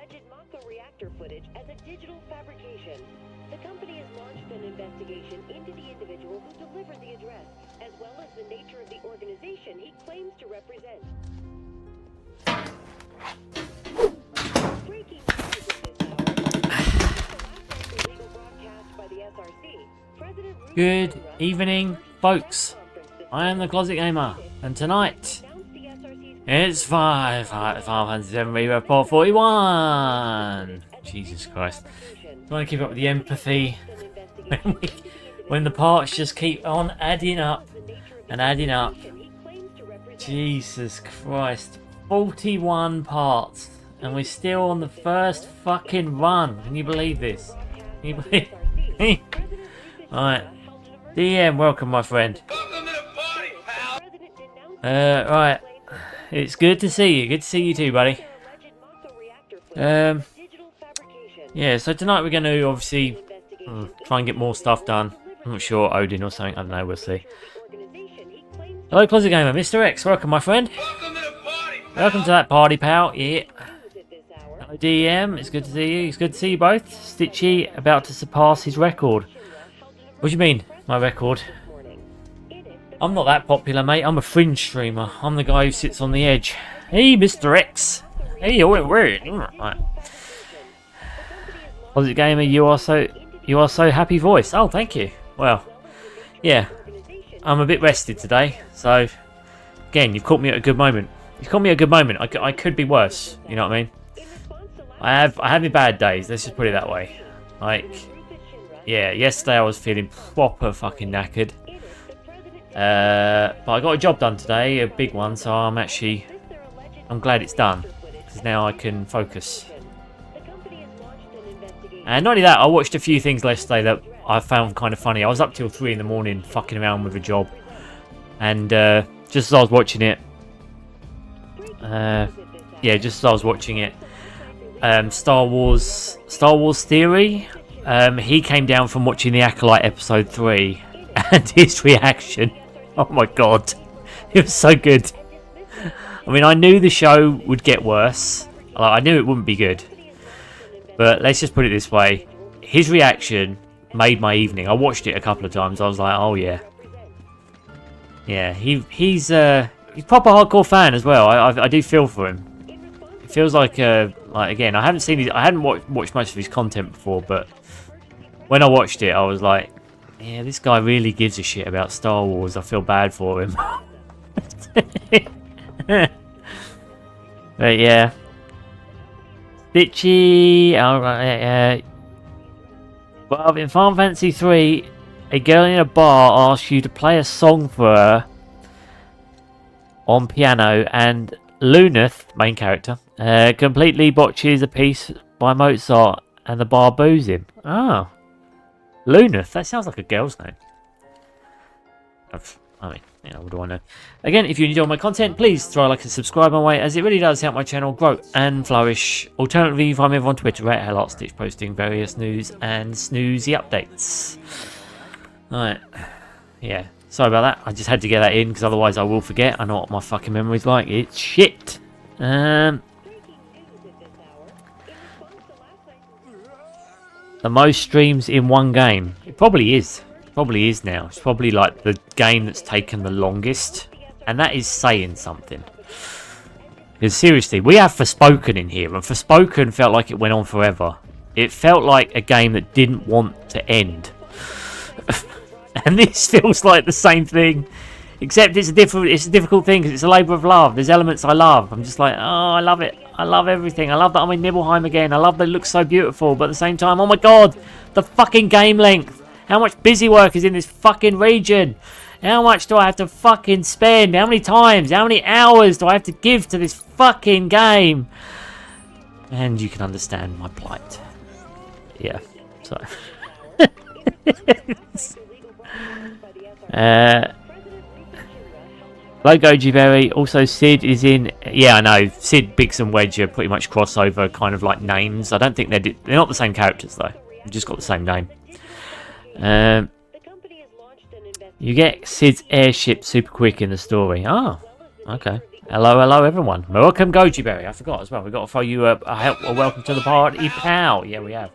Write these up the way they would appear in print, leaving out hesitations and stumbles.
alleged mako reactor footage as a digital fabrication. The company has launched an investigation into the individual who delivered the address, as well as the nature of the organization he claims to represent. Breaking news at this hour. Illegal broadcast by the SRC. President Good evening, folks. I am the Closet Gamer, and tonight it's Final Fantasy VII Rebirth Part 41. Jesus Christ. Trying to keep up with the empathy when the parts just keep on adding up and adding up. Jesus Christ. 41 parts, and we're still on the first fucking run. Can you believe this? Can you believe? Alright. DM, welcome, my friend. Welcome to the party, pal. Right. It's good to see you. Good to see you too, buddy. Yeah, so tonight we're going to obviously try and get more stuff done. I'm not sure, Odin or something. I don't know, we'll see. Hello, Closet Gamer. Mr. X, welcome, my friend. Welcome to the party, pal. Welcome to that party, pal. Yeah. Hello, DM. It's good to see you. It's good to see you both. Stitchy about to surpass his record. What do you mean, my record? I'm not that popular, mate. I'm a fringe streamer. I'm the guy who sits on the edge. Hey, Mr. X. Hey, where? Right. Closet Gamer, you are so happy voice. Oh, thank you. Well, yeah. I'm a bit rested today, so again, you've caught me at a good moment. You've caught me at a good moment. I could be worse. You know what I mean? I have my bad days. Let's just put it that way. Like, yeah, yesterday I was feeling proper fucking knackered. But I got a job done today, a big one, so I'm glad it's done, because now I can focus. And not only that, I watched a few things yesterday that I found kind of funny. I was up till 3 in the morning fucking around with a job, and just as I was watching it, Star Wars Theory, he came down from watching the Acolyte episode 3, and his reaction, oh my god, it was so good. I mean, I knew the show would get worse. I knew it wouldn't be good. But let's just put it this way. His reaction made my evening. I watched it a couple of times. I was like, oh yeah. Yeah, he's proper hardcore fan as well. I do feel for him. It feels like again, I hadn't watched much of his content before, but when I watched it, I was like, yeah, this guy really gives a shit about Star Wars. I feel bad for him. But yeah. Bitchy. Alright, well, in Final Fantasy 3, a girl in a bar asks you to play a song for her on piano, and Luneth, main character, completely botches a piece by Mozart, and the bar boos him. Oh. Luneth, that sounds like a girl's name. I mean, yeah, what do I know? Again, if you enjoy my content, please throw a like and subscribe my way, as it really does help my channel grow and flourish. Alternatively, you find me over on Twitter at HellArtStitch, posting various news and snoozy updates. Alright, yeah, sorry about that. I just had to get that in, because otherwise I will forget. I know what my fucking memory's like. It's shit. The most streams in one game. It probably is. Probably is now. It's probably like the game that's taken the longest, and that is saying something. Because seriously, we have Forspoken in here, and Forspoken felt like it went on forever. It felt like a game that didn't want to end. And this feels like the same thing, except it's a difficult thing, because it's a labour of love. There's elements I love. I'm just like, oh, I love it. I love everything. I love that I'm in Nibelheim again. I love that it looks so beautiful, but at the same time, oh my god, the fucking game length. How much busy work is in this fucking region? How much do I have to fucking spend? How many times? How many hours do I have to give to this fucking game? And you can understand my plight. Yeah, so. Logo Givery, also Sid is in. Yeah, I know. Sid, Biggs and Wedge are pretty much crossover kind of like names. I don't think they're not the same characters though. They've just got the same name. You get Sid's airship super quick in the story. Oh, okay. Hello, everyone. Welcome, Goji Berry. I forgot as well. We've got to throw you a welcome to the party, pal. Yeah, we have.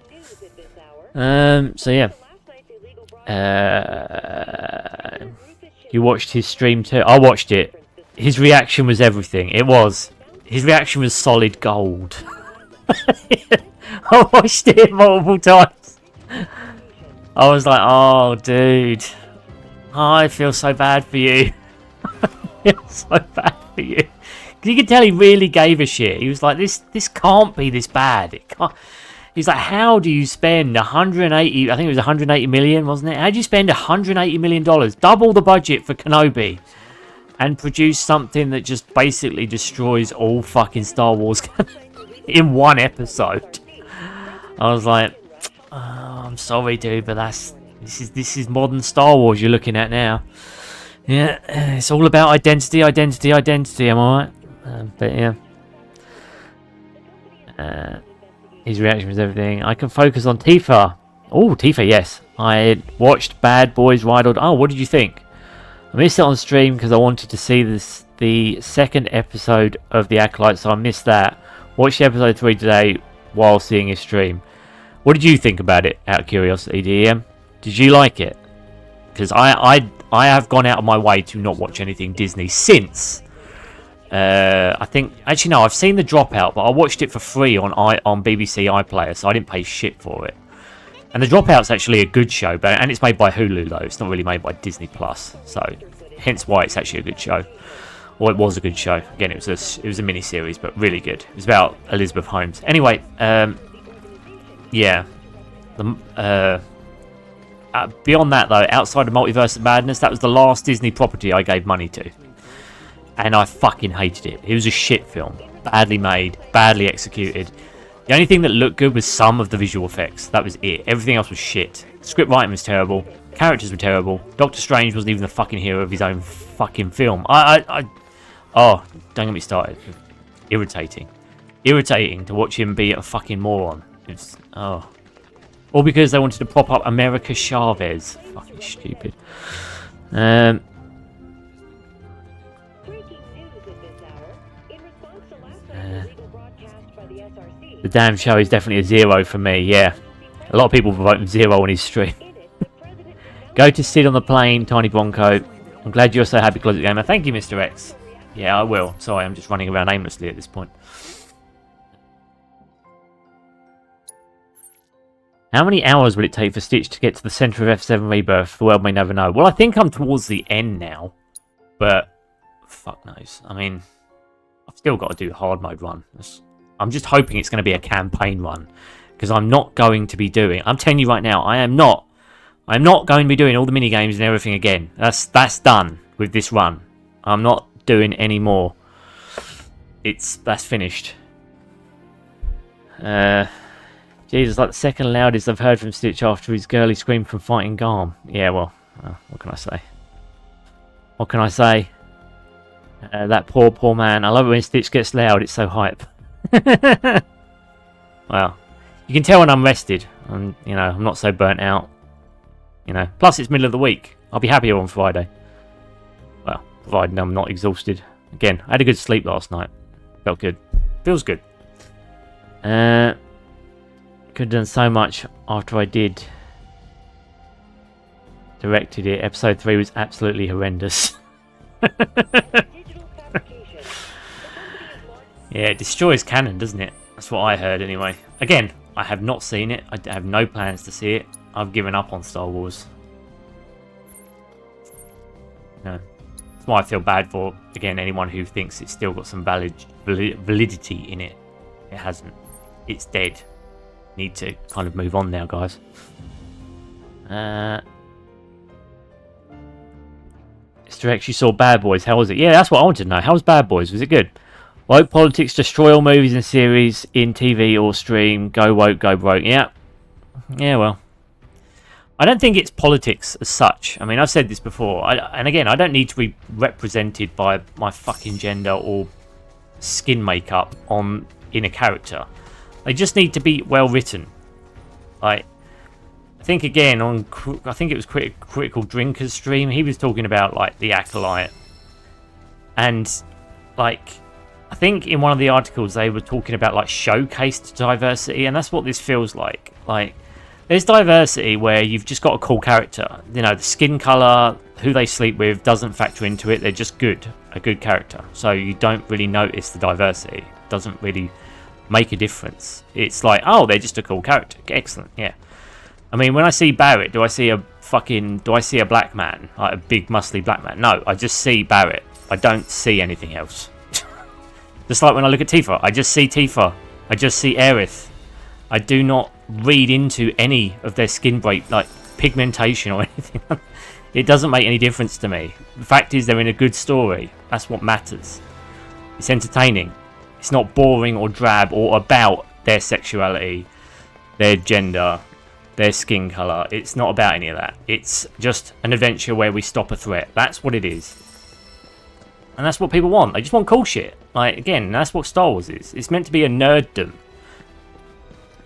So yeah. You watched his stream too? I watched it. His reaction was everything. It was. His reaction was solid gold. I watched it multiple times. I was like, oh, dude. I feel so bad for you. I feel so bad for you. Because you could tell he really gave a shit. He was like, this can't be this bad. It can't. He's like, how do you spend 180, I think it was 180 million, wasn't it? How do you spend 180 million dollars, double the budget for Kenobi, and produce something that just basically destroys all fucking Star Wars in one episode? I was like, oh, I'm sorry, dude, but this is modern Star Wars you're looking at now. Yeah, it's all about identity, am I right? But yeah. His reaction was everything. I can focus on Tifa. Oh, Tifa, yes. I watched Bad Boys Ride on... Oh, what did you think? I missed it on stream because I wanted to see the second episode of The Acolyte, so I missed that. Watched episode 3 today while seeing his stream. What did you think about it, out of curiosity, DM? Did you like it? Because I have gone out of my way to not watch anything Disney since... I think... Actually, no, I've seen The Dropout, but I watched it for free on BBC iPlayer, so I didn't pay shit for it. And The Dropout's actually a good show, and it's made by Hulu, though. It's not really made by Disney+, so hence why it's actually a good show. Or it was a good show. Again, it was a mini-series, but really good. It was about Elizabeth Holmes. Anyway, yeah. Beyond that, though, outside of Multiverse of Madness, that was the last Disney property I gave money to. And I fucking hated it. It was a shit film. Badly made, badly executed. The only thing that looked good was some of the visual effects. That was it. Everything else was shit. Script writing was terrible. Characters were terrible. Doctor Strange wasn't even the fucking hero of his own fucking film. Oh, don't get me started. Irritating. Irritating to watch him be a fucking moron. It's, oh. All because they wanted to prop up America Chavez. Fucking stupid. The damn show is definitely a 0 for me, yeah. A lot of people voting 0 on his stream. Go to Sid on the plane, Tiny Bronco. I'm glad you're so happy, Closet Gamer. Thank you, Mr. X. Yeah, I will. Sorry, I'm just running around aimlessly at this point. How many hours will it take for Stitch to get to the centre of F7 Rebirth? The world may never know. Well, I think I'm towards the end now. But, fuck knows. I mean, I've still got to do the hard mode run. I'm just hoping it's going to be a campaign run, because I'm not going to be doing... I'm telling you right now, I'm not going to be doing all the minigames and everything again. That's done with this run. I'm not doing any more. That's finished. Jesus, like the second loudest I've heard from Stitch after his girly scream from fighting Garm. Yeah, well, what can I say? What can I say? That poor man. I love it when Stitch gets loud. It's so hype. Well, you can tell when I'm rested. I'm not so burnt out. Plus it's middle of the week. I'll be happier on Friday. Well, provided I'm not exhausted. Again, I had a good sleep last night. Felt good. Feels good. Could have done so much after I did. Directed it. Episode 3 was absolutely horrendous. Yeah, it destroys canon, doesn't it? That's what I heard anyway. Again, I have not seen it. I have no plans to see it. I've given up on Star Wars. No. That's why I feel bad for, again, anyone who thinks it's still got some validity in it. It hasn't. It's dead. Need to kind of move on now, guys. Mr. X, you saw Bad Boys. How was it? Yeah, that's what I wanted to know. How was Bad Boys? Was it good? Woke politics destroy all movies and series in TV or stream. Go woke, go broke. Yeah. Yeah, well. I don't think it's politics as such. I mean, I've said this before. And again, I don't need to be represented by my fucking gender or skin makeup in a character. They just need to be well written. Like, I think again I think it was Critical Drinker's stream. He was talking about like the Acolyte, and like, I think in one of the articles they were talking about like showcased diversity, and that's what this feels like. Like, there's diversity where you've just got a cool character. You know, the skin color, who they sleep with doesn't factor into it. They're just good, a good character. So you don't really notice the diversity. It doesn't really make a difference. It's like, oh, they're just a cool character. Excellent, yeah. I mean, when I see Barrett, do I see a black man, like a big muscly black man? No, I just see Barrett. I don't see anything else. Just like when I look at Tifa, I just see Tifa. I just see Aerith. I do not read into any of their skin break, like pigmentation or anything. It doesn't make any difference to me. The fact is, they're in a good story. That's what matters. It's entertaining. It's not boring or drab or about their sexuality, their gender, their skin colour. It's not about any of that. It's just an adventure where we stop a threat. That's what it is. And that's what people want. They just want cool shit. Like, again, that's what Star Wars is. It's meant to be a nerddom.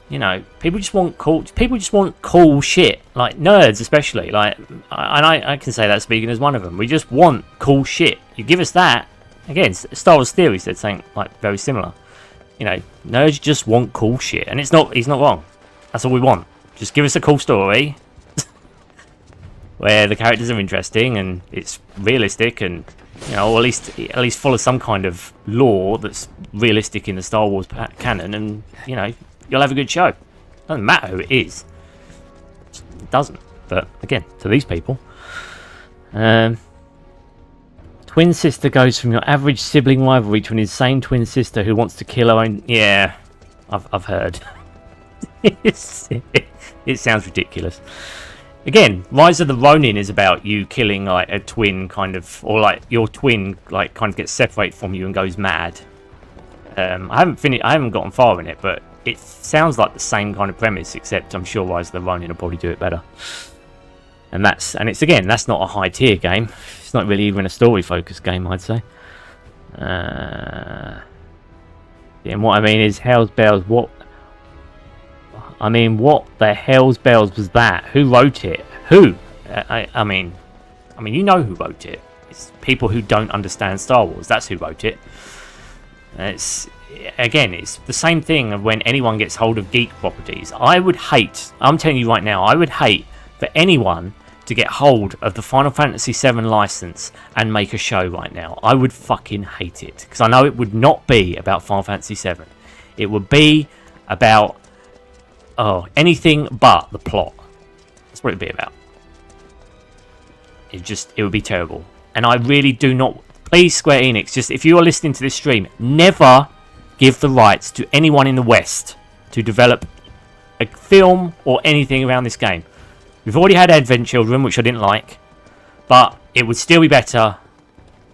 You know, people just want cool. People just want cool shit. Like nerds, especially. Like, and I can say that speaking as one of them. We just want cool shit. You give us that. Again, Star Wars Theory said something like very similar. You know, nerds just want cool shit, and he's not wrong. That's all we want. Just give us a cool story where the characters are interesting and it's realistic, and you know, or at least follow some kind of lore that's realistic in the Star Wars canon, and you know, you'll have a good show. Doesn't matter who it is. It doesn't. But again, to these people, twin sister goes from your average sibling rivalry to an insane twin sister who wants to kill her own. Yeah, I've heard. It sounds ridiculous. Again, Rise of the Ronin is about you killing like a twin kind of, or like your twin like kind of gets separated from you and goes mad. I haven't gotten far in it, but it sounds like the same kind of premise, except I'm sure Rise of the Ronin will probably do it better. And it's again, that's not a high tier game. It's not really even a story focused game, I'd say. Yeah, and what I mean is, hell's bells. What the hell's bells was that? Who wrote it? Who? I mean, you know who wrote it. It's people who don't understand Star Wars. That's who wrote it. It's the same thing of when anyone gets hold of geek properties. I'm telling you right now, I would hate for anyone to get hold of the Final Fantasy VII license and make a show right now. I would fucking hate it, because I know it would not be about Final Fantasy VII. It would be about anything but the plot. That's what it'd be about. It would be terrible. And I really do not. Please, Square Enix, just if you are listening to this stream, never give the rights to anyone in the West to develop a film or anything around this game. We've already had Advent Children, which I didn't like, but it would still be better.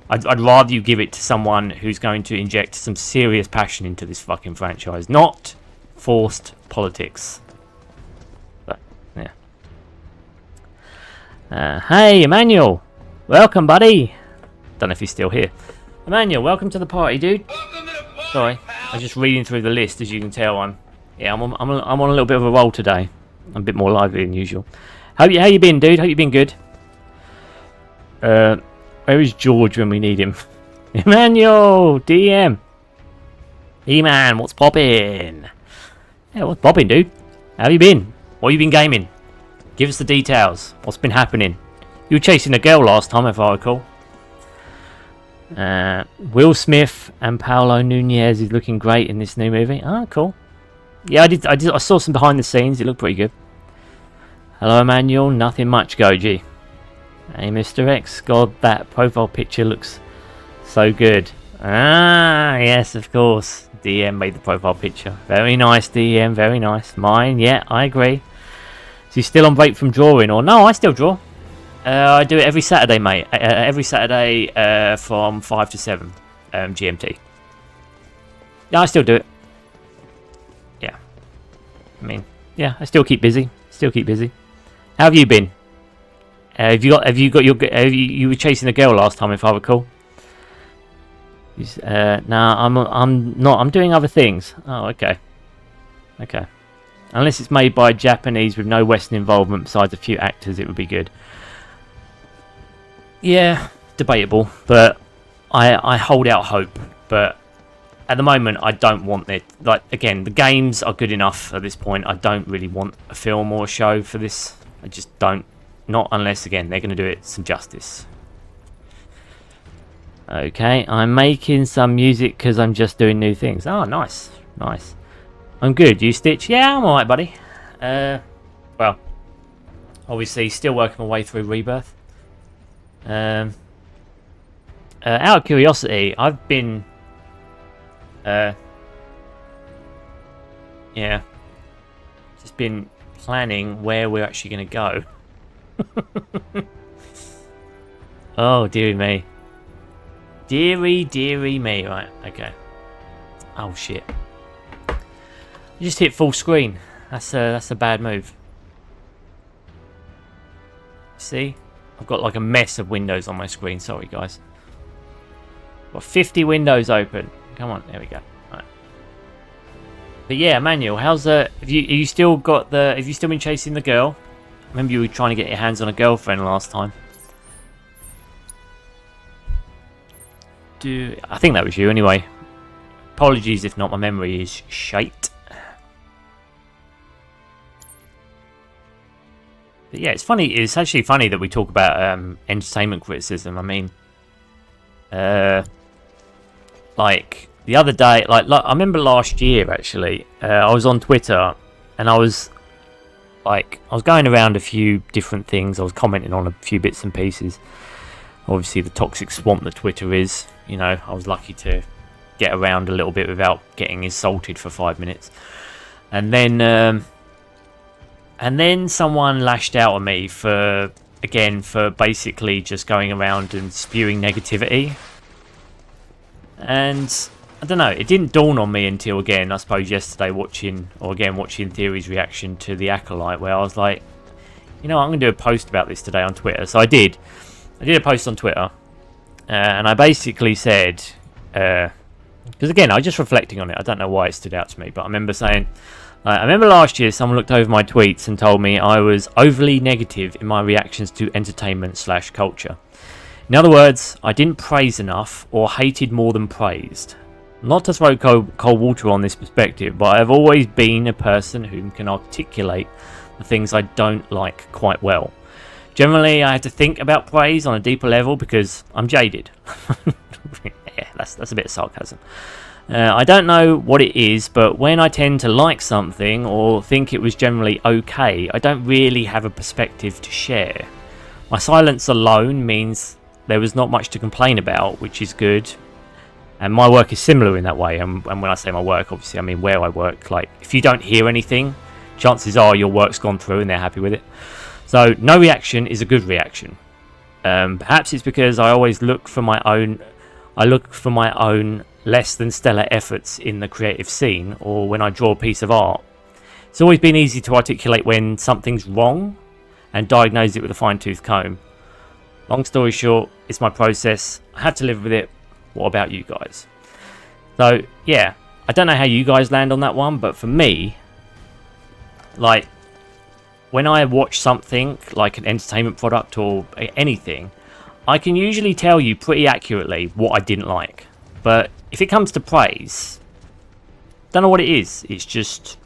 I'd rather you give it to someone who's going to inject some serious passion into this fucking franchise, not forced politics. But yeah. Hey, Emmanuel, welcome, buddy. Don't know if he's still here. Emmanuel, welcome to the party, dude. Sorry, I'm just reading through the list. As you can tell, I'm on a little bit of a roll today. I'm a bit more lively than usual. How you been, dude? Hope you been good. Where is George when we need him? Emmanuel, DM. E-man, what's poppin'? Yeah, what's poppin', dude? How you been? What you been gaming? Give us the details. What's been happening? You were chasing a girl last time, if I recall. Will Smith and Paolo Nunez is looking great in this new movie. Oh, cool. Yeah, I saw some behind the scenes. It looked pretty good. Hello, Emmanuel. Nothing much, Goji. Hey, Mr. X. God, that profile picture looks so good. Ah, yes, of course. DM made the profile picture. Very nice, DM. Very nice. Mine, yeah, I agree. So you still on break from drawing? Or no, I still draw. I do it every Saturday, mate. Every Saturday from 5 to 7 GMT. Yeah, I still do it. Yeah. I mean, yeah, I still keep busy. How have you been? You were chasing a girl last time, if I recall. Nah, I'm not. I'm doing other things. Oh, okay. Unless it's made by Japanese with no Western involvement besides a few actors, it would be good. Yeah, debatable, but I hold out hope, but at the moment I don't want it. Like, again, the games are good enough at this point. I don't really want a film or a show for this. I just don't. Not unless, again, they're going to do it some justice. Okay, I'm making some music because I'm just doing new things. Oh, nice. Nice. I'm good. You, Stitch? Yeah, I'm alright, buddy. Well, obviously, still working my way through Rebirth. Out of curiosity, I've been... yeah. Just been planning where we're actually going to go. Oh, dearie me. Dearie me. Right, okay. Oh, shit. You just hit full screen. That's a bad move. See? I've got like a mess of windows on my screen. Sorry, guys. Got 50 windows open. Come on, there we go. Right. But yeah, Emmanuel, how's have you still got the? Have you still been chasing the girl? Remember you were trying to get your hands on a girlfriend last time. I think that was you anyway. Apologies if not, my memory is shite. But yeah, it's funny. It's actually funny that we talk about entertainment criticism. I mean, like the other day, like I remember last year actually, I was on Twitter and I was going around a few different things. I was commenting on a few bits and pieces. Obviously, the toxic swamp that Twitter is. You know, I was lucky to get around a little bit without getting insulted for 5 minutes, and then someone lashed out at me for basically just going around and spewing negativity. And I don't know, it didn't dawn on me until, again, I suppose yesterday watching Theory's reaction to the Acolyte, where I was like, you know, I'm going to do a post about this today on Twitter. So I did a post on Twitter, and I basically said, because again, I was just reflecting on it. I don't know why it stood out to me, but I remember saying, I remember last year someone looked over my tweets and told me I was overly negative in my reactions to entertainment/culture. In other words, I didn't praise enough or hated more than praised. Not to throw cold water on this perspective, but I've always been a person who can articulate the things I don't like quite well. Generally, I have to think about praise on a deeper level because I'm jaded. Yeah, that's a bit of sarcasm. I don't know what it is, but when I tend to like something or think it was generally okay, I don't really have a perspective to share. My silence alone means there was not much to complain about, which is good. And my work is similar in that way. And when I say my work, obviously I mean where I work. Like, if you don't hear anything, chances are your work's gone through and they're happy with it. So no reaction is a good reaction. Perhaps it's because I always look for my own less than stellar efforts in the creative scene, or when I draw a piece of art. It's always been easy to articulate when something's wrong and diagnose it with a fine-tooth comb. Long story short, it's my process. I have to live with it. What about you guys? So yeah, I don't know how you guys land on that one, but for me, like, when I watch something like an entertainment product or anything, I can usually tell you pretty accurately what I didn't like. But if it comes to praise, don't know what it is. It's just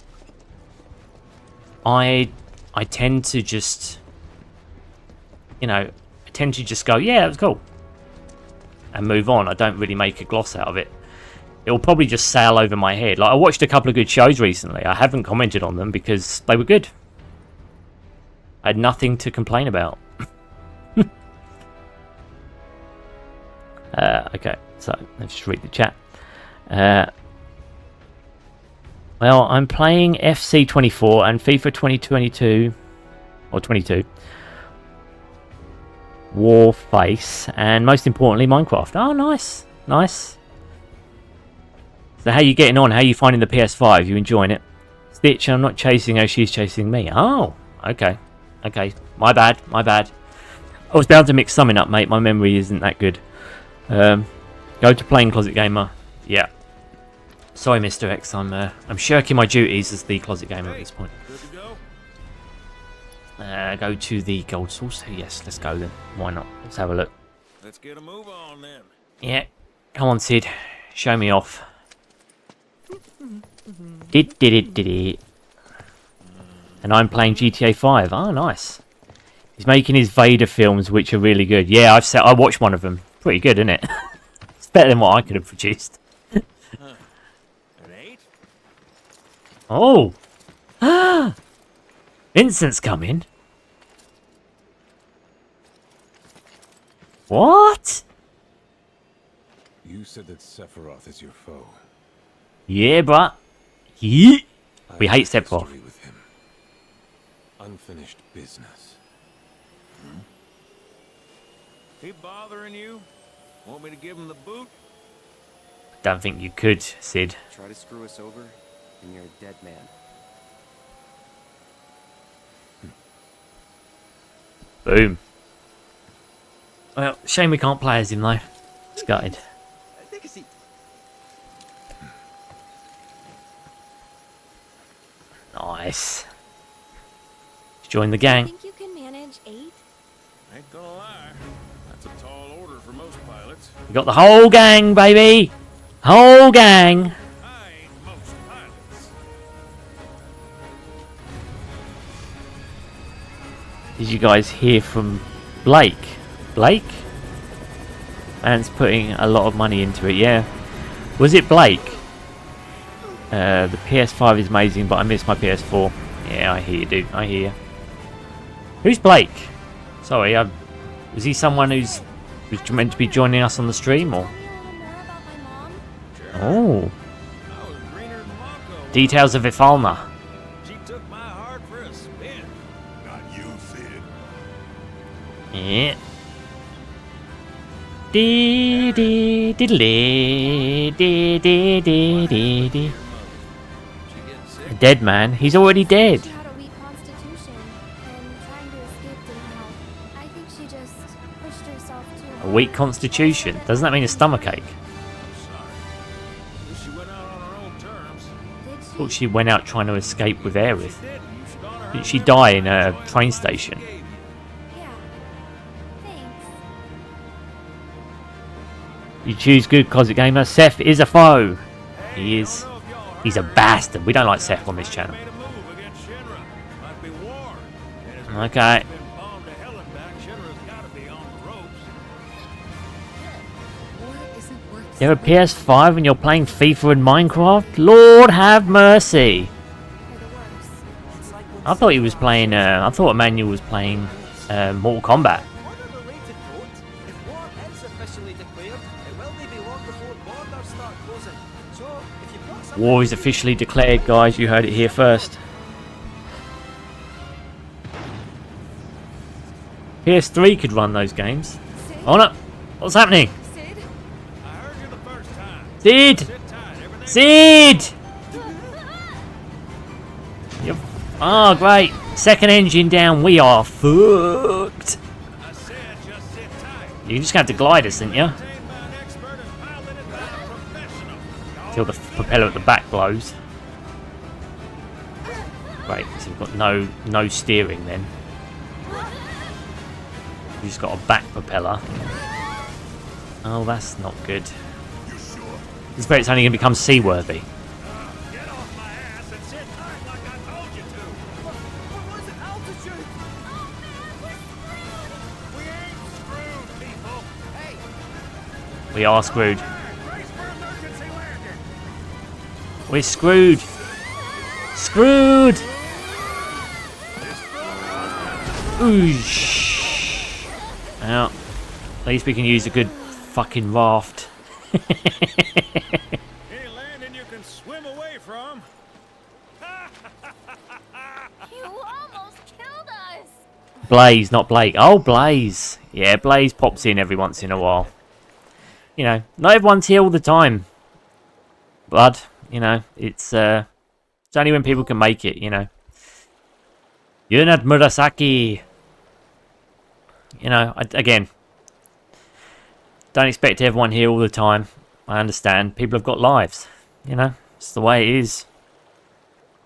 I tend to just, you know, go, yeah, that was cool, and move on. I don't really make a gloss out of it. It'll probably just sail over my head. Like, I watched a couple of good shows recently. I haven't commented on them because they were good. I had nothing to complain about. Okay, so let's just read the chat. Well, I'm playing FC 24 and FIFA 2022 or 22. Warface, and most importantly, Minecraft. Oh, nice, nice. So how you getting on? How you finding the PS5? You enjoying it? Stitch, I'm not chasing her, she's chasing me. Oh, okay. Okay, my bad. I was bound to mix something up, mate. My memory isn't that good. Go to playing Closet Gamer. Yeah. Sorry, Mr. X. I'm shirking my duties as the Closet Gamer at this point. Go to the gold source. Yes, let's go then. Why not? Let's have a look. Let's get a move on then. Yeah. Come on, Sid. Show me off. Did. And I'm playing GTA 5. Oh, nice. He's making his Vader films, which are really good. Yeah, I watched one of them. Pretty good, isn't it? It's better than what I could have produced. Oh! Vincent's coming. What? You said that Sephiroth is your foe. Yeah, but... Yeah. We hate Sephiroth. With him. Unfinished business. He bothering you? Want me to give him the boot? Don't think you could, Sid. Try to screw us over, and you're a dead man. Boom. Well, shame we can't play as him though. It's gutted. Take a seat. Nice. Join the gang. Think you can manage 8? Ain't gonna lie. That's a tall order for most pilots. We got the whole gang, baby. Whole gang. I ain't most pilots. Did you guys hear from Blake? Blake? Man's putting a lot of money into it, yeah. Was it Blake? The PS5 is amazing, but I miss my PS4. Yeah, I hear you, dude. I hear you. Who's Blake? Sorry, was he someone who's meant to be joining us on the stream, or? Oh. I was greener than Mako. Details of Ifalna. She took my heart for a spin. Not you, Sid. Yeah. Dee dee diddly, dee dee dee dee dee. She getting sick? Dead man. He's already dead. She had a weak constitution, and trying to escape didn't help. I think she just pushed herself too A hard. weak constitution. Doesn't that mean a stomachache? I'm sorry. At least she went out on her own terms. Did she? Thought she went out trying to escape with Aerith. Didn't. You should honor her Didn't she memory. die in a train station? Gave you. Yeah. Thanks. You choose good closet gamer. Seth is a foe. He is. Don't know if y'all He's a heard. bastard. We don't like Seth on this channel. Made a move against SHINRA. Might be war. And as Okay. been bombed to hell and back, SHINRA's gotta be on the ropes. You have a PS5 and you're playing FIFA and Minecraft? Lord have mercy. For the worse. I thought he was playing. I thought Emmanuel was playing Mortal Kombat. On a related note, if war is officially declared, it will be long before borders start closing. So, if you've got something... War is officially declared, guys. You heard it here first. PS3 could run those games. Oh no! What's happening? Sid? I heard you the first time. Sid! Sit tight. Everything Sid! Yep. Oh, great. Second engine down. We are fucked. I said just sit tight. You're just going to have to glide us, didn't you? Trained by an expert and piloted by a professional. Till the propeller at the back blows. Great. So we've got no steering then. We've just got a back propeller. Oh, that's not good. This boat's only going to become seaworthy. Get off my ass and sit tight like I told you to. What was it? Altitude? We ain't screwed, people. Hey, We are screwed. brace for emergency landing. We're screwed. Screwed. Oosh. Well, at least we can use a good fucking raft. Any landing you can swim away from. You almost killed us! Blaze, not Blake. Oh, Blaze. Yeah, Blaze pops in every once in a while. You know, not everyone's here all the time. Blood, you know, it's only when people can make it, you know. You're not Murasaki. You know, again, don't expect everyone here all the time. I understand. People have got lives. You know, it's the way it is.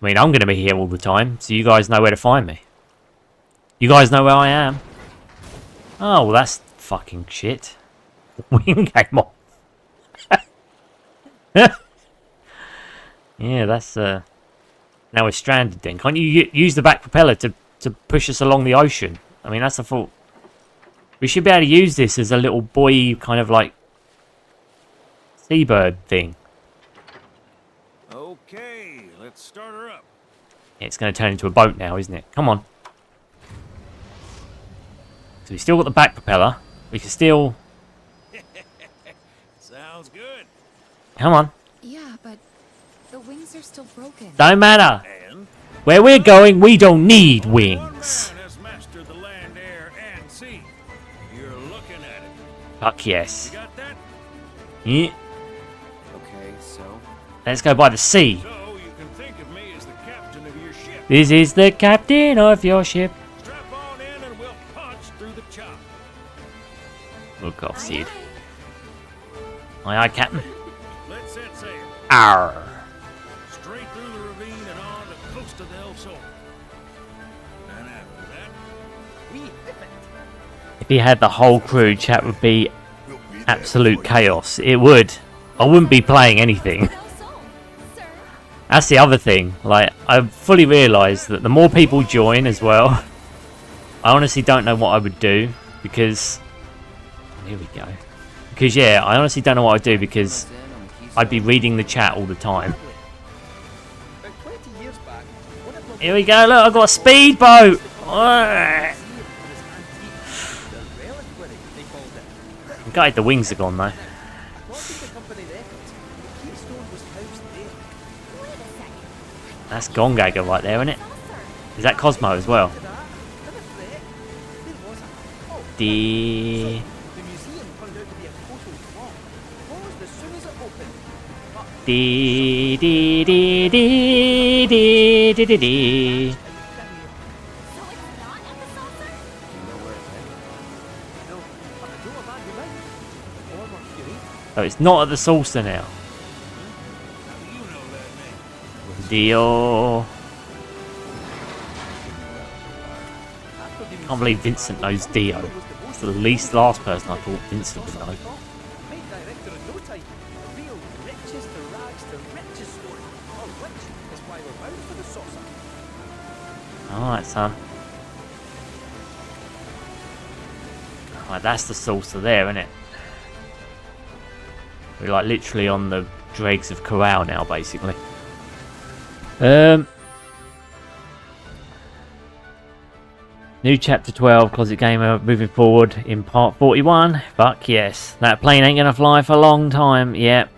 I mean, I'm going to be here all the time, so you guys know where to find me. You guys know where I am. Oh, well, that's fucking shit. The wing came off. Yeah, that's now we're stranded then. Can't you use the back propeller to push us along the ocean? I mean, that's a thought. We should be able to use this as a little buoy, kind of like seabird thing. Okay, let's start her up. It's going to turn into a boat now, isn't it? Come on. So we still got the back propeller. We can still... Sounds good. Come on. Yeah, but the wings are still broken. Don't matter. And Where we're going, we don't need one wings. man has mastered the land, air, and sea. You're looking at it. Fuck yes. You got that? Yeah. Okay, so Let's go by the sea. So you can think of me as the captain of your ship. This is the captain of your ship. Strap on in and we'll punch through the chop. Look off, Sid. Aye, aye, Captain. Let's set sail. Arr. Straight through the ravine and on the coast of El Sol. And after that, we whip it. If he had the whole crew, chat would be absolute chaos. It would. I wouldn't be playing anything. That's the other thing. Like, I fully realise that the more people join as well, I honestly don't know what I would do because... Here we go. Because, yeah, I honestly don't know what I'd do because I'd be reading the chat all the time. About 20 years back, one of the Here we go, look, I've got a speedboat! Alright. the reliquary, they called it. I'm gutted the wings are gone, though. According to company records, the keystone was housed there. Wait a second. That's Gongaga right there, isn't it? Is that Cosmo as well? To that, never fret. Where was I? Oh, The... the museum turned out to be a total flop. Closed as soon as it opened. But Dee dee dee dee dee dee dee dee. So it's not at the saucer? do you know where it's at? No, but I know a man who might. The former curator. So it's not at the saucer now. how do you know that name? Dio. After the Can't believe Vincent knows Dio. It's the least last person I thought Vincent would know. Made director in no time. A real riches to rags to riches story. All which is why we're bound for the saucer. Alright, son. Alright, that's the saucer there, isn't it? We're like literally on the dregs of Corral now, basically. New chapter 12, Closet Gamer, moving forward in part 41. Fuck yes. That plane ain't gonna fly for a long time. Yep.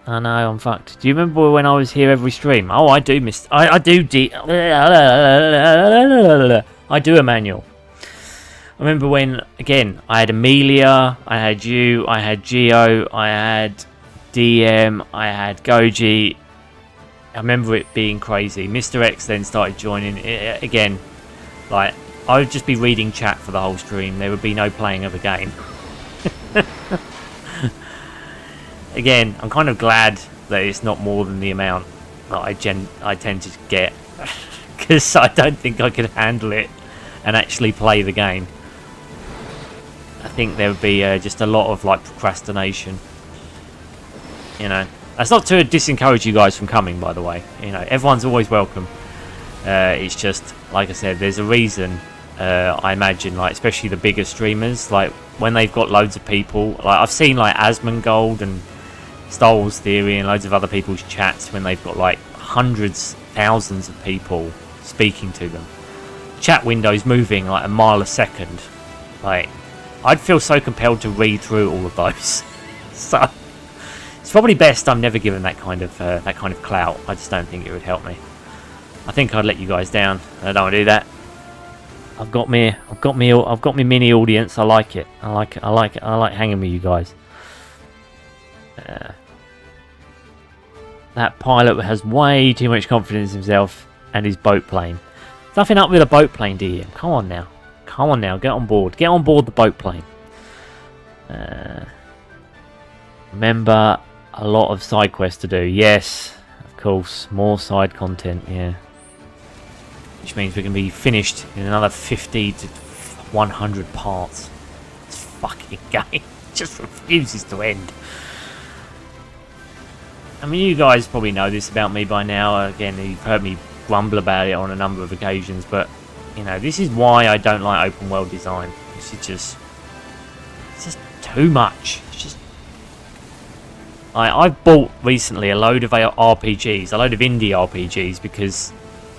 I know, I'm fucked. Do you remember when I was here every stream? Oh, I do, I do, Emmanuel. I remember when, again, I had Amelia, I had you, I had Geo, I had DM, I had Goji. I remember it being crazy. Mr. X then started joining. Again, like, I would just be reading chat for the whole stream. There would be no playing of the game. Again, I'm kind of glad that it's not more than the amount that I tend to get. Because I don't think I could handle it and actually play the game. I think there would be just a lot of like procrastination. You know, that's not to disencourage you guys from coming, by the way. You know, everyone's always welcome. It's just, like I said, there's a reason. I imagine, like, especially the bigger streamers, like when they've got loads of people. Like I've seen like Asmongold and Star Wars Theory and loads of other people's chats when they've got like hundreds, thousands of people speaking to them. Chat windows moving like a mile a second. Like, I'd feel so compelled to read through all of those. So it's probably best I'm never given that kind of clout. I just don't think it would help me. I think I'd let you guys down. I don't want to do that. I've got me mini audience. I like it. I like hanging with you guys. That pilot has way too much confidence in himself and his boat plane. Nothing up with a boat plane, DM. Come on now. Come on now. Get on board. Get on board the boat plane. Remember, a lot of side quests to do. Yes, of course. More side content, yeah. Which means we're going to be finished in another 50 to 100 parts. This fucking game just refuses to end. I mean, you guys probably know this about me by now. Again, you've heard me grumble about it on a number of occasions, but you know, this is why I don't like open world design. This is just, it's just too much. It's just, I've bought recently a load of RPGs, a load of indie RPGs, because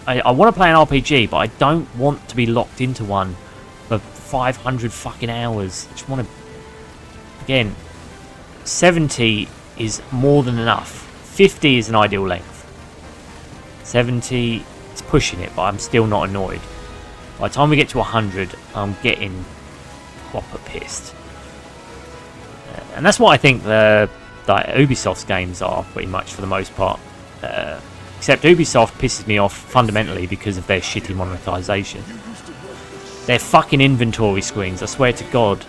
I want to play an RPG, but I don't want to be locked into one for 500 fucking hours. I just want to, again, 70 is more than enough. 50 is an ideal length. 70, it's pushing it, but I'm still not annoyed. By the time we get to 100, I'm getting proper pissed. And that's what I think the Ubisoft's games are, pretty much, for the most part. Except Ubisoft pisses me off fundamentally because of their shitty monetization. Their fucking inventory screens, I swear to God.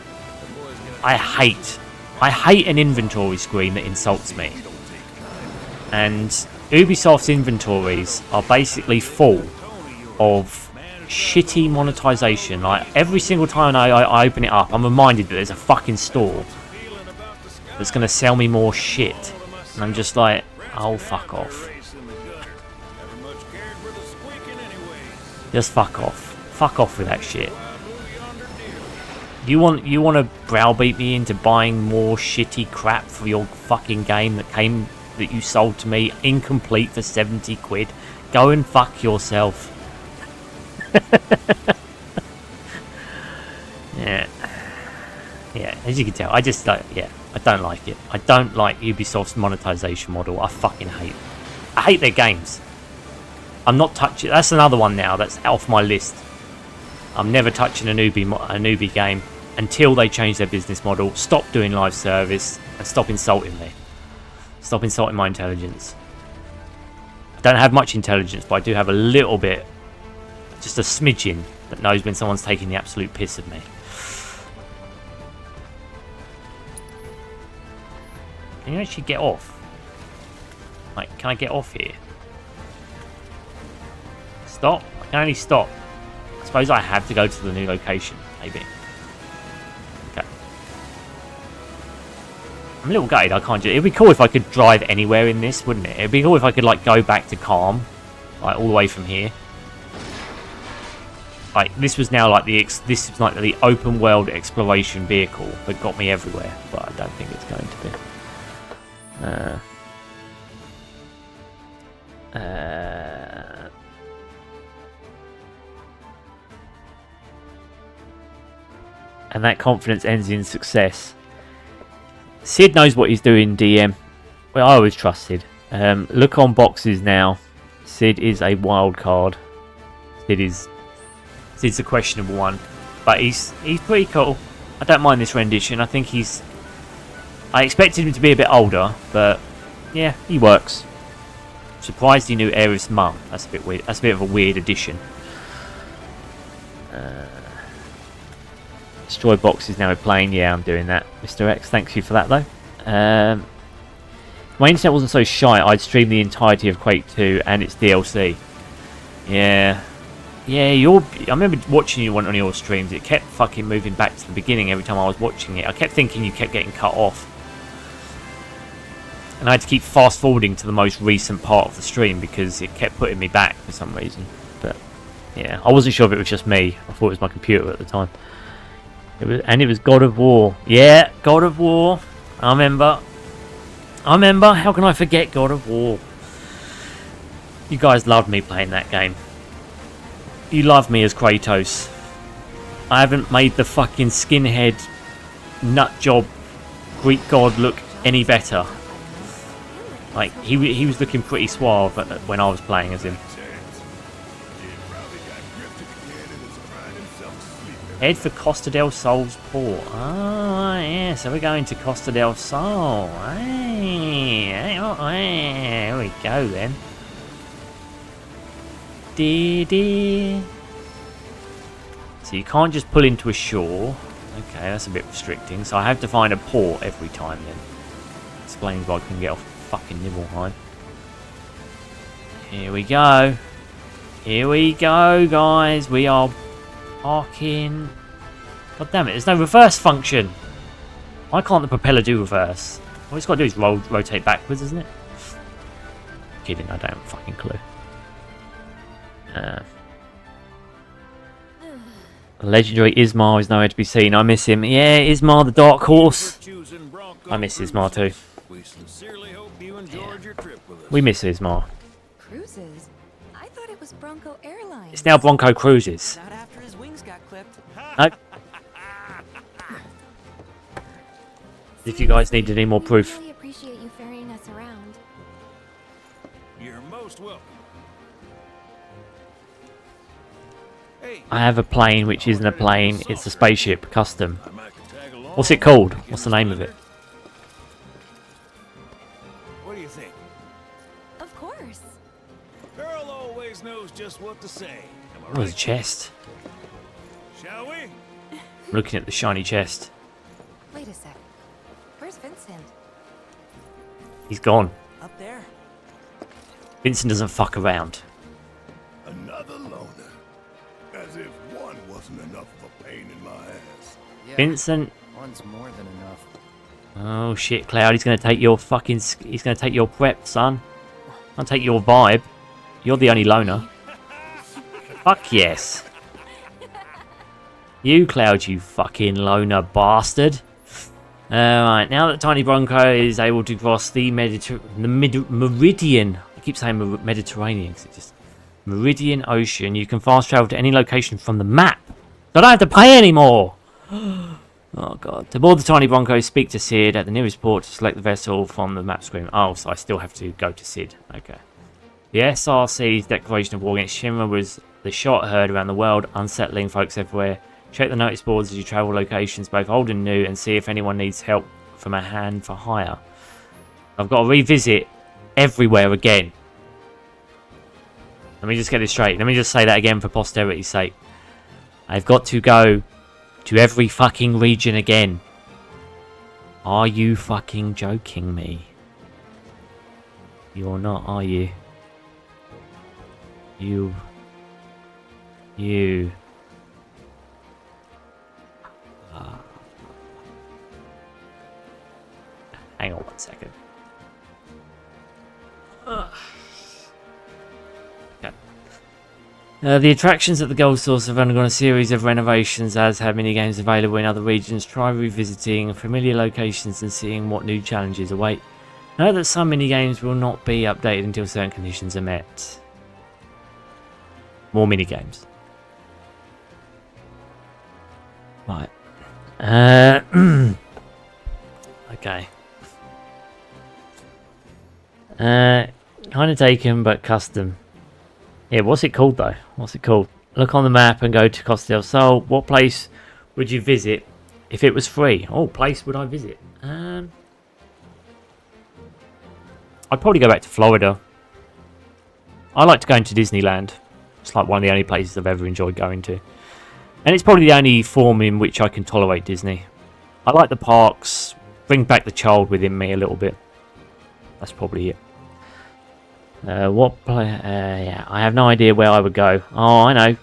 I hate an inventory screen that insults me. And Ubisoft's inventories are basically full of shitty monetization. Like, every single time I open it up, I'm reminded that there's a fucking store that's going to sell me more shit. And I'm just like, oh, fuck off. Just fuck off. Fuck off with that shit. You want to browbeat me into buying more shitty crap for your fucking game that you sold to me incomplete for 70 quid? Go and fuck yourself. Yeah. Yeah, as you can tell, I just don't, yeah, I don't like it. I don't like Ubisoft's monetization model. I fucking hate it. I hate their games. I'm not touching, that's another one now that's off my list. I'm never touching a newbie game until they change their business model, stop doing live service, and stop insulting me. Stop insulting my intelligence. I don't have much intelligence, but I do have a little bit, just a smidgen, that knows when someone's taking the absolute piss of me. Can you actually get off? Like, can I get off here? Stop? I can only stop. I suppose I have to go to the new location, maybe. Okay. I'm a little gutted, I can't do it. It'd be cool if I could drive anywhere in this, wouldn't it? It'd be cool if I could, like, go back to Calm. Like, all the way from here. Like, this was now, like, this is like the open world exploration vehicle that got me everywhere. But I don't think it's going to be. And that confidence ends in success. Sid knows what he's doing, DM. Well, I always trust Sid. Look on boxes now. Sid is a wild card. Sid's a questionable one, but he's pretty cool. I don't mind this rendition. I think I expected him to be a bit older, but yeah, he works. Surprised he knew Aerith's mum. That's a bit weird. That's a bit of a weird addition. Destroy boxes now we're playing. Yeah, I'm doing that, Mr. X. Thanks you for that, though. My internet wasn't so shy. I'd stream the entirety of Quake 2 and its DLC. Yeah. Yeah, I remember watching you on your streams. It kept fucking moving back to the beginning every time I was watching it. I kept thinking you kept getting cut off. And I had to keep fast forwarding to the most recent part of the stream because it kept putting me back for some reason. But yeah, I wasn't sure if it was just me. I thought it was my computer at the time. It was God of War. Yeah, God of War. I remember. How can I forget God of War? You guys loved me playing that game. You love me as Kratos. I haven't made the fucking skinhead nutjob Greek god look any better. Like, he was looking pretty suave when I was playing as him. Head for Costa del Sol's port. Oh, yeah, so we're going to Costa del Sol. Hey, here we go then. So you can't just pull into a shore. Okay, that's a bit restricting. So I have to find a port every time then. Explains why I couldn't get off fucking Nibelheim. Here we go. Here we go, guys. We are parking. God damn it, there's no reverse function. Why can't the propeller do reverse? All it's got to do is rotate backwards, isn't it? kidding, I don't have a fucking clue. Legendary Ismar is nowhere to be seen. I miss him. Yeah, Ismar the Dark Horse. I miss Ismar too. We sincerely hope you enjoyed your trip with us. We miss Ismar. Cruises? I thought it was Bronco Airlines. It's now Bronco Cruises. Not after his wings got clipped. Nope. If you guys need any more proof. I really appreciate you ferrying us around. You're most welcome. Hey, I have a plane which isn't a plane, it's a spaceship, custom. I might tag along. What's it called? What's the name of it? What do you think? Of course. Girl always knows just what to say. Am I Oh, there's a right? chest. Shall we? I'm looking at the shiny chest. Wait a sec. Where's Vincent? He's gone. Up there. Vincent doesn't fuck around. Another loner. As if one wasn't enough of a pain in my ass. Yeah, Vincent. one's more than enough. Oh shit, Cloud. He's gonna take your fucking. He's gonna take your prep, son. I'll take your vibe. You're the only loner. Fuck yes. You, Cloud, you fucking loner bastard. Alright, now that Tiny Bronco is able to cross the Meridian. I keep saying Mediterranean because it's just Meridian Ocean. You can fast travel to any location from the map. So I don't have to pay anymore. Oh god. To board the Tiny Bronco, speak to Sid at the nearest port to select the vessel from the map screen. Oh, so I still have to go to Sid. Okay. The SRC's declaration of war against SHINRA was the shot heard around the world, unsettling folks everywhere. Check the notice boards as you travel locations, both old and new, and see if anyone needs help from a hand for hire. I've got to revisit everywhere again. Let me just get this straight. Let me just say that again for posterity's sake. I've got to go to every fucking region again. Are you fucking joking me? You're not, are you? You. Hang on 1 second. Okay. The attractions at the Gold Source have undergone a series of renovations, as have minigames available in other regions. Try revisiting familiar locations and seeing what new challenges await. Note that some minigames will not be updated until certain conditions are met. More minigames. Right. Okay. Kind of taken, but custom. Yeah, what's it called though? What's it called? Look on the map and go to Costa del Sol. What place would you visit if it was free? Oh, place would I visit? I'd probably go back to Florida. I like to go into Disneyland. It's like one of the only places I've ever enjoyed going to. And it's probably the only form in which I can tolerate Disney. I like the parks. Bring back the child within me a little bit. That's probably it. Yeah, I have no idea where I would go. Oh, I know.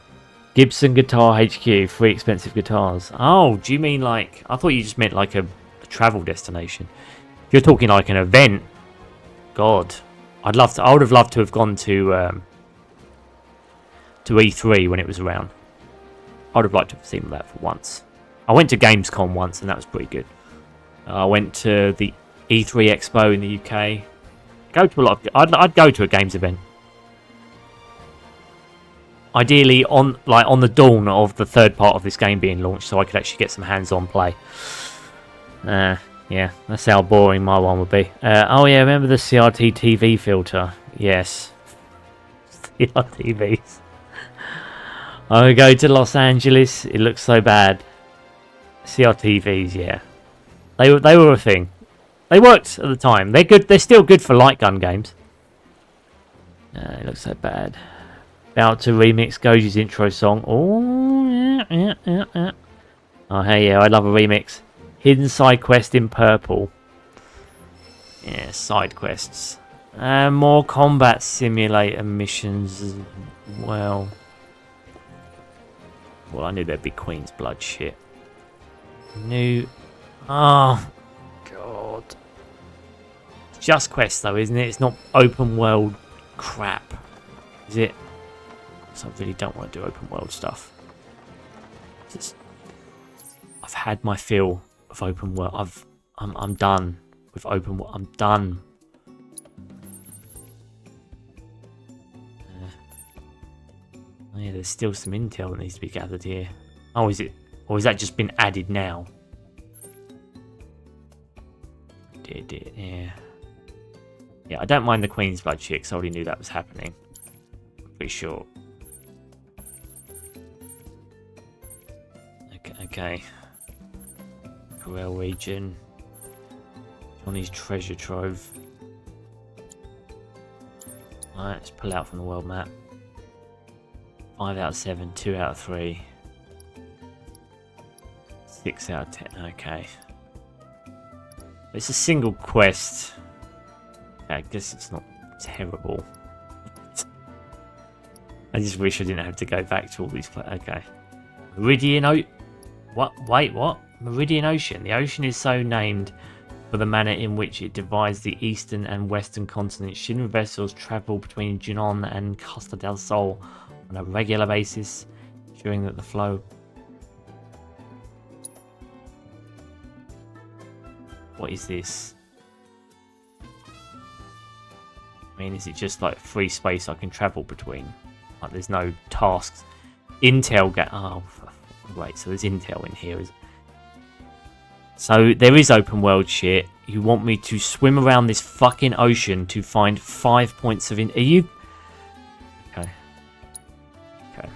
Gibson Guitar HQ. 3 expensive guitars. Oh, do you mean like... I thought you just meant like a travel destination. If you're talking like an event... God. I would have loved to have gone to E3 when it was around. I would have liked to have seen that for once. I went to Gamescom once and that was pretty good. I went to the E3 Expo in the UK. Go to a lot of... I'd go to a games event. Ideally on the dawn of the third part of this game being launched, so I could actually get some hands-on play. Yeah, that's how boring my one would be. Oh yeah, remember the CRT TV filter? Yes. CRTVs. I would go to Los Angeles. It looks so bad. CRTVs, yeah. They were a thing. They worked at the time. They're good. They're still good for light gun games. It looks so bad. About to remix Goji's intro song. Oh yeah. Oh hey yeah, I love a remix. Hidden side quest in purple. Yeah, side quests. More combat simulator missions as well. Well, I knew there'd be Queen's Blood shit. New... Oh, God. It's just quests though, isn't it? It's not open world crap. Is it? Because I really don't want to do open world stuff. I've had my fill of open world. I'm done with open world. I'm done. Oh yeah, there's still some intel that needs to be gathered here. Oh, is it? Or has that just been added now? Yeah. Yeah, I don't mind the Queen's Blood shit, because I already knew that was happening. Pretty sure. Okay. Corel region. Johnny's treasure trove. Alright, let's pull out from the world map. 5 out of 7, 2 out of 3. 6 out of 10, okay. It's a single quest. I guess it's not terrible. I just wish I didn't have to go back to all these places. Okay. Meridian What? Wait, what? Meridian Ocean. The ocean is so named for the manner in which it divides the eastern and western continents. SHINRA vessels travel between Junon and Costa del Sol on a regular basis, ensuring that the flow... What is this? I mean, is it just like free space I can travel between? Like, there's no tasks. Intel oh, wait, so there's intel in here. So there is open world shit. You want me to swim around this fucking ocean to find 5 points of Are you... Okay. Okay.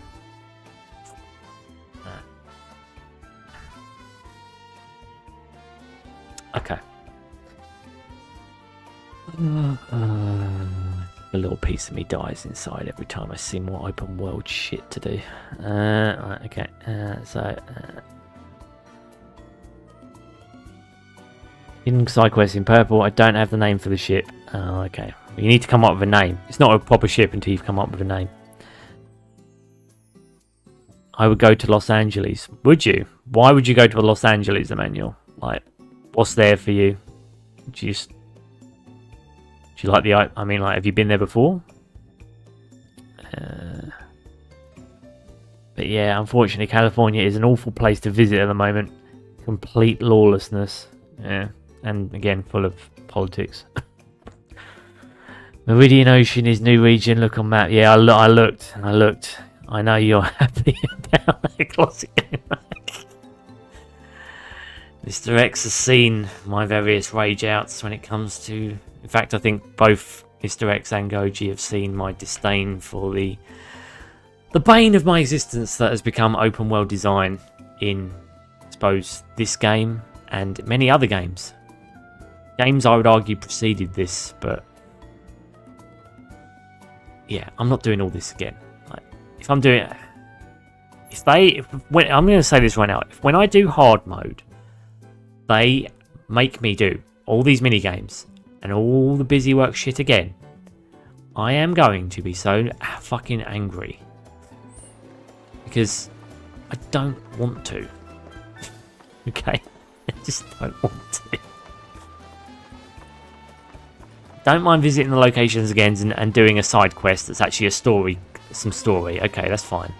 Okay. A little piece of me dies inside every time I see more open world shit to do. Right, okay. Hidden side quest in purple. I don't have the name for the ship. Oh, okay. You need to come up with a name. It's not a proper ship until you've come up with a name. I would go to Los Angeles. Would you? Why would you go to Los Angeles, Emmanuel? Like, what's there for you? Do you like the... I mean, like, have you been there before? But yeah, unfortunately, California is an awful place to visit at the moment. Complete lawlessness. Yeah. And again, full of politics. Meridian Ocean is new region. Look on map. Yeah, I looked. I know you're happy about that classic game. Mr. X has seen my various rage outs when it comes to... In fact, I think both Mr. X and Goji have seen my disdain for the bane of my existence that has become open world design in, I suppose, this game and many other games. Games I would argue preceded this, but yeah, I'm not doing all this again. Like, if I'm doing it, I'm going to say this right now. When I do hard mode, they make me do all these mini games and all the busy work shit again. I am going to be so fucking angry because I don't want to. Okay, I just don't want to. Don't mind visiting the locations again and doing a side quest that's actually a story, some story. Okay, that's fine.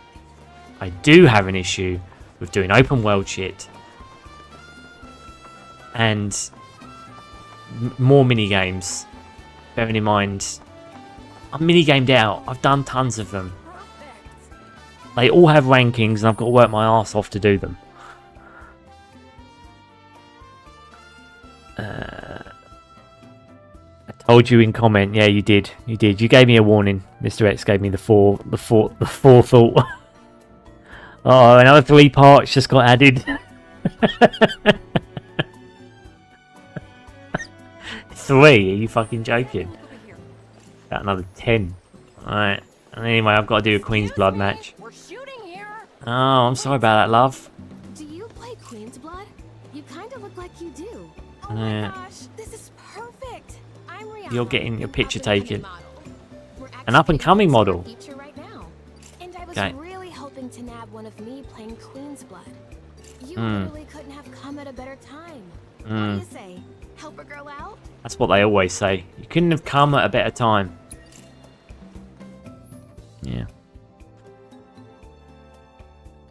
I do have an issue with doing open world shit and more mini games. Bearing in mind, I'm mini gamed out. I've done tons of them. They all have rankings, and I've got to work my ass off to do them. I told you in comment. Yeah, you did. You did. You gave me a warning. Mr. X gave me the forethought. Oh, another 3 parts just got added. 3? Are you fucking joking? Got another 10. Alright. And anyway, I've got to do a Queen's Blood match. We're shooting here. Oh, I'm sorry about that, love. Do you play Queen's Blood? You kind of look like you do. Oh Yeah. my gosh, this is perfect. I'm Rihanna. You're getting your picture taken. We're An up-and-coming model. feature right now. And I was Okay. really hoping to nab one of me playing Queen's Blood. You Hmm. literally couldn't have come at a better time. What Hmm. do you say? Help a girl out? That's what they always say. You couldn't have come at a better time. Yeah.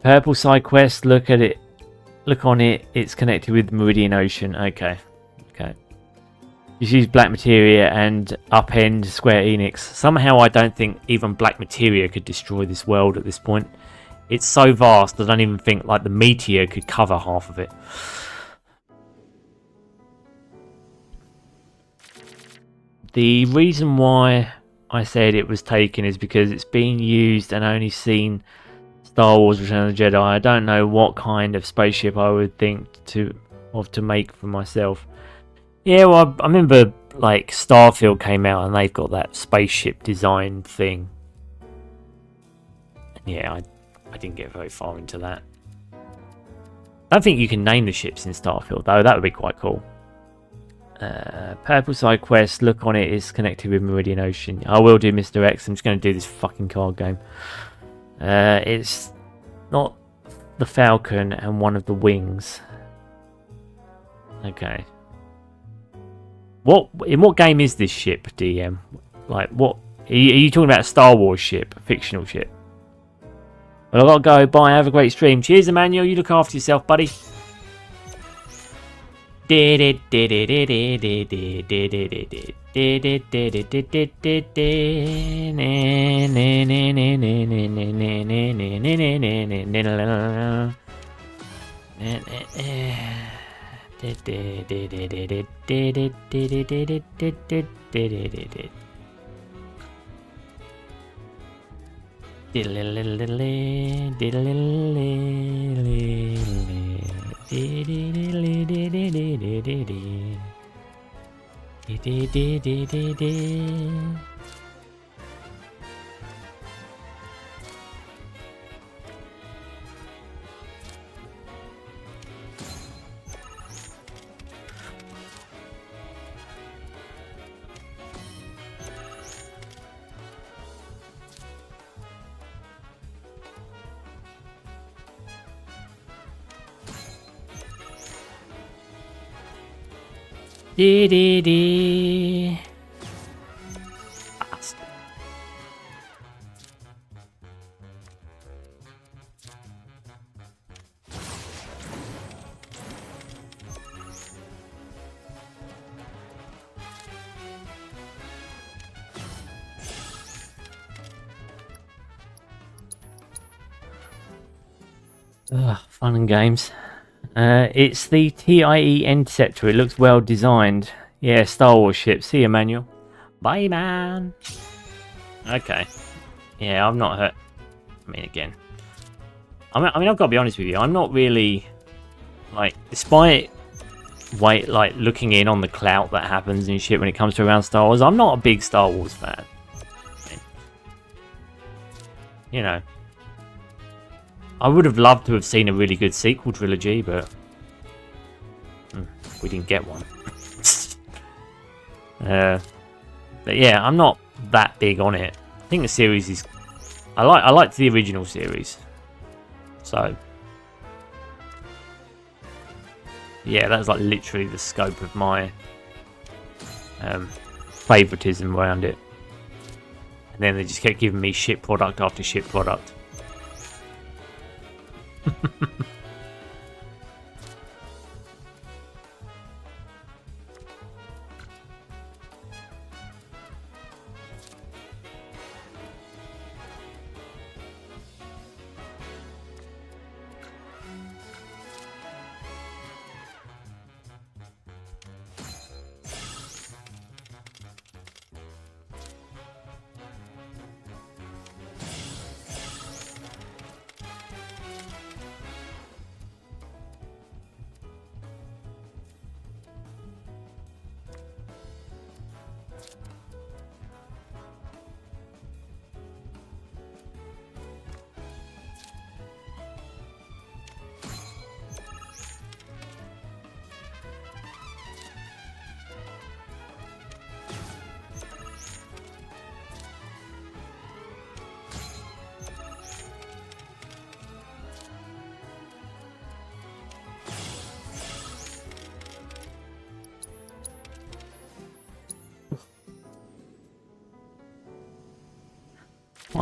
Purple side quest. Look at it. Look on it. It's connected with Meridian Ocean. Okay. Okay. Just use Black Materia and upend square-enix. Somehow I don't think even Black Materia could destroy this world at this point. It's so vast I don't even think like the meteor could cover half of it. The reason why I said it was taken is because it's being used and only seen Star Wars Return of the Jedi. I don't know what kind of spaceship I would think to make for myself. Yeah, well, I remember like Starfield came out and they've got that spaceship design thing. Yeah, I didn't get very far into that. I don't think you can name the ships in Starfield though. That would be quite cool. Purple side quest. Look on it. It's connected with Meridian Ocean. I will do Mr. X. I'm just going to do this fucking card game. It's not the Falcon and one of the wings. Okay. In what game is this ship, DM? Like, what? Are you talking about a Star Wars ship? A fictional ship? Well, I've got to go. Bye. Have a great stream. Cheers, Emmanuel. You look after yourself, buddy. Fun and games. It's the TIE Interceptor. It looks well designed. Yeah, Star Wars ship. See you, Manuel. Bye, man. Okay. Yeah, I'm not hurt. I mean, again. I mean, I've got to be honest with you. I'm not really, like, despite like looking in on the clout that happens and shit when it comes to around Star Wars, I'm not a big Star Wars fan. I mean, you know. I would have loved to have seen a really good sequel trilogy, but we didn't get one. But yeah, I'm not that big on it. I think the series is... I liked the original series. So... yeah, that's like literally the scope of my favoritism around it. And then they just kept giving me shit product after shit product.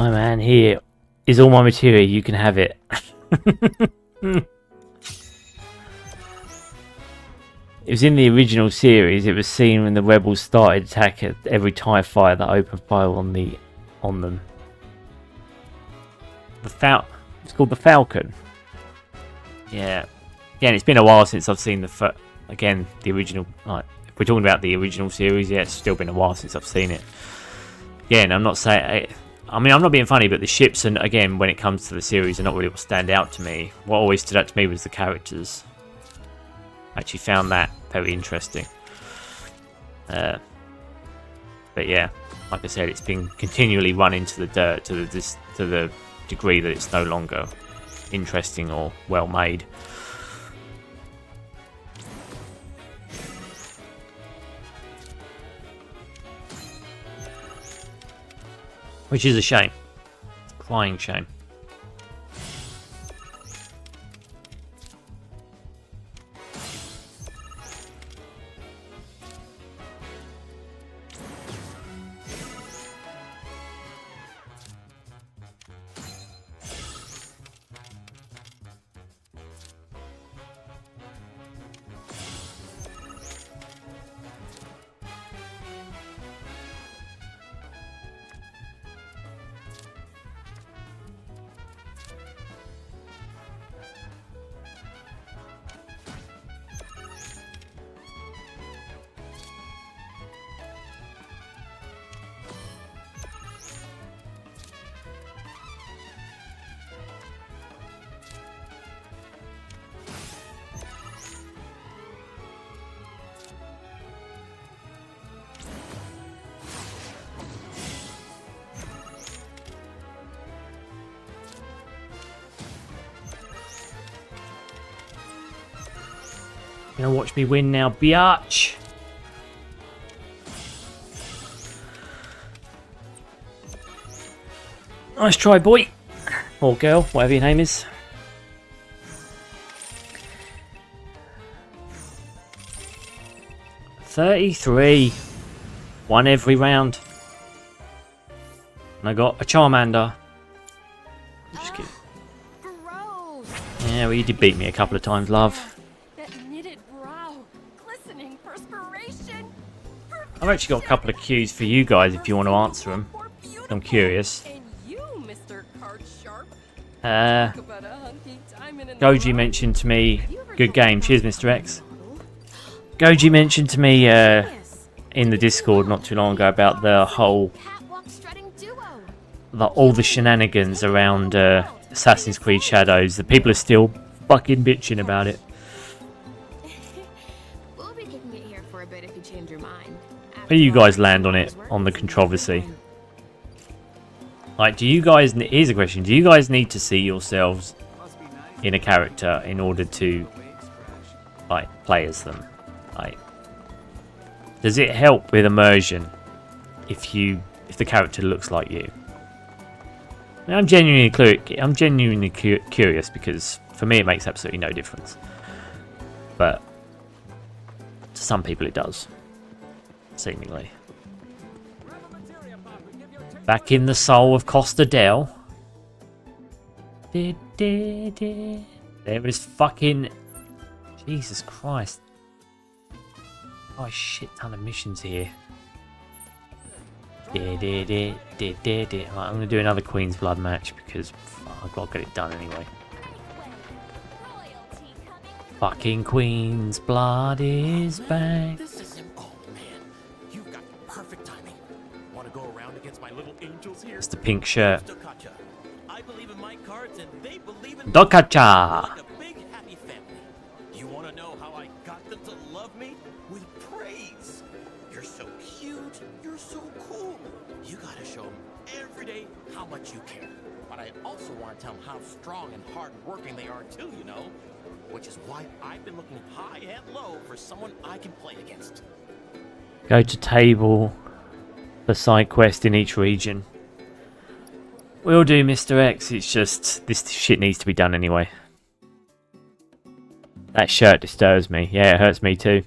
Hi man, here is all my materia, you can have it. It was in the original series. It was seen when the rebels started attacking every TIE fighter that opened fire on them. It's called the Falcon. Yeah. Again, it's been a while since I've seen the original. Like, if we're talking about the original series, yeah, it's still been a while since I've seen it. Again, I'm not saying. I'm not being funny, but the ships, and again, when it comes to the series, are not really what stand out to me. What always stood out to me was the characters. I actually found that very interesting. But yeah, like I said, it's been continually run into the dirt to the degree that it's no longer interesting or well made. Which is a shame. Crying shame. You gonna watch me win now, biatch. Nice try, boy. Or girl, whatever your name is. $33. Won every round. And I got a Charmander. I'm just kidding. Gross. Yeah, well, you did beat me a couple of times, love. That knitted brow, glistening perspiration. I've actually got a couple of cues for you guys if you want to answer them. I'm curious. And you, Mr. Card Sharp. Goji mentioned to me, good game, cheers Mr. X. Goji mentioned to me in the Discord not too long ago about the whole, all the shenanigans around Assassin's Creed Shadows. The people are still fucking bitching about it. We'll be kicking it here for a bit if you change your mind. Where do you guys land on it, on the controversy? Like, do you guys, here's a question, do you guys need to see yourselves in a character in order to, like, play as them? Like, does it help with immersion if the character looks like you? I mean, I'm genuinely curious because for me it makes absolutely no difference, but to some people it does, seemingly. Back in the soul of Costa Del. There is fucking Jesus Christ. Oh, a shit ton of missions here. Right, I'm gonna do another Queen's Blood match because I've got to get it done anyway. Fucking Queen's Blood is back. This is him. Oh man, you've got perfect timing. Want to go around against my little angels here? It's the pink shirt. I believe in my cards and they believe in Dokacha. like a big happy family. You want to know how I got them to love me? With praise. You're so cute. You're so cool. You gotta show them every day how much you care. But I also want to tell them how strong and hard-working they are too, you know? Which is why I've been looking high and low for someone I can play against. Go to table for side quest in each region. Will do, Mr. X. It's just this shit needs to be done anyway. That shirt disturbs me. Yeah, it hurts me too.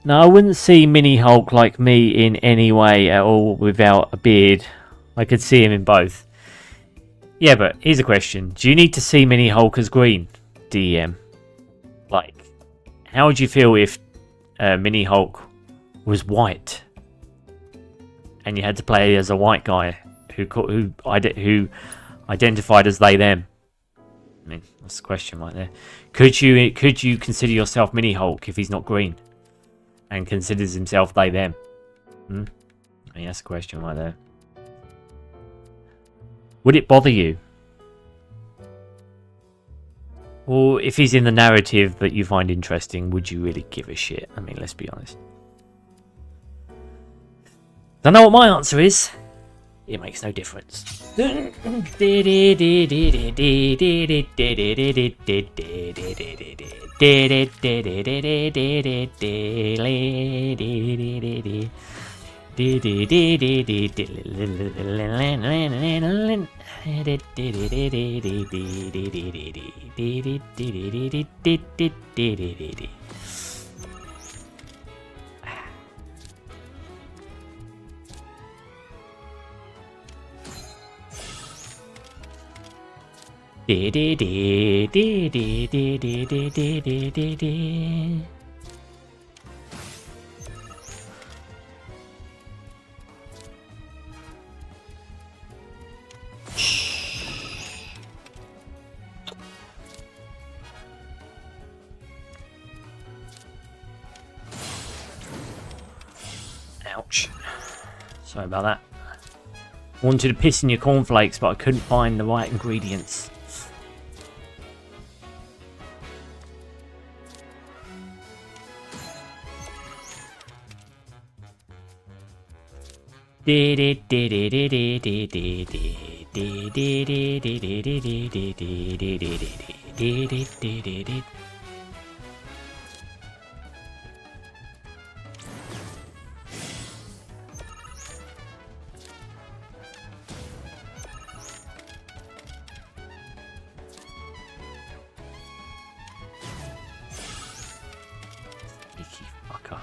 No, I wouldn't see Mini Hulk like me in any way at all without a beard. I could see him in both. Yeah, but here's a question. Do you need to see Mini-Hulk as green, DM? Like, how would you feel if Mini-Hulk was white? And you had to play as a white guy who identified as they them. I mean, that's the question right there. Could you consider yourself Mini-Hulk if he's not green and considers himself they them? I mean, that's the question right there. Would it bother you? Or if he's in the narrative that you find interesting, would you really give a shit? I mean, let's be honest. Don't know what my answer is. It makes no difference. Ouch. Sorry about that. Wanted to piss in your cornflakes, but I couldn't find the right ingredients. Fucker.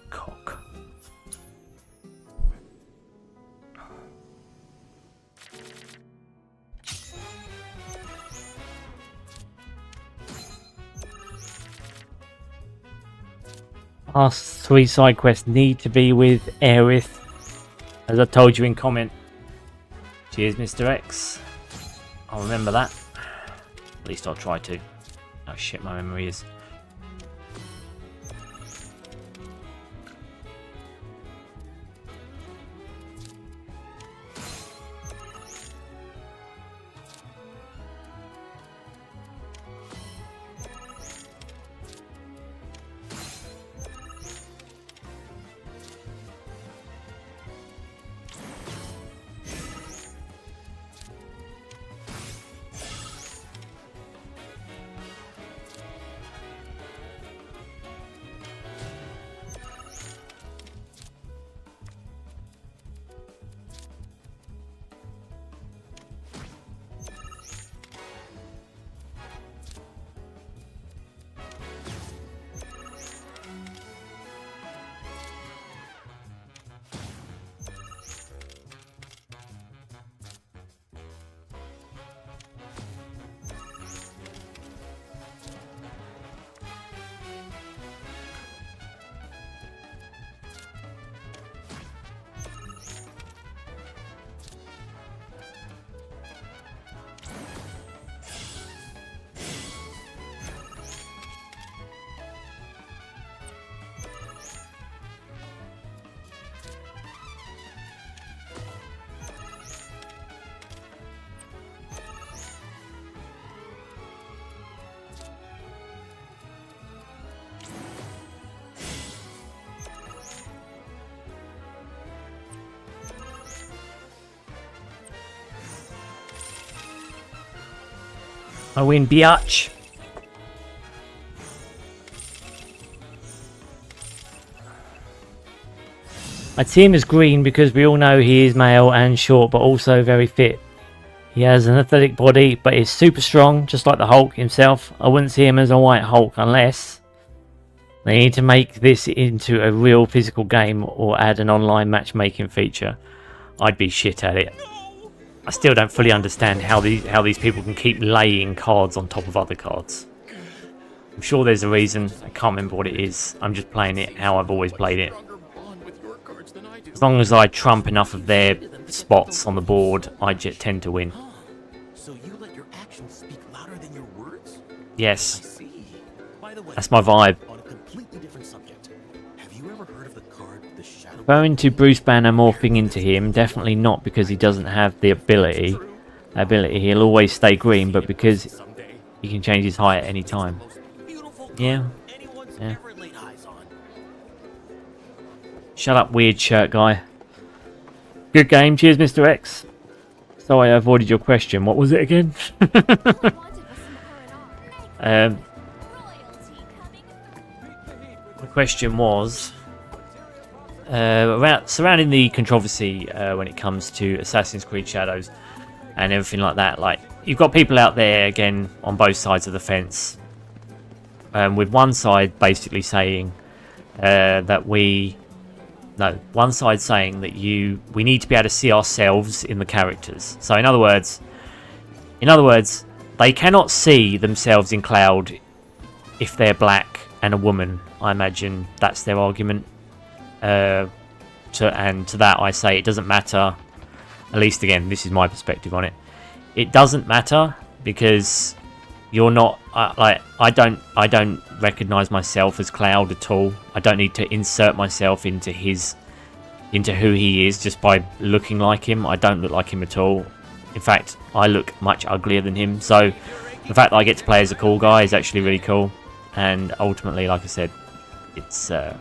Cock. Last 3 side quests need to be with Aerith, as I told you in comment. Cheers, Mr. X. I'll remember that. At least I'll try to. Oh shit, my memory is. I win, biatch. I'd see him as green because we all know he is male and short, but also very fit. He has an athletic body, but is super strong, just like the Hulk himself. I wouldn't see him as a white Hulk unless they need to make this into a real physical game or add an online matchmaking feature. I'd be shit at it. I still don't fully understand how these people can keep laying cards on top of other cards. I'm sure there's a reason. I can't remember what it is. I'm just playing it how I've always played it. As long as I trump enough of their spots on the board, I tend to win. So you let your actions speak louder than your words? I Yes, see. By the way, that's my vibe. on a completely different subject. Have you ever heard of the card The Shadow? Going to Bruce Banner morphing into him, definitely not because he doesn't have the ability. He'll always stay green, but because he can change his height at any time. Beautiful card Yeah. anyone's Yeah. ever laid eyes on. Shut up, weird shirt guy. Good game, cheers Mr. X. Sorry I avoided your question, what was it again? The question was surrounding the controversy when it comes to Assassin's Creed Shadows and everything like that. Like, you've got people out there again on both sides of the fence, with one side basically saying one side saying that we need to be able to see ourselves in the characters. So in other words, they cannot see themselves in Cloud if they're black and a woman. I imagine that's their argument. To that I say it doesn't matter. At least again, this is my perspective on it. It doesn't matter because you're not I don't recognize myself as Cloud at all. I don't need to insert myself into who he is just by looking like him. I don't look like him at all. In fact, I look much uglier than him. So the fact that I get to play as a cool guy is actually really cool. And ultimately, like I said, it's for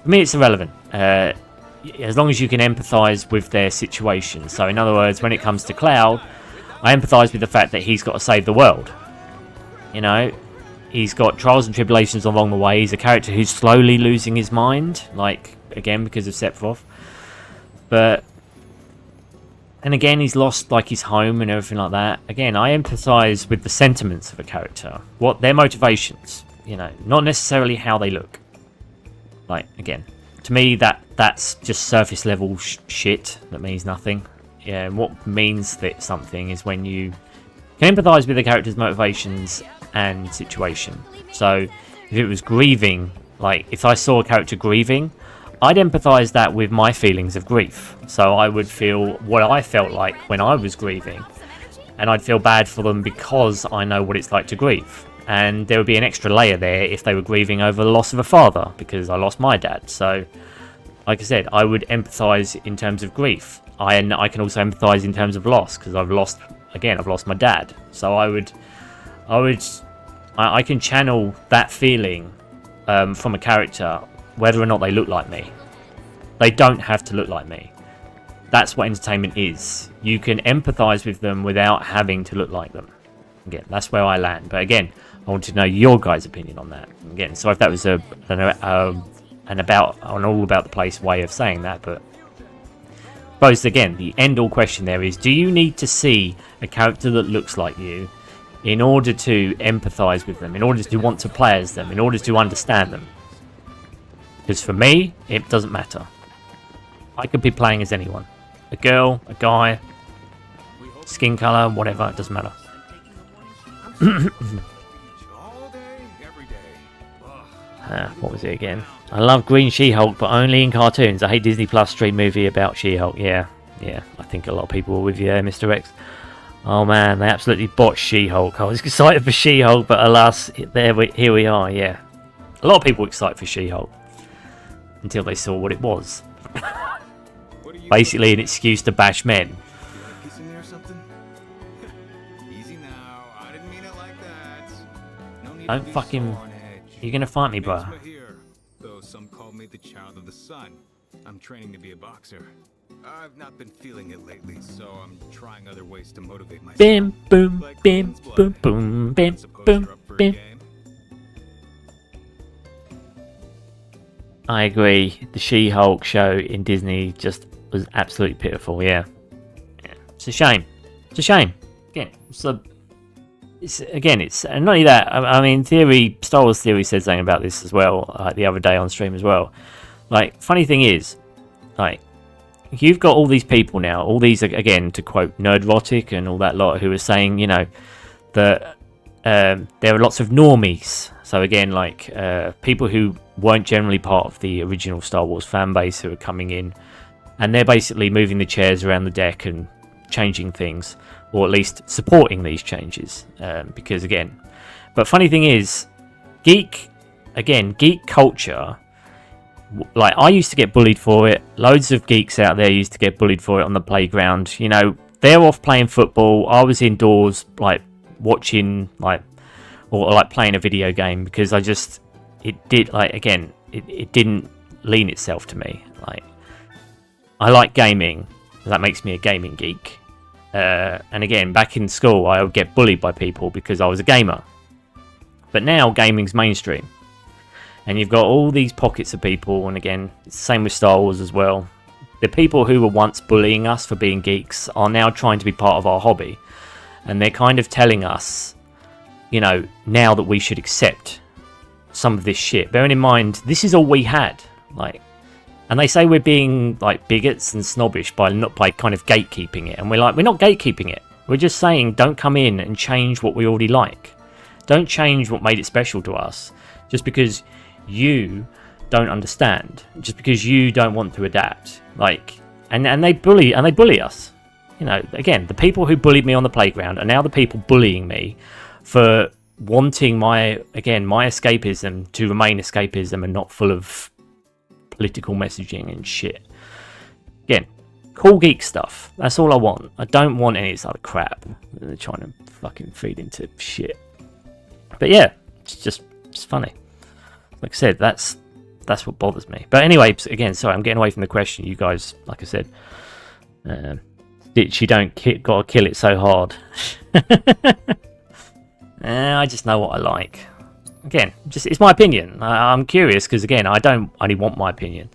me it's irrelevant. As long as you can empathise with their situation. So in other words, when it comes to Cloud, I empathise with the fact that he's got to save the world. You know, he's got trials and tribulations along the way. He's a character who's slowly losing his mind, like, again, because of Sephiroth. And again, he's lost, like, his home and everything like that. Again, I empathise with the sentiments of a character. What their motivations, you know, not necessarily how they look. Like, again, to me, that's just surface level shit that means nothing. Yeah, and what means that something is when you can empathise with the character's motivations and situation. So, if it was grieving, like, if I saw a character grieving, I'd empathise that with my feelings of grief. So I would feel what I felt like when I was grieving. And I'd feel bad for them because I know what it's like to grieve. And there would be an extra layer there if they were grieving over the loss of a father, because I lost my dad. So, like I said, I would empathise in terms of grief. I can also empathise in terms of loss, because I've lost my dad. So I can channel that feeling from a character, whether or not they look like me. They don't have to look like me. That's what entertainment is. You can empathise with them without having to look like them. Again, that's where I land. But again, I want to know your guys' opinion on that. Again, sorry if that was an all about the place way of saying that, but I suppose again, the end-all question there is: do you need to see a character that looks like you in order to empathise with them, in order to want to play as them, in order to understand them? Because for me, it doesn't matter. I could be playing as anyone. A girl, a guy, skin colour, whatever, it doesn't matter. What was it again? I love Green She-Hulk, but only in cartoons. I hate Disney Plus stream movie about She-Hulk. Yeah, I think a lot of people were with you there, Mr. X. Oh man, they absolutely botched She-Hulk. I was excited for She-Hulk, but alas, here we are, yeah. A lot of people were excited for She-Hulk until they saw what it was. Basically an excuse to bash men. Kissing me or something? Easy now. I didn't mean it like that. No need Don't to be fucking... so on edge. You're gonna fight me, bro. Here, though some call me the child of the sun. I'm training to be a boxer. I've not been feeling it lately, so I'm trying other ways to motivate myself. Bim, boom, Like bim, Queen's Blood. boom, boom, bim, Suppose boom, you're up for a bim. game? I agree. The She-Hulk show in Disney just was absolutely pitiful. Yeah. It's a shame. It's a shame. Again, it's and not only that. I mean, theory, Star Wars Theory said something about this as well the other day on stream as well. Like, funny thing is, like, you've got all these people now, all these, again, to quote Nerdrotic and all that lot, who are saying, you know, that there are lots of normies. So again, like, people who weren't generally part of the original Star Wars fan base who are coming in, and they're basically moving the chairs around the deck and changing things, or at least supporting these changes. Because again, but funny thing is, geek culture, like, I used to get bullied for it. Loads of geeks out there used to get bullied for it on the playground. You know, they're off playing football. I was indoors, like, watching, like, or like playing a video game, because it didn't lean itself to me. Like, I like gaming. That makes me a gaming geek. And again, back in school, I would get bullied by people because I was a gamer. But now, gaming's mainstream. And you've got all these pockets of people, and again, it's the same with Star Wars as well. The people who were once bullying us for being geeks are now trying to be part of our hobby. And they're kind of telling us, you know, now that we should accept some of this shit. Bearing in mind, this is all we had. Like, and they say we're being, like, bigots and snobbish by kind of gatekeeping it. And we're like, we're not gatekeeping it. We're just saying, don't come in and change what we already like. Don't change what made it special to us. Just because you don't understand, just because you don't want to adapt, like, and they bully us. You know, again, the people who bullied me on the playground are now the people bullying me for wanting my escapism to remain escapism and not full of political messaging and shit. Again, cool geek stuff. That's all I want. I don't want any of this other crap that they're trying to fucking feed into shit. But yeah, it's funny. Like I said, that's what bothers me. But anyway, again, sorry, I'm getting away from the question. You guys, like I said, she don't gotta kill it so hard. I just know what I like. Again, it's my opinion. I'm curious because, again, I don't only want my opinion.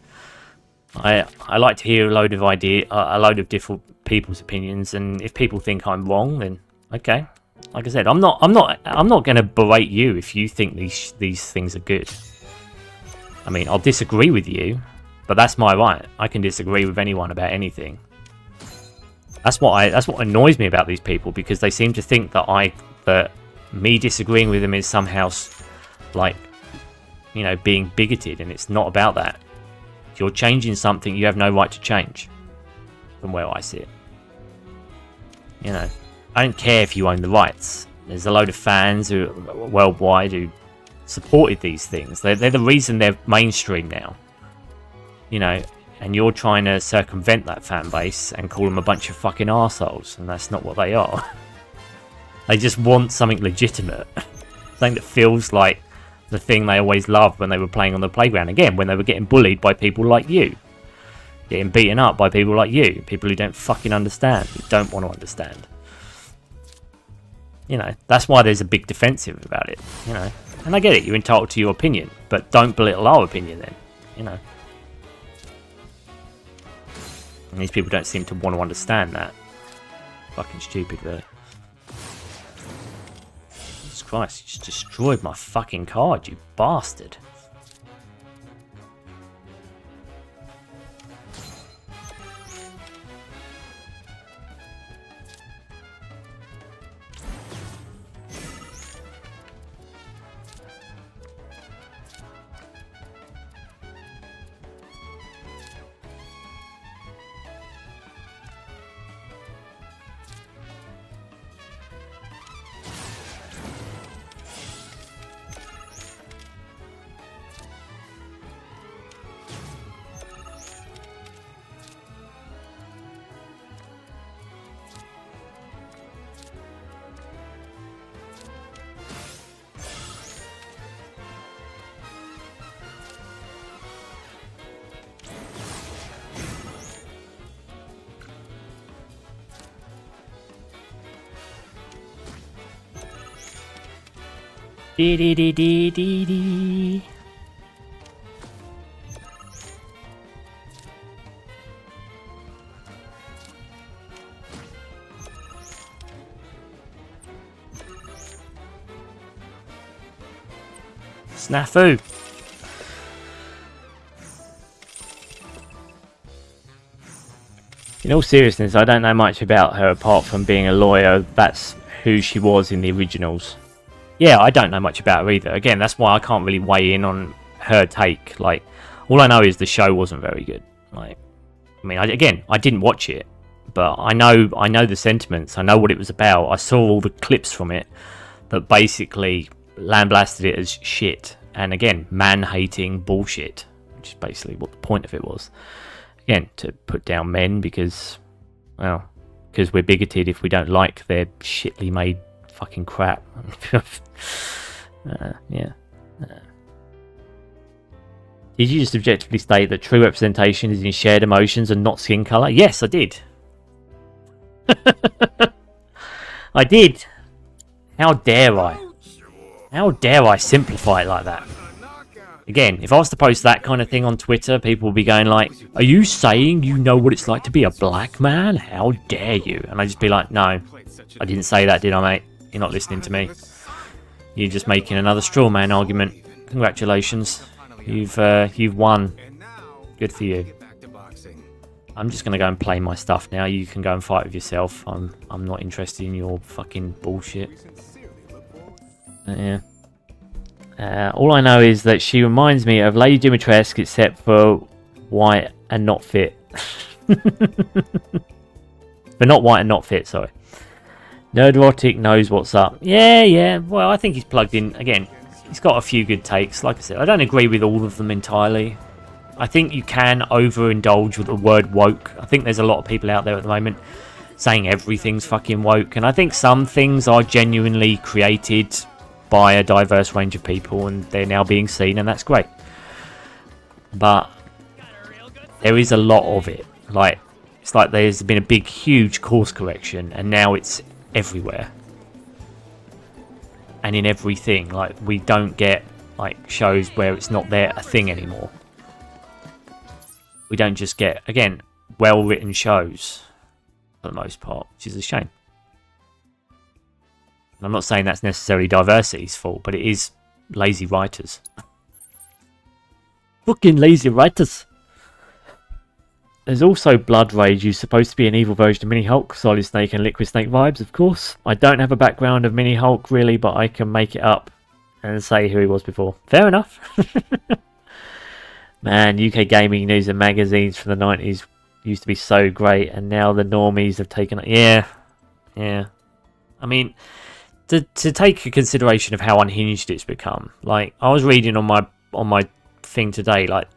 I like to hear a load of different people's opinions, and if people think I'm wrong, then okay. Like I said, I'm not going to berate you if you think these things are good. I mean, I'll disagree with you, but that's my right. I can disagree with anyone about anything. That's what annoys me about these people, because they seem to think that me disagreeing with them is somehow, like, you know, being bigoted, and it's not about that. If you're changing something, you have no right to change, from where I see it. You know, I don't care if you own the rights. There's a load of fans worldwide who supported these things. They're the reason they're mainstream now. You know, and you're trying to circumvent that fan base and call them a bunch of fucking arseholes, and that's not what they are. They just want something legitimate. Something that feels like the thing they always loved when they were playing on the playground. Again, when they were getting bullied by people like you. Getting beaten up by people like you. People who don't fucking understand. Who don't want to understand. You know, that's why there's a big defensive about it. You know, and I get it. You're entitled to your opinion. But don't belittle our opinion then. You know. And these people don't seem to want to understand that. Fucking stupid, really. Jesus Christ, you just destroyed my fucking card, you bastard. Dee dee dee dee dee dee. Snafu. In all seriousness, I don't know much about her apart from being a lawyer. That's who she was in the originals. Yeah, I don't know much about her either. Again, that's why I can't really weigh in on her take. Like, all I know is the show wasn't very good. Like, I mean, I didn't watch it, but I know the sentiments. I know what it was about. I saw all the clips from it that basically lambasted it as shit. And again, man-hating bullshit, which is basically what the point of it was. Again, to put down men because, well, because we're bigoted if we don't like their shitly made fucking crap. Yeah. Did you just objectively state that true representation is in shared emotions and not skin colour? Yes, I did. I did. How dare I? How dare I simplify it like that? Again, if I was to post that kind of thing on Twitter, people would be going like, are you saying you know what it's like to be a black man? How dare you? And I'd just be like, no, I didn't say that, did I, mate? You're not listening to me. You're just making another straw man argument. Congratulations. You've won. Good for you. I'm just going to go and play my stuff now. You can go and fight with yourself. I'm not interested in your fucking bullshit. Yeah. All I know is that she reminds me of Lady Dimitrescu except for white and not fit. But not white and not fit, sorry. Nerdrotic knows what's up. Yeah. Well, I think he's plugged in. Again, he's got a few good takes. Like I said, I don't agree with all of them entirely. I think you can overindulge with the word woke. I think there's a lot of people out there at the moment saying everything's fucking woke. And I think some things are genuinely created by a diverse range of people and they're now being seen, and that's great. But there is a lot of it. Like, it's like there's been a big, huge course correction, and now it's everywhere. And in everything. Like, we don't get, like, shows where it's not there a thing anymore. We don't just get, again, well-written shows, for the most part, which is a shame. I'm not saying that's necessarily diversity's fault, but it is lazy writers. Fucking lazy writers. There's also Blood Rage, who's supposed to be an evil version of Mini Hulk, Solid Snake and Liquid Snake vibes, of course. I don't have a background of Mini Hulk really, but I can make it up and say who he was before. Fair enough. Man, UK gaming news and magazines from the 90s used to be so great, and now the normies have taken it. Yeah. I mean, to take a consideration of how unhinged it's become. Like, I was reading on my thing today, like,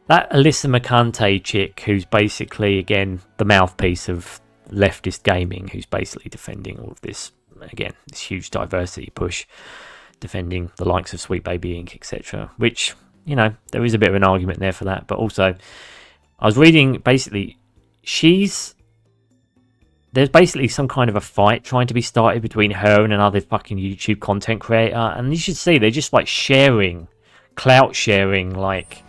that Alyssa Mercante chick, who's basically, again, the mouthpiece of leftist gaming, who's basically defending all of this, again, this huge diversity push, defending the likes of Sweet Baby Inc., etc., which, you know, there is a bit of an argument there for that, but also, I was reading, basically, there's basically some kind of a fight trying to be started between her and another fucking YouTube content creator, and you should see, they're just, like, clout sharing, like,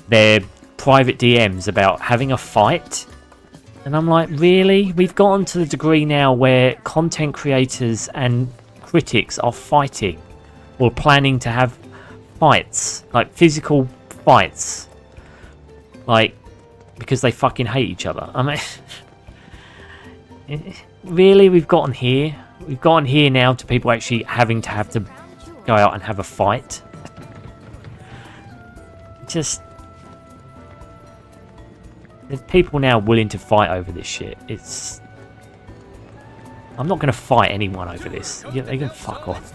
their private DMs about having a fight. And I'm like, really? We've gotten to the degree now where content creators and critics are fighting, or planning to have fights, like physical fights, like, because they fucking hate each other. I mean, really? We've gotten here now to people actually having to go out and have a fight. Just, there's people now willing to fight over this shit. I'm not going to fight anyone over this. They can fuck off.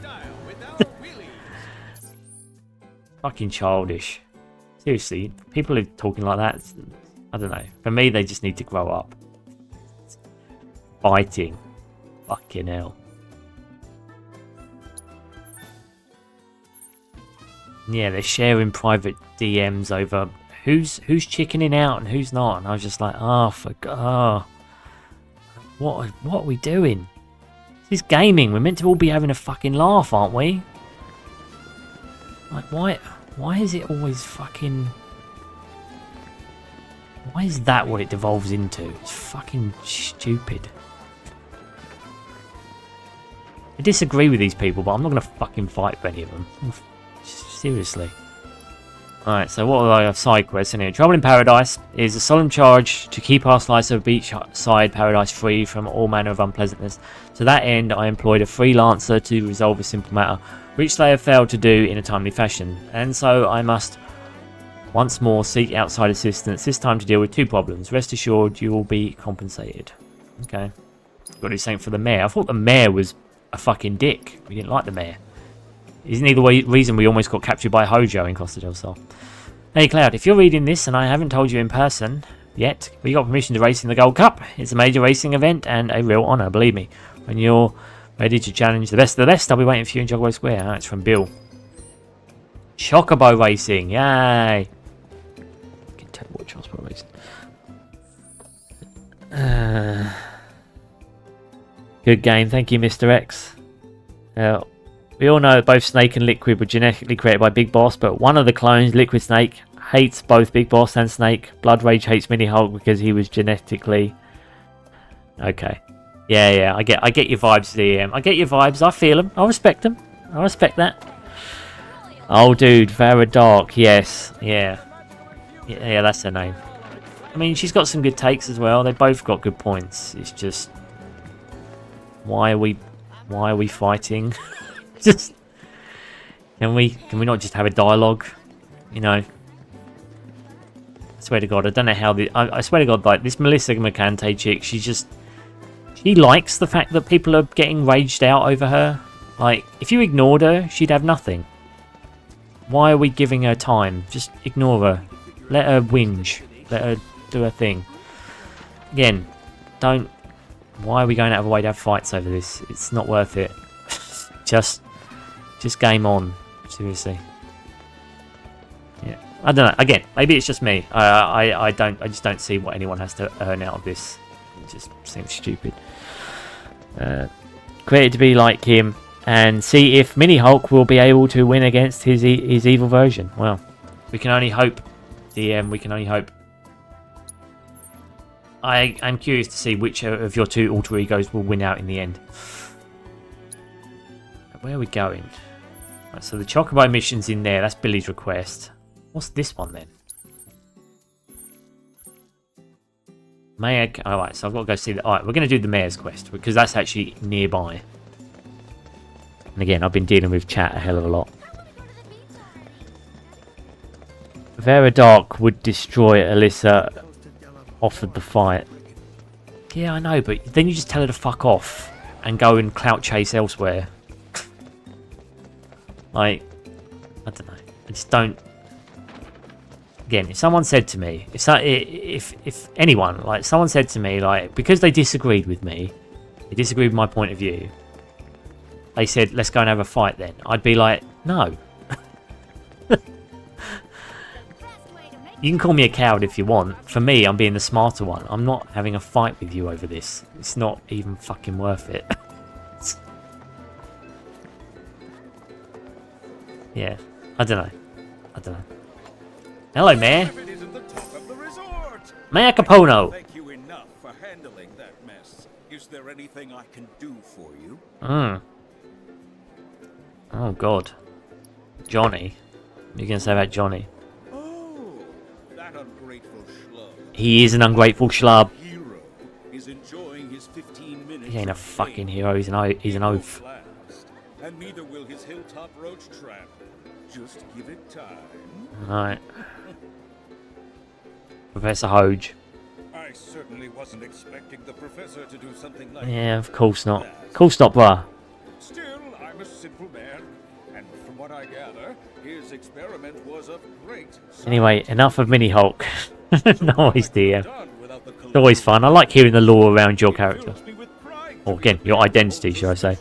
Fucking childish. Seriously, people are talking like that. I don't know. For me, they just need to grow up. Fighting. Fucking hell. Yeah, they're sharing private DMs over who's chickening out and who's not, and I was just like, what are we doing? This is gaming. We're meant to all be having a fucking laugh, aren't we? Like, why is it always fucking... Why is that what it devolves into? It's fucking stupid. I disagree with these people, but I'm not going to fucking fight for any of them. Seriously. Alright, so what are our side quests in here? Trouble in Paradise is a solemn charge to keep our slice of beachside paradise free from all manner of unpleasantness. To that end, I employed a freelancer to resolve a simple matter, which they have failed to do in a timely fashion. And so I must once more seek outside assistance, this time to deal with 2 problems. Rest assured, you will be compensated. Okay. Got to do something for the mayor. I thought the mayor was a fucking dick. We didn't like the mayor. Isn't he the reason we almost got captured by Hojo in Costa del Sol? Hey Cloud, if you're reading this and I haven't told you in person yet, we got permission to race in the Gold Cup. It's a major racing event and a real honour, believe me. When you're ready to challenge the best of the best, I'll be waiting for you in Jogway Square. Oh, it's from Bill. Chocobo Racing, yay! Can tell what Chocobo Racing. Good game, thank you, Mr. X. We all know that both Snake and Liquid were genetically created by Big Boss, but one of the clones, Liquid Snake, hates both Big Boss and Snake. Blood Rage hates Mini Hulk because he was genetically... Okay. Yeah, I get your vibes, DM. I get your vibes, I feel them, I respect them. I respect that. Oh, dude, Vera Dark, yes, yeah. Yeah, that's her name. I mean, she's got some good takes as well. They both got good points. It's just... Why are we fighting? Just can we not just have a dialogue? You know. I swear to God, I don't know how I swear to God, like this Melissa Mercante chick, she likes the fact that people are getting raged out over her. Like, if you ignored her, she'd have nothing. Why are we giving her time? Just ignore her. Let her whinge. Let her do her thing. Again, don't. Why are we going out of our way to have fights over this? It's not worth it. Just game on. Seriously. Yeah. I don't know. Again, maybe it's just me. I just don't see what anyone has to earn out of this. It just seems stupid. Created to be like him and see if Mini Hulk will be able to win against his evil version. Well, we can only hope. DM, we can only hope. I'm curious to see which of your 2 alter egos will win out in the end. Where are we going? Right, so the Chocobo mission's in there. That's Billy's request. What's this one then? Mayor. Alright, so I've got to go see the... Alright, we're going to do the mayor's quest because that's actually nearby. And again, I've been dealing with chat a hell of a lot. Vera Dark would destroy Alyssa. Offered the fight. Yeah, I know, but then you just tell her to fuck off and go and clout chase elsewhere. Like, I don't know. I just don't. Again, if someone said to me, if anyone, like, someone said to me, like, because they disagreed with me, they disagreed with my point of view, they said, let's go and have a fight then. I'd be like, no. You can call me a coward if you want. For me, I'm being the smarter one. I'm not having a fight with you over this. It's not even fucking worth it. Yeah, I don't know. Hello, Mayor. Mayor Capono. Thank you enough for handling that mess. Is there anything I can do for you? Oh God, Johnny. What are you gonna say about Johnny? He is an ungrateful schlub. Hero is enjoying his 15 minutes. He ain't a fucking hero. He's an oaf. And neither will his hilltop roach trap. Just give it time. Right. Professor Hoge. I certainly wasn't expecting the professor to do something like Yeah, of course not. Of course not, bruh. Still, I'm a simple man, and from what I gather, his experiment was of great. Anyway, enough of Mini Hulk. Nice, DM. It's always fun. I like hearing the lore around your character. Or again, your identity, should I say.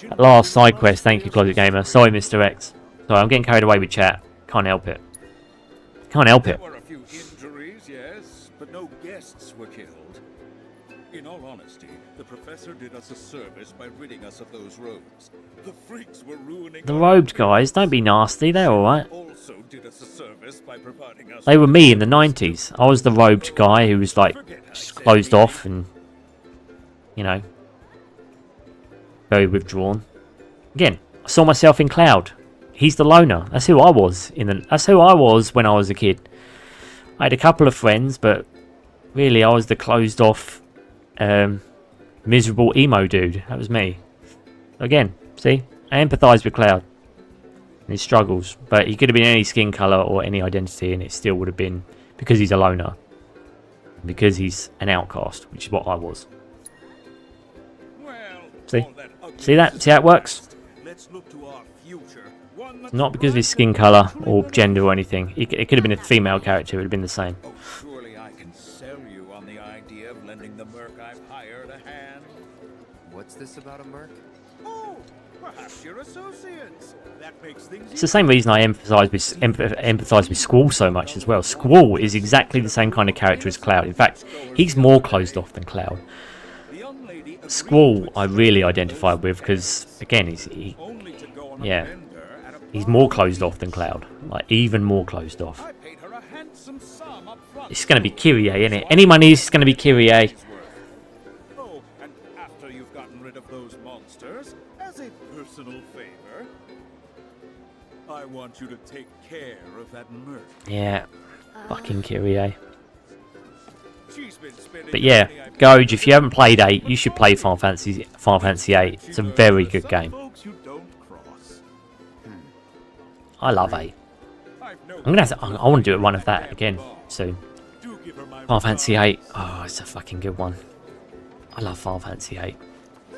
At last, side quest. Thank you, Closet Gamer. Sorry, Mr. X. Sorry, I'm getting carried away with chat. Can't help it. Can't help it. There were a few injuries, yes, but no guests were killed. In all honesty, the professor professor did us a service by ridding us of those robes. The freaks were ruining The our robed guys, don't be nasty, they're alright. also did us a service by providing us They were me in the 90s. I was the robed guy who was like just closed off and, you know, very withdrawn. Again, I saw myself in Cloud. He's the loner. That's who I was that's who I was when I was a kid. I had a couple of friends, but really I was the closed off, miserable emo dude. That was me. Again, see, I empathise with Cloud and his struggles, but he could have been any skin colour or any identity, and it still would have been because he's a loner, because he's an outcast, which is what I was. See, see that? See how it works? Let's look to our future. One that's Not because of his skin colour or gender or anything. It could have been a female character. It would have been the same. Oh, surely I can sell you on the idea of lending the merc I've hired a hand. What's this about a merc? Oh, perhaps you're associates. That makes things It's the same reason I empathise with Squall so much as well. Squall is exactly the same kind of character as Cloud. In fact, he's more closed off than Cloud. Squall I really identify with because, again, he's more closed off than Cloud. Like, even more closed off. It's going to be Kyrie, isn't it? Any money is going to be Kyrie. Oh, and after you've gotten rid of those monsters, as a personal favor, I want you to take care of that merc. Yeah, fucking Kyrie. She's been spending But yeah, Goj, if you haven't played 8, you should play Final Fantasy 8. It's a very good game. I love 8. I'm gonna have to, I want to do a run of that again soon. Final Fantasy 8. Oh, it's a fucking good one. I love Final Fantasy 8.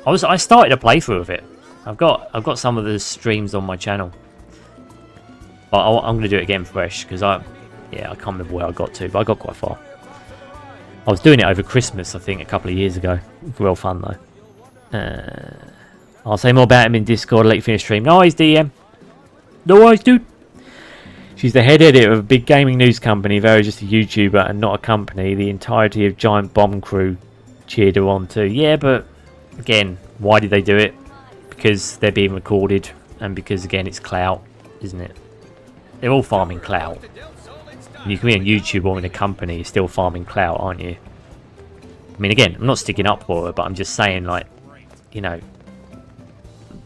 I started a playthrough of it. I've got some of the streams on my channel, but I'm gonna do it again fresh because I can't remember where I got to, but I got quite far. I was doing it over Christmas, I think, a couple of years ago. Real fun, though. I'll say more about him in Discord, let you finish stream. No worries, DM. No worries, dude. She's the head editor of a big gaming news company. Vera's just a YouTuber and not a company. The entirety of Giant Bomb Crew cheered her on too. Yeah, but, again, why did they do it? Because they're being recorded, and because, again, it's clout, isn't it? They're all farming clout. You can be on YouTube or in a company, you're still farming clout, aren't you? I mean, again, I'm not sticking up for her, but I'm just saying, like, you know,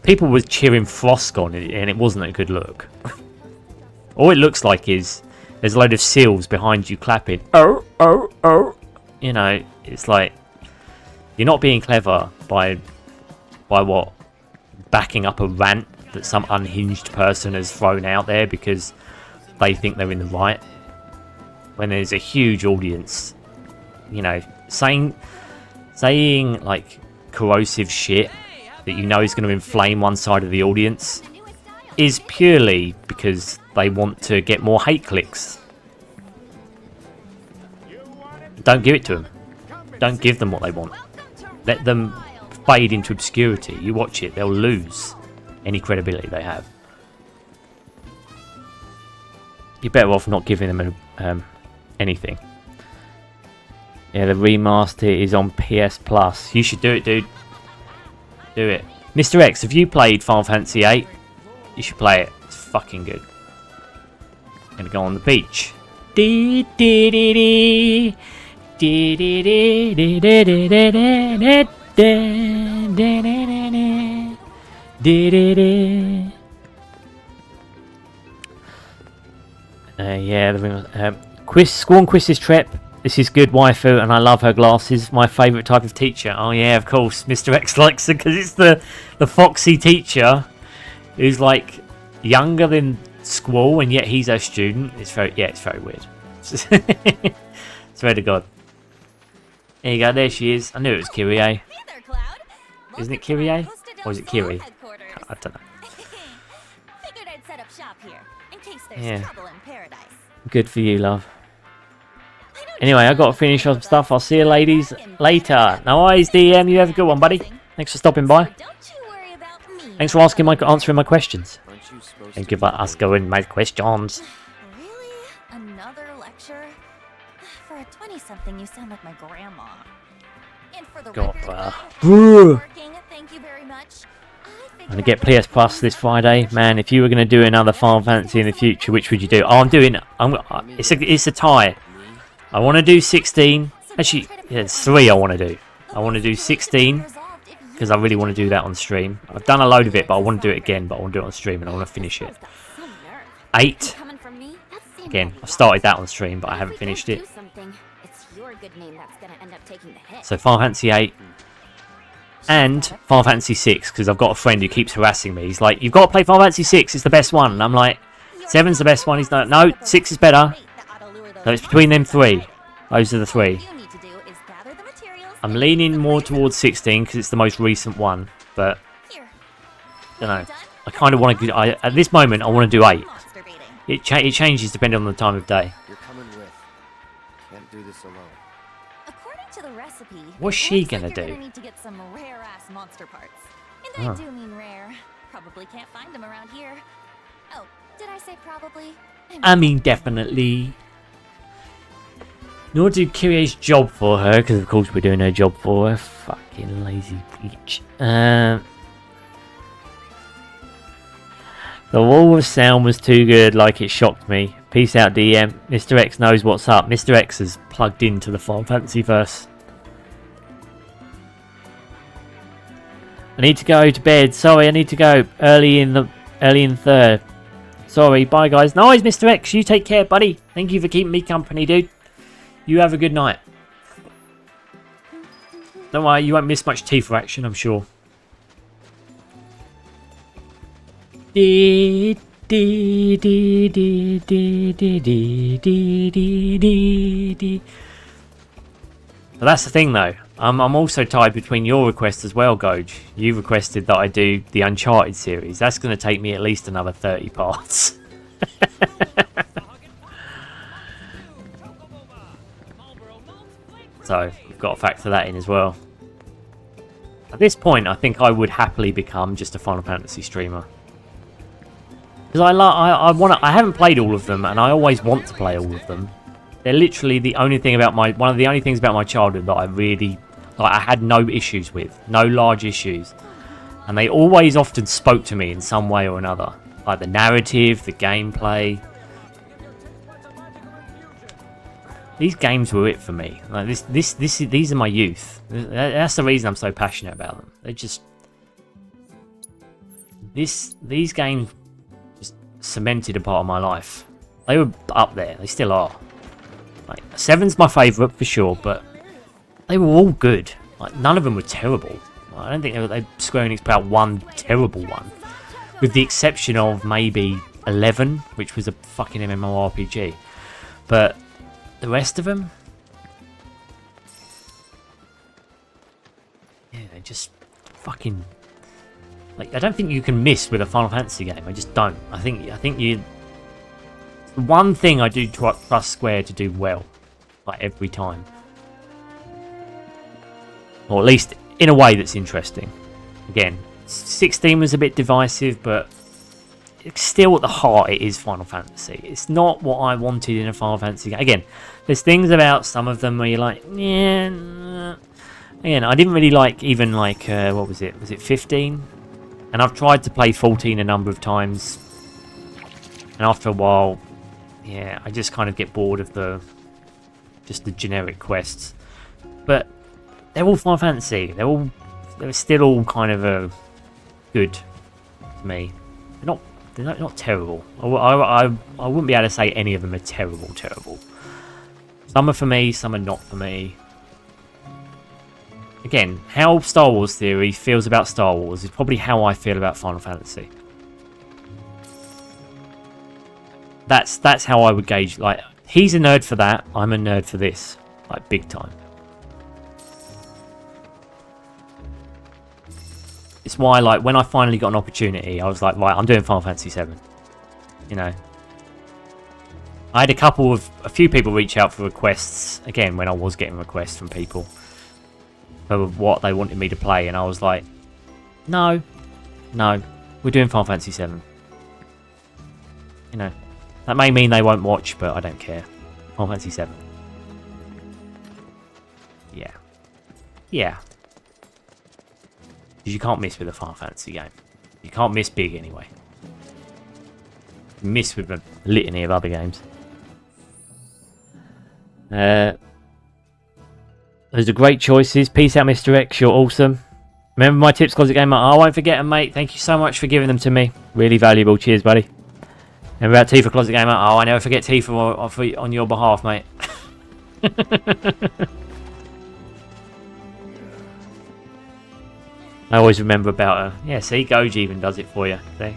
people were cheering Frost on it, and it wasn't a good look. All it looks like is there's a load of seals behind you clapping. Oh, oh, oh. You know, it's like, you're not being clever by what? Backing up a rant that some unhinged person has thrown out there because they think they're in the right. When there's a huge audience, you know, saying like corrosive shit that you know is going to inflame one side of the audience is purely because they want to get more hate clicks. Don't give it to them. Don't give them what they want. Let them fade into obscurity. You watch it, they'll lose any credibility they have. You're better off not giving them anything. Yeah, the remaster is on PS Plus. You should do it, dude. Do it. Mr. X, have you played Final Fantasy VIII? You should play it. It's fucking good. I'm gonna go on the beach. Yeah, Scorn Quiz's trip. This is good waifu, and I love her glasses. My favourite type of teacher. Oh yeah, of course, Mr. X likes her because it's the foxy teacher who's like younger than Squall, and yet he's her student. It's very weird. Swear to God. There you go. There she is. I knew it was Kyrie. Hey there, Cloud. Isn't it Kyrie? Or is it Kiri? I don't know. Figured I'd set up shop here in case there's trouble in paradise. Good for you, love. Anyway, I got to finish some stuff. I'll see you ladies later. No worries, DM. You have a good one, buddy. Thanks for stopping by. Thanks for answering my questions. Thank you for asking my questions. Really? Another lecture? For a 20-something, you sound like my grandma. And for the God, record, bruh. working, thank you very much. I'm gonna get PS Plus this Friday, man. If you were gonna do another Final Fantasy in the future, which would you do? Oh, it's a tie. I want to do 16. Actually, yeah, it's 3 I want to do. I want to do 16 because I really want to do that on stream. I've done a load of it, but I want to do it again. But I want to do it on stream and I want to finish it. 8. Again, I started that on stream, but I haven't finished it. So Final Fantasy 8 and Final Fantasy 6 because I've got a friend who keeps harassing me. He's like, "You've got to play Final Fantasy 6. It's the best one." And I'm like, "7's the best one." He's like, "No, 6 is better." So it's between them 3. Those are the 3. I'm leaning more towards 16 because it's the most recent one, but I don't know. I kind of want to. At this moment, I want to do 8. It changes depending on the time of day. You're coming with. Can't do this alone. According to the recipe, What's she looks like gonna you're do? gonna need to get some rare-ass monster parts. And I do mean rare. Probably can't find them around here. Oh, did I say probably? I mean, definitely. Nor do Kyrie's job for her, because of course we're doing her job for her. Fucking lazy bitch. The wall of sound was too good, like it shocked me. Peace out, DM. Mr. X knows what's up. Mr. X is plugged into the Final Fantasy verse. I need to go to bed. Sorry, I need to go early in the 3rd. Sorry, bye guys. Nice, Mr. X. You take care, buddy. Thank you for keeping me company, dude. You have a good night. Don't worry, you won't miss much Tifa action, I'm sure. But that's the thing, though. I'm also tied between your request as well, Goj. You requested that I do the Uncharted series. That's going to take me at least another 30 parts. So, we've got to factor that in as well. At this point, I think I would happily become just a Final Fantasy streamer. Because I haven't played all of them, and I always want to play all of them. They're literally the only thing about one of the only things about my childhood that I really, I had no issues with. No large issues. And they always often spoke to me in some way or another. Like the narrative, the gameplay. These games were it for me. Like these are my youth. That's the reason I'm so passionate about them. They're just these games just cemented a part of my life. They were up there. They still are. Like 7's my favourite for sure, but they were all good. Like none of them were terrible. I don't think Square Enix put out one terrible one, with the exception of maybe 11, which was a fucking MMORPG. But the rest of them, yeah, they just fucking like. I don't think you can miss with a Final Fantasy game. I just don't. I think you. The one thing I do trust Square to do well, like every time, or at least in a way that's interesting. Again, 16 was a bit divisive, but it's still at the heart it is Final Fantasy. It's not what I wanted in a Final Fantasy game. Again, there's things about some of them where you're like, yeah. Again, I didn't really like even like what was it? Was it 15? And I've tried to play 14 a number of times, and after a while, yeah, I just kind of get bored of the generic quests. But they're all Final Fantasy. They're still all kind of good to me. They're not terrible. I wouldn't be able to say any of them are terrible. Some are for me, some are not for me. Again, how Star Wars Theory feels about Star Wars is probably how I feel about Final Fantasy. That's how I would gauge. Like, he's a nerd for that, I'm a nerd for this. Like, big time. It's why, like, when I finally got an opportunity, I was like, right, I'm doing Final Fantasy VII. You know. I had a few people reach out for requests, again, when I was getting requests from people for what they wanted me to play, and I was like, no, we're doing Final Fantasy VII. You know. That may mean they won't watch, but I don't care. Final Fantasy VII. Yeah. Yeah. Because you can't miss with a Final Fantasy game. You can't miss big anyway. You miss with a litany of other games. Those are great choices. Peace out, Mr. X. You're awesome. Remember my tips, Closet Gamer? I won't forget them, mate. Thank you so much for giving them to me. Really valuable. Cheers, buddy. Remember about Tifa, Closet Gamer? Oh, I never forget Tifa on your behalf, mate. I always remember about her. Yeah, see, Goji even does it for you. See?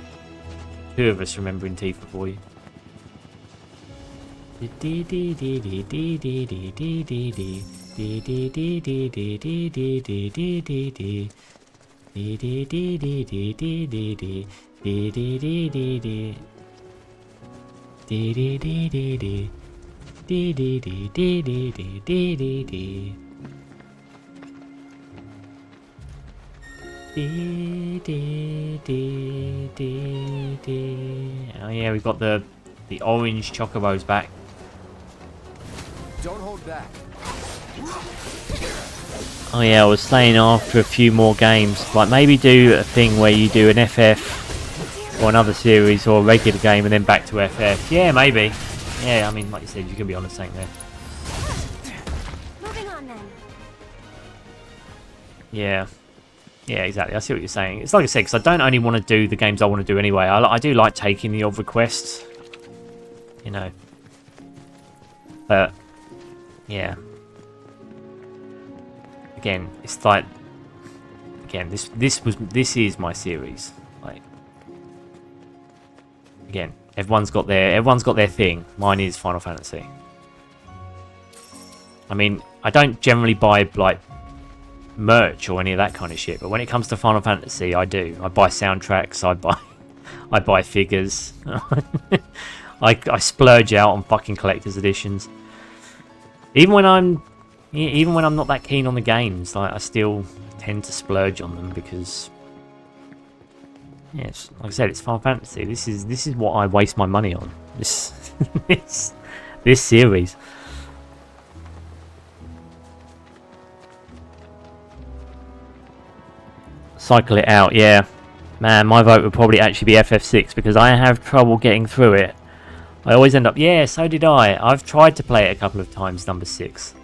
Two of us remembering Tifa for you. Oh yeah, we've got the orange chocobos back. Don't hold back. Oh yeah, I was saying after a few more games, like maybe do a thing where you do an FF or another series or a regular game and then back to FF. Yeah, maybe. Yeah, I mean, like you said, you can be on the same there. Moving on then. Yeah. Yeah, exactly. I see what you're saying. It's like I said, because I don't only want to do the games I want to do anyway. I do like taking the odd requests, you know. But yeah. Again, it's like this is my series. Like again, everyone's got their thing. Mine is Final Fantasy. I mean, I don't generally buy like merch or any of that kind of shit, but when it comes to Final Fantasy, I do. I buy soundtracks, I buy figures. I splurge out on fucking collector's editions. Even when I'm not that keen on the games, I still tend to splurge on them because yes, like I said, it's Final Fantasy. This is what I waste my money on. This this series. Cycle it out, yeah. Man, my vote would probably actually be FF6 because I have trouble getting through it. I always end up, yeah, so did I. I've tried to play it a couple of times, number 6.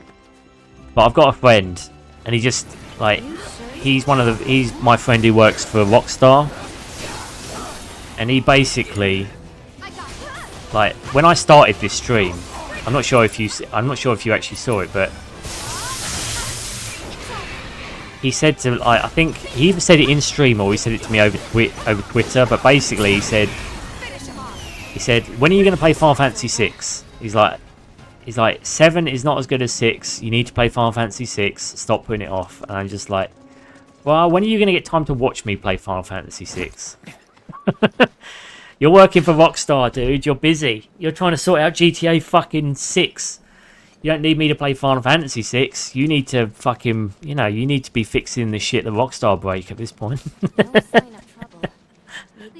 But I've got a friend, and he just, like, he's my friend who works for Rockstar. And he basically, like, when I started this stream, I'm not sure if you actually saw it, but he said to, I think he either said it in stream or he said it to me over Twitter, but basically he said, when are you going to play Final Fantasy 6? He's like 7 is not as good as 6. You need to play Final Fantasy 6. Stop putting it off. And I'm just like, well, when are you going to get time to watch me play Final Fantasy 6? You're working for Rockstar, dude. You're busy. You're trying to sort out GTA fucking 6. You don't need me to play Final Fantasy 6. You need to fucking, you need to be fixing the shit that Rockstar break at this point. Maybe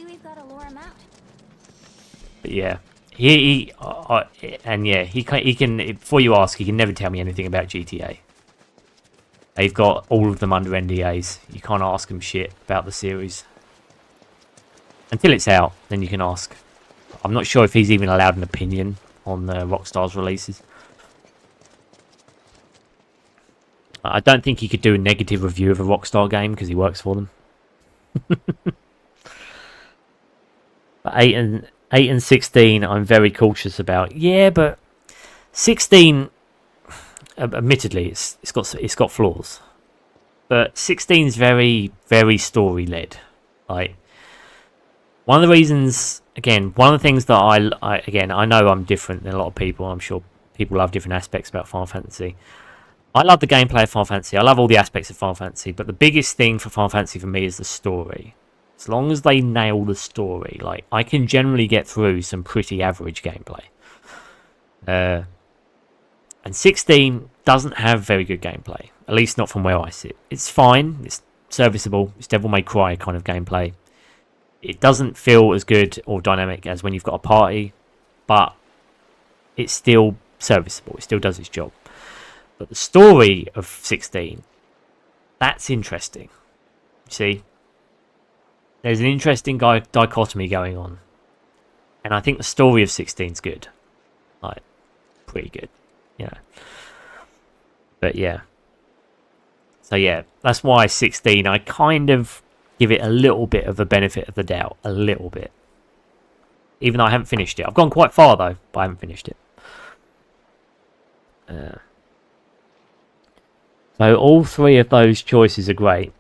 we've got to lure him out. But yeah, he can. Before you ask, he can never tell me anything about GTA. They've got all of them under NDAs. You can't ask them shit about the series until it's out. Then you can ask. I'm not sure if he's even allowed an opinion on Rockstar's releases. I don't think he could do a negative review of a Rockstar game because he works for them. But 8 and 16, I'm very cautious about. Yeah, but 16, admittedly, it's got flaws. But 16's very, very story led. Like, one of the reasons, again, one of the things that I know I'm different than a lot of people. I'm sure people love different aspects about Final Fantasy. I love the gameplay of Final Fantasy. I love all the aspects of Final Fantasy. But the biggest thing for Final Fantasy for me is the story. As long as they nail the story, like, I can generally get through some pretty average gameplay. And 16 doesn't have very good gameplay. At least not from where I sit. It's fine. It's serviceable. It's Devil May Cry kind of gameplay. It doesn't feel as good or dynamic as when you've got a party. But it's still serviceable. It still does its job. But the story of 16 That's interesting. See, there's an interesting dichotomy going on, and I think the story of 16's good, like pretty good, you know. But yeah, so yeah, that's why 16. I kind of give it a little bit of a benefit of the doubt, a little bit, even though I haven't finished it. I've gone quite far though, but I haven't finished it. So all three of those choices are great.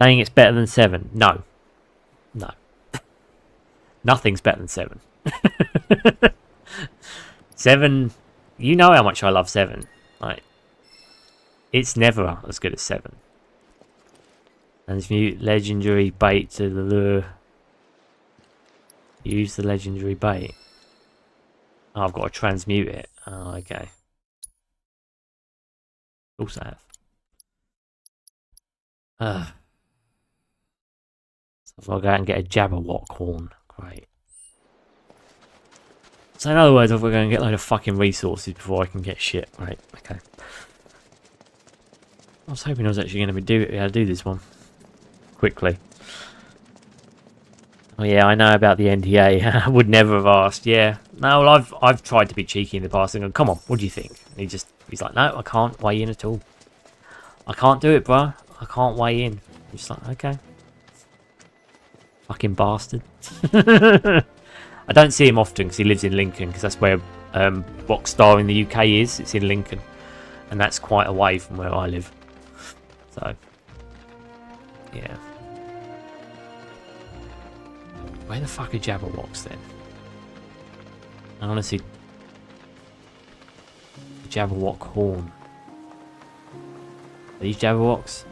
Saying it's better than 7, no. No. Nothing's better than 7. 7, you know how much I love 7. Like, it's never as good as 7. Transmute legendary bait to the lure. Use the legendary bait. Oh, I've got to transmute it. Oh, okay. Of course I have. So if I go out and get a Jabberwock horn, great. So in other words, if we're going to get a load of fucking resources before I can get shit, right? Okay. I was hoping I was actually going to be able to do this one quickly. Oh yeah, I know about the NDA. I would never have asked. Yeah, no, well, I've tried to be cheeky in the past and go, come on, what do you think? And he's like, no, I can't weigh in at all. I can't do it, bro. I can't weigh in. I'm just like, okay. Fucking bastard. I don't see him often because he lives in Lincoln, because that's where Rockstar in the UK is. It's in Lincoln, and that's quite away from where I live. So, yeah. Where the fuck are Jabberwocks then? I want to see the Jabberwock horn. Are these Jabberwocks?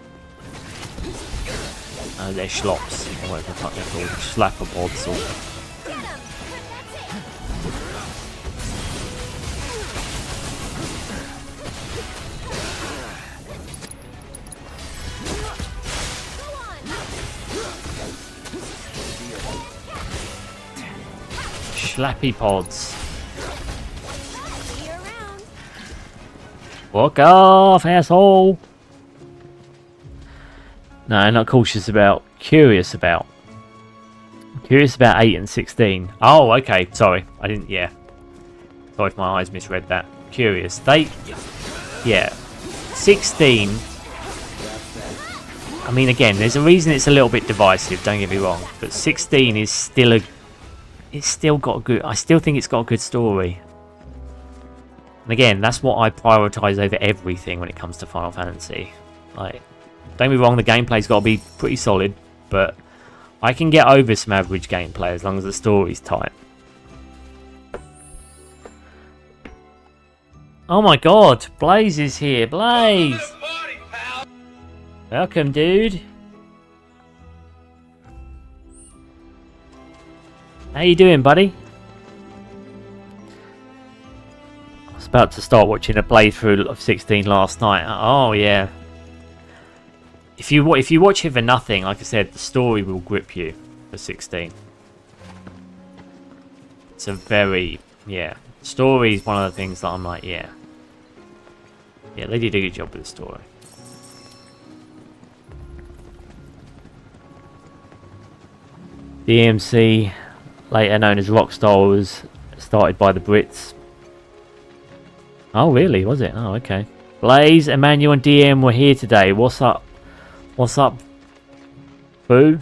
Oh, they're schlops, or whatever the fuck they're called. Slapperpods or... Slappy pods. Walk off, asshole! No, not cautious about. Curious about. Curious about 8 and 16. Oh, okay. Sorry. I didn't... Yeah. Sorry if my eyes misread that. Curious. They... Yeah. 16... I mean, again, there's a reason it's a little bit divisive, don't get me wrong. But 16 is still a... It's still got a good... I still think it's got a good story. And again, that's what I prioritise over everything when it comes to Final Fantasy. Like... Don't get me wrong, the gameplay's got to be pretty solid, but I can get over some average gameplay as long as the story's tight. Oh my god, Blaze is here. Blaze! Welcome, dude. How you doing, buddy? I was about to start watching a playthrough of 16 last night. Oh yeah. If you watch it for nothing, like I said, the story will grip you for 16. It's a very... Yeah. Story is one of the things that I'm like, yeah. Yeah, they did a good job with the story. DMC, later known as Rockstar, was started by the Brits. Oh, really? Was it? Oh, okay. Blaze, Emmanuel and DM were here today. What's up? What's up, Boo?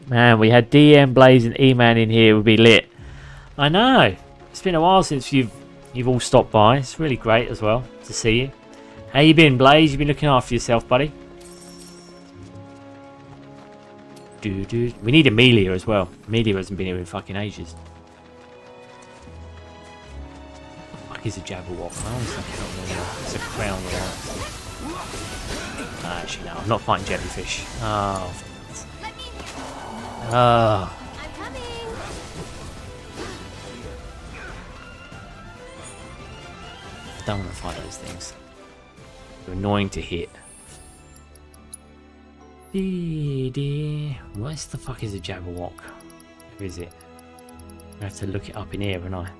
Man, we had DM, Blaze and E-Man in here. It would be lit. I know. It's been a while since you've all stopped by. It's really great as well to see you. How you been, Blaze? You been looking after yourself, buddy? We need Amelia as well. Amelia hasn't been here in fucking ages. What the fuck is a Jabberwock? I always think it's a crown. Actually, no, I'm not fighting jellyfish. Oh. Oh. I'm coming. I don't want to fight those things. They're annoying to hit. What the fuck is a Jabberwock? Where is it? I have to look it up in here, haven't I?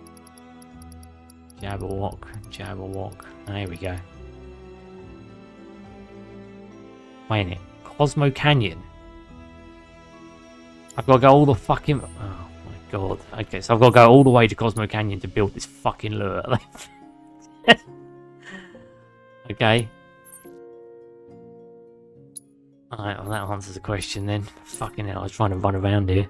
Jabberwock. There we go. Wait a minute. Cosmo Canyon. I've got to go all the fucking... Oh my god. Okay, so I've got to go all the way to Cosmo Canyon to build this fucking lure. Okay. Alright, well that answers the question then. Fucking hell, I was trying to run around here.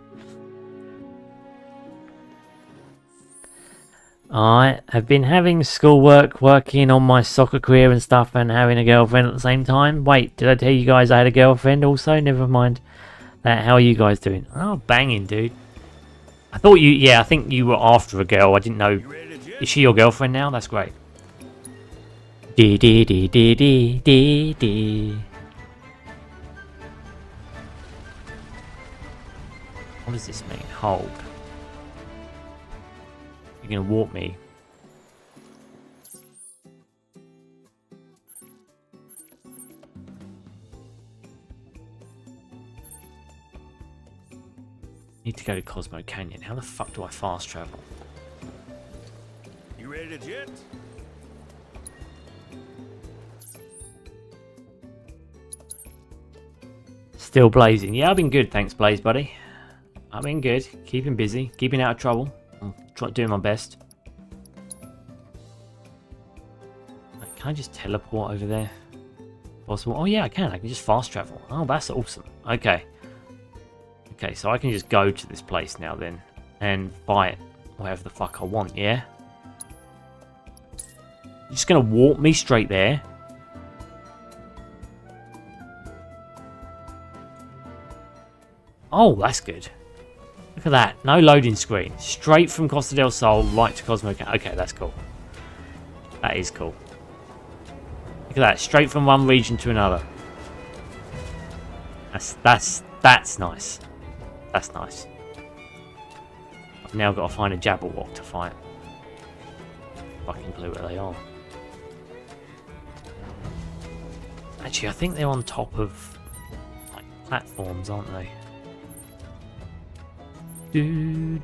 I have been having schoolwork, working on my soccer career and stuff, and having a girlfriend at the same time. Wait, did I tell you guys I had a girlfriend also? Never mind that. How are you guys doing? Oh, banging, dude. I thought you... Yeah, I think you were after a girl. I didn't know... Is she your girlfriend now? That's great. Dee dee dee dee dee dee dee. What does this mean? Hold. You're gonna warp me. Need to go to Cosmo Canyon. How the fuck do I fast travel? You ready to jet? Still blazing. Yeah, I've been good, thanks, Blaze, buddy. I've been good. Keeping busy. Keeping out of trouble. I'm doing my best. Can I just teleport over there? Possible? Oh yeah, I can. I can just fast travel. Oh, that's awesome. Okay. Okay, so I can just go to this place now then. And fight whatever the fuck I want, yeah? You're just gonna warp me straight there. Oh, that's good. Look at that. No loading screen. Straight from Costa del Sol right to Cosmo Canyon. Okay, that's cool. That is cool. Look at that. Straight from one region to another. That's nice. That's nice. I've now got to find a Jabberwock to fight. Fucking clue where they are. Actually, I think they're on top of like platforms, aren't they? Do.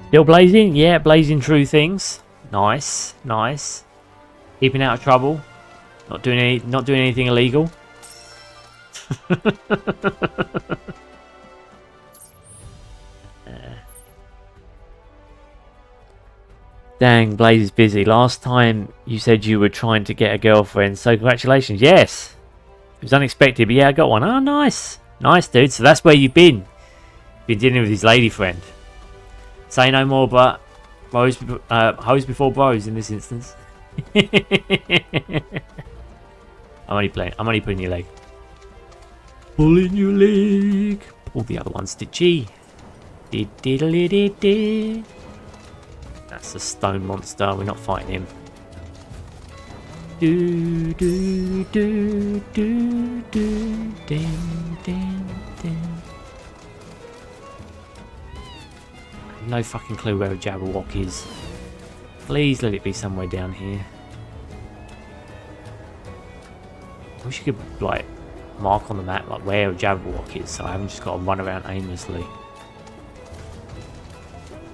Still blazing? Yeah, blazing true things. Nice, nice. Keeping out of trouble. Not doing anything illegal. Dang, Blaze is busy. Last time you said you were trying to get a girlfriend, so congratulations. Yes, it was unexpected, but yeah, I got one. Oh, nice. Nice, dude. So that's where you've been. Been dealing with his lady friend. Say no more, but hoes before bros in this instance. I'm only playing. I'm only pulling your leg. Pulling your leg. Pull the other one, Stitchy. That's a stone monster. We're not fighting him. Do do do do do ding ding ding. No fucking clue where a Jabberwock is. Please let it be somewhere down here. I wish you could like mark on the map like where a Jabberwock is, so I haven't just got to run around aimlessly.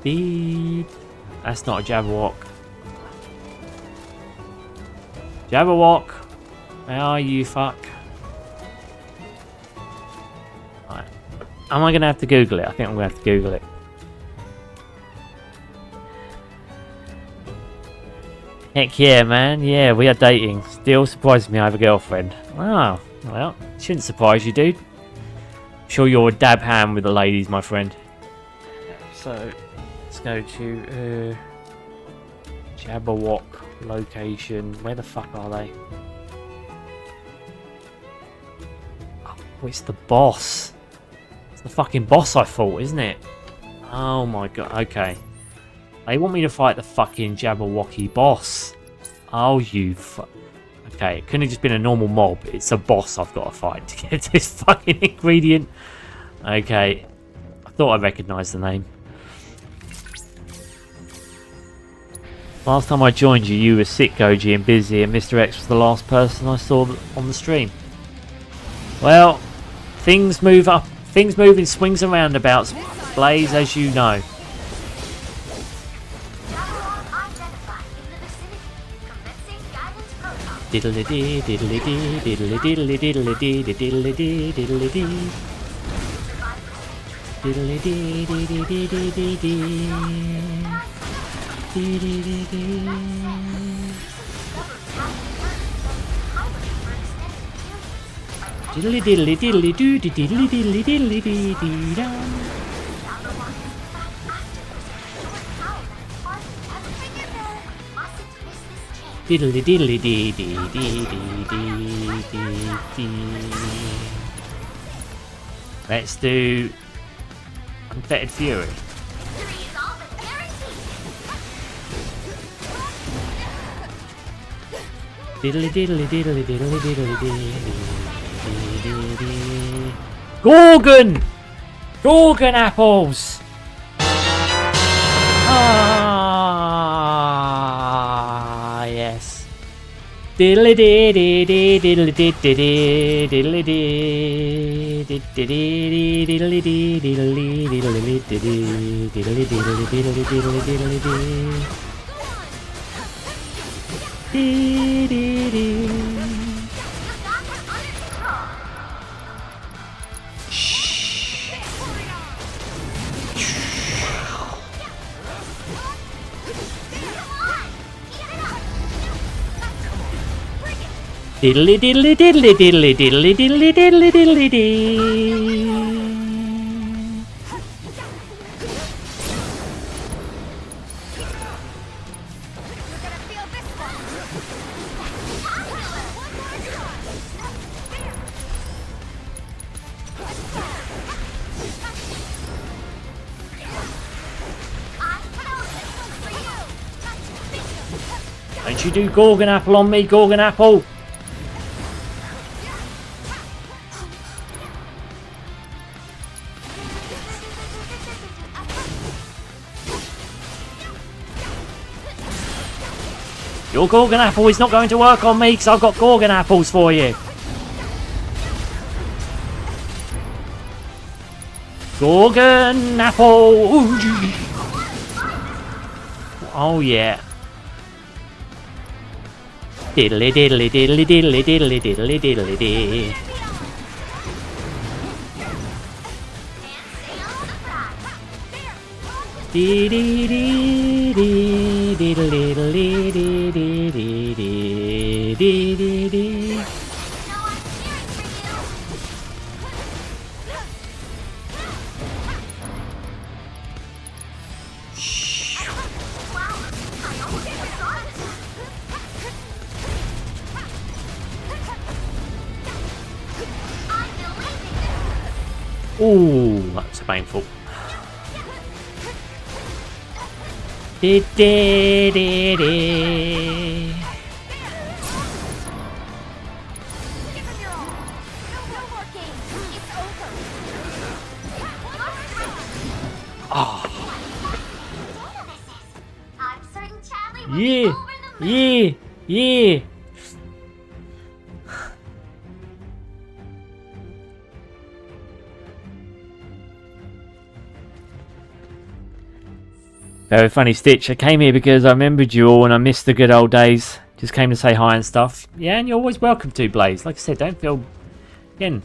Beep. That's not a Jabberwock. Jabberwock, where are you, fuck? Right. Am I going to have to Google it? I think I'm going to have to Google it. Heck yeah, man. Yeah, we are dating. Still surprises me I have a girlfriend. Oh, well, shouldn't surprise you, dude. I'm sure you're a dab hand with the ladies, my friend. So, let's go to Jabberwock location. Where the fuck are they? Oh, it's the boss. It's the fucking boss, I thought, isn't it? Oh my god. Okay. They want me to fight the fucking Jabberwocky boss. Oh, you okay, it couldn't have just been a normal mob. It's a boss I've got to fight to get this fucking ingredient. Okay. I thought I recognised the name. Last time I joined you, you were sick, Goji, and busy, and Mr. X was the last person I saw on the stream. Well, things move up, things move in swings and roundabouts, Blaze, as you know. Diddly dee, diddly dee, diddly diddly diddly dee, diddly dee, diddly dee. Diddly dee, dee dee dee dee dee dee. Dee dee dee dee. Diddly diddly diddly doo, diddly diddly diddly dee dee da. Diddly diddly dee dee dee dee dee dee dee. Let's do Unfettered Fury. Diddly diddly diddly diddly diddly dee. Gorgon! Gorgon apples! Ah, yes. Diddly dee dee dee diddly dee dee dee diddly dee diddly dee diddly dee diddly diddly dee diddly diddly diddly diddly diddly dee. Dee dee dee. Diddly diddly diddly diddly diddly diddly diddly diddly dee. Don't you do Gorgon Apple on me, Gorgon Apple! Your Gorgon Apple is not going to work on me because I've got Gorgon Apples for you. Gorgon Apple! Ooh. Oh yeah. Diddly diddly diddly diddly diddly diddly diddly dee. Dee dee dee dee diddly diddly dee dee dee dee dee dee dee. Ooh, that's painful. Dee dee dee dee. Oh. Yeah, yeah, yeah. Very funny, Stitch. I came here because I remembered you all and I missed the good old days. Just came to say hi and stuff. Yeah, and you're always welcome to, Blaze. Like I said, don't feel... Again,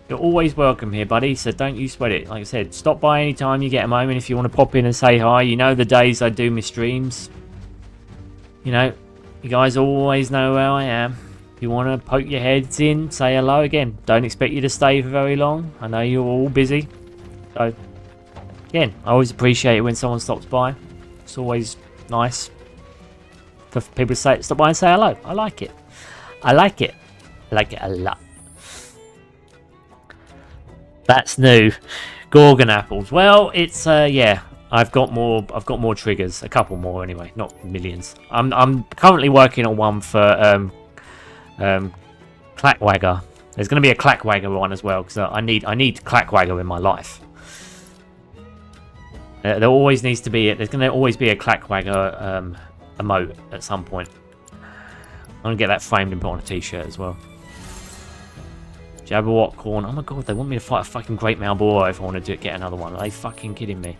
you're always welcome here, buddy, so don't you sweat it. Like I said, stop by any time you get a moment if you want to pop in and say hi. You know the days I do my streams. You know, you guys always know where I am. If you want to poke your heads in, say hello again. Don't expect you to stay for very long. I know you're all busy. So... Again, I always appreciate it when someone stops by. It's always nice for people to say, stop by and say hello. I like it. I like it. I like it a lot. That's new. Gorgon apples. Well, it's yeah. I've got more triggers. A couple more anyway. Not millions. I'm currently working on one for Clackwagger. There's going to be a Clackwagger one as well because I need Clackwagger in my life. There always needs to be. There's going to always be a Clackwagger emote at some point. I'm going to get that framed and put on a t-shirt as well. Jabberwock corn. Oh my god, they want me to fight a fucking Great Malboro if I want to get another one. Are they fucking kidding me?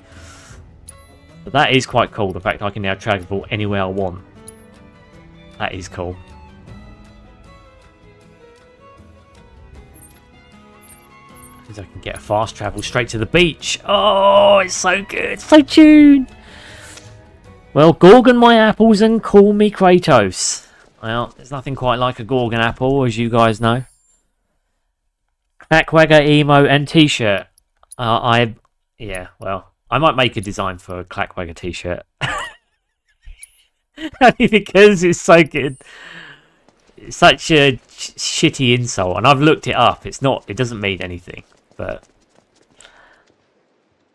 But that is quite cool. The fact I can now travel anywhere I want. That is cool. Means I can get a fast travel straight to the beach. Oh, it's so good. So tuned. Well, Gorgon my apples and call me Kratos. Well, there's nothing quite like a Gorgon apple, as you guys know. Clackwagger emote and t-shirt. Yeah, well, I might make a design for a Clackwagger t-shirt. Only because it's so good. It's such a shitty insult, and I've looked it up. It doesn't mean anything, but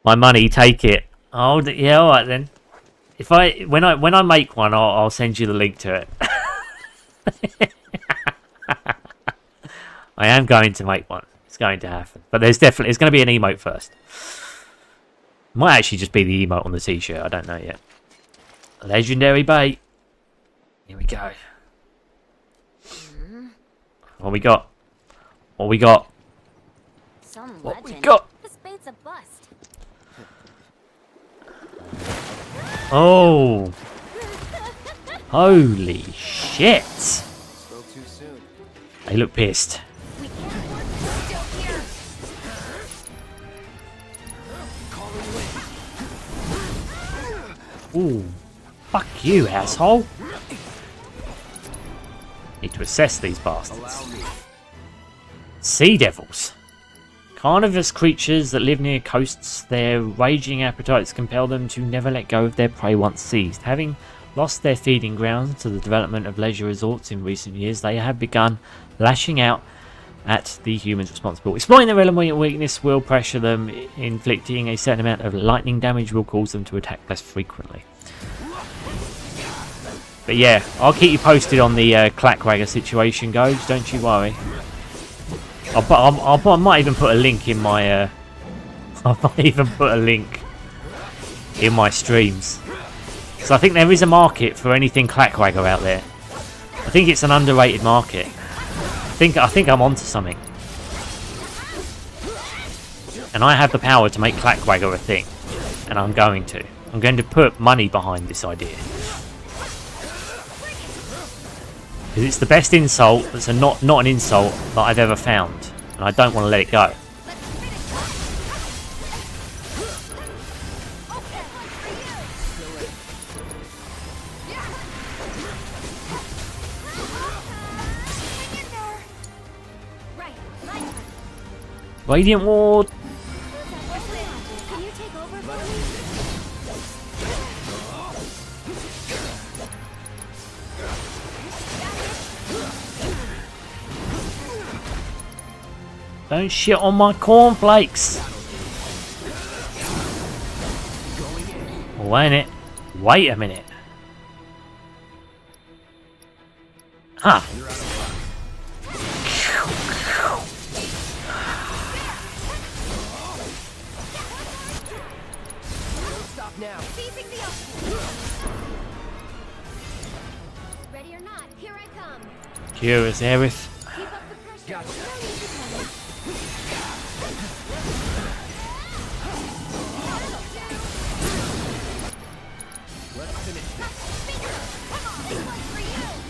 my money, take it. Oh, yeah, all right then. When I make one, I'll send you the link to it. I am going to make one. It's going to happen, but there's going to be an emote first. Might actually just be the emote on the t-shirt. I don't know yet. Legendary bait. Here we go. What we got? What we got? What we got? This bait's a bust. Oh. Holy shit. Spoke too soon. They look pissed. We can't afford to sit still here. Ooh. Fuck you, asshole. Need to assess these bastards. Sea devils. Carnivorous creatures that live near coasts, their raging appetites compel them to never let go of their prey once seized. Having lost their feeding grounds to the development of leisure resorts in recent years, they have begun lashing out at the humans responsible. Exploiting their element weakness will pressure them, inflicting a certain amount of lightning damage will cause them to attack less frequently. But yeah, I'll keep you posted on the Clackwagger situation goes, don't you worry. I might even put a link in my streams. So I think there is a market for anything Clackwagger out there. I think it's an underrated market. I think I'm onto something. And I have the power to make Clackwagger a thing. And I'm going to. I'm going to put money behind this idea. Because it's the best insult that's not an insult that I've ever found. And I don't want to let it go. Radiant Ward! Can you take over for me? Don't shit on my cornflakes! Oh, ain't it? Wait a minute. Ah! Now. Ready or not, here I come. Curious, Aerith. Keep up the pressure. Gotcha. No need to panic. Let's finish this.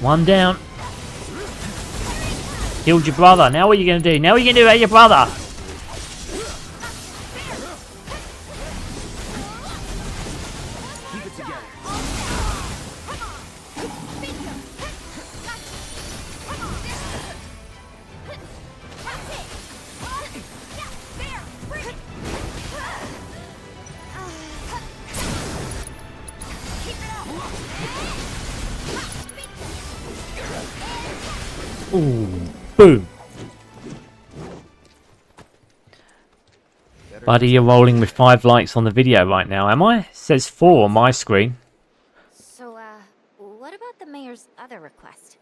One down. Killed your brother. Now what are you going to do? Now what are you going to do about your brother? Keep it together. Ooh, boom. Buddy, you're rolling with 5 likes on the video right now, am I? It says 4 on my screen. So, what about the mayor's other request?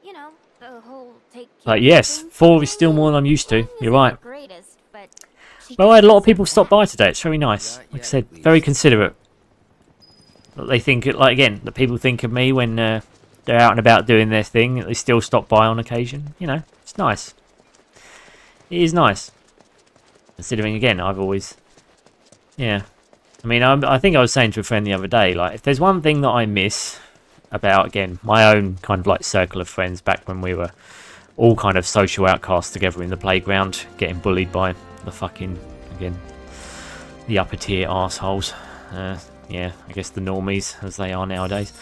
You know, the whole take care But of yes, things? 4 is still more than I'm used to. You're right. Isn't the greatest, but she Well, I had a lot of does people say stop that. by today. It's very nice. Like I said, very considerate. They think, like again, that people think of me when they're out and about doing their thing. They still stop by on occasion. You know, it's nice. It is nice. Considering, again, I've always... Yeah. I mean, I think I was saying to a friend the other day, like, if there's one thing that I miss about, again, my own kind of, like, circle of friends back when we were all kind of social outcasts together in the playground, getting bullied by the fucking, again, the upper tier arseholes. Yeah, I guess the normies, as they are nowadays.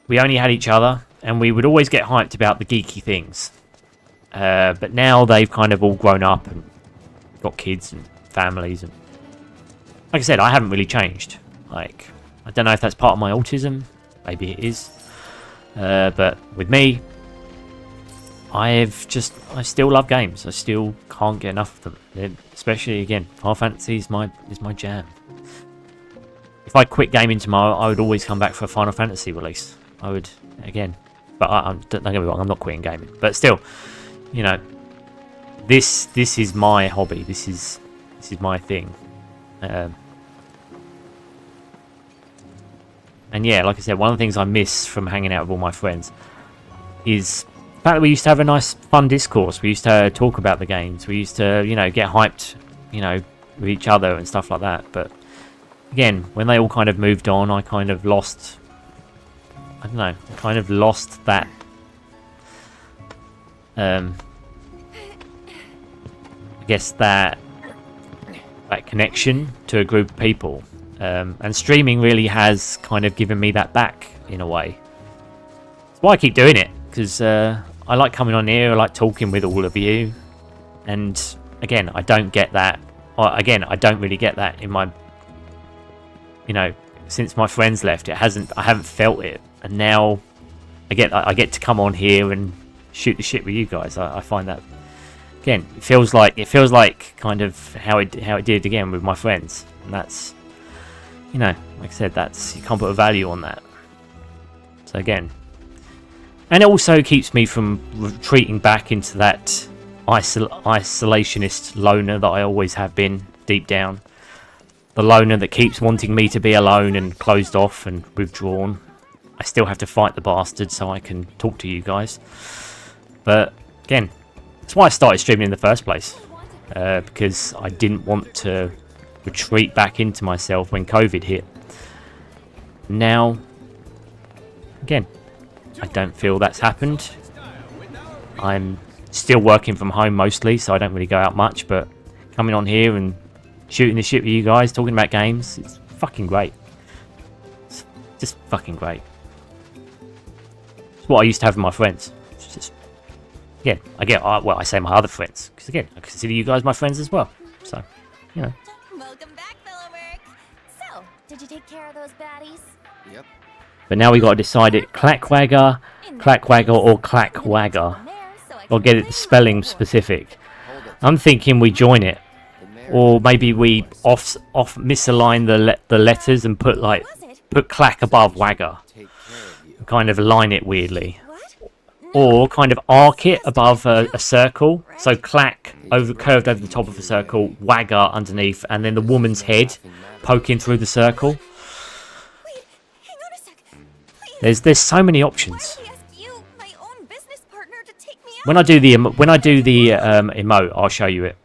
We only had each other, and we would always get hyped about the geeky things. But now they've kind of all grown up and got kids and families, and like I said, I haven't really changed. Like, I don't know if that's part of my autism, maybe it is, but with me, I still love games. I still can't get enough of them. Especially, again, Final Fantasy is my jam. If I quit gaming tomorrow, I would always come back for a Final Fantasy release. I would, again, but don't get me wrong, I'm not quitting gaming, but still, you know, this is my hobby. This is my thing. And yeah, like I said, one of the things I miss from hanging out with all my friends is the fact that we used to have a nice, fun discourse. We used to talk about the games. We used to, you know, get hyped, you know, with each other and stuff like that. But again, when they all kind of moved on, I kind of lost, I don't know, kind of lost that, I guess that connection to a group of people. And streaming really has kind of given me that back in a way. That's why I keep doing it, because I like coming on here, I like talking with all of you. And again, I don't get that. Again, I don't really get that in my, you know, since my friends left. I haven't felt it, and now I get to come on here and shoot the shit with you guys. I find that, again, it feels like kind of how it did again with my friends, and that's, you know, like I said, that's, you can't put a value on that. So again, and it also keeps me from retreating back into that isolationist loner that I always have been deep down. The loner that keeps wanting me to be alone and closed off and withdrawn. I still have to fight the bastard so I can talk to you guys. But again, that's why I started streaming in the first place. Because I didn't want to retreat back into myself when COVID hit. Now, again, I don't feel that's happened. I'm still working from home mostly, so I don't really go out much, but coming on here and shooting the shit with you guys, talking about games, it's fucking great. It's just fucking great. It's what I used to have with my friends. It's just, again, I say my other friends, because again, I consider you guys my friends as well. So, you know. Welcome back, fellow merc. So, did you take care of those baddies? Yep. But now we got to decide it, Clackwagger, or Clackwagger. Or get it spelling specific. I'm thinking we join it, or maybe we off misalign the letters and put clack above wagger, kind of align it weirdly, or kind of arc it above a circle. So clack curved over the top of a circle, wagger underneath, and then the woman's head poking through the circle. Wait, hang on a sec. Please. There's so many options. Why don't I ask you, my own business partner, to take me out? When I do the emote, I'll show you it.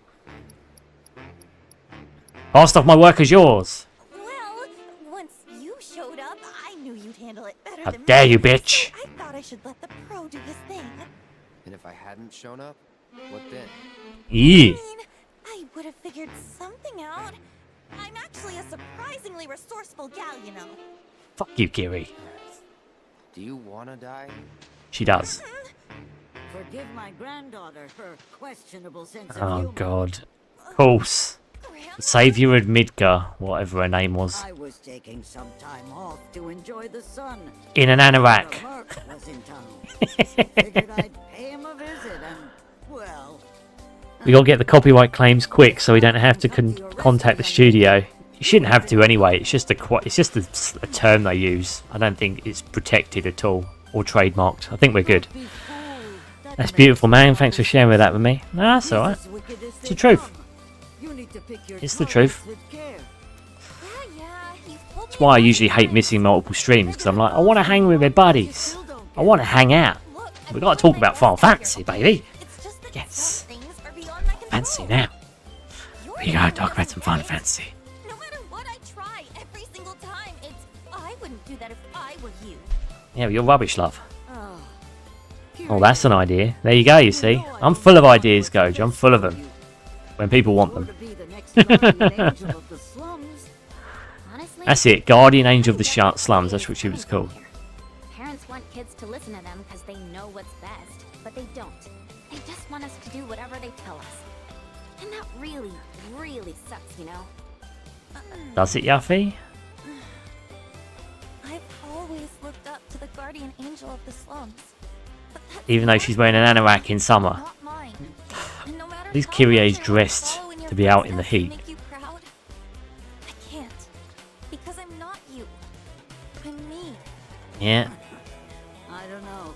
Last off my work is yours. Well, once you showed up, I knew you'd handle it better How than me. dare you, bitch! So I thought I should let the pro do his thing. And if I hadn't shown up, what then? Yeah. I would have figured something out. I'm actually a surprisingly resourceful gal, you know. Fuck you, Kiri. Do you wanna die? She does. Forgive my granddaughter her questionable sense of Oh humor. god. Of course. Saviour of Midgar, whatever her name was. I was taking some time off to enjoy the sun. In an anorak. The Merc was in town. Figured I'd pay him a visit and, well... We gotta get the copyright claims quick so we don't have to contact the studio. You shouldn't have to anyway, it's just a term they use. I don't think it's protected at all, or trademarked. I think we're good. That's beautiful, man. Thanks for sharing that with me. No, that's alright. It's the truth. It's the truth. That's why I usually hate missing multiple streams, because I'm like, I want to hang with my buddies. I want to hang out. We got to talk about Final Fantasy, baby. Yes. Fancy now. We gotta talk about some Final Fantasy. No matter what I try, every single time, I wouldn't do that if I were you. Yeah, well, you're rubbish, love. Oh, Oh, that's an idea. There you go, you see. I'm full of ideas, Goj. I'm full of them. When people want them. That's it. Guardian Angel of the Slums. That's what she was called. Parents want kids to listen to them because they know what's best, but they don't. They just want us to do whatever they tell us. And that really, really sucks, you know? Does it, Yuffie? I've always looked up to the guardian angel of the slums. Even though she's wearing an anorak in summer. Not mine. And no matter At least how Kyrie's much I dressed follow in your to be out in the footsteps and heat. make you proud, I can't. Because I'm not you. I'm me. Yeah. I don't know.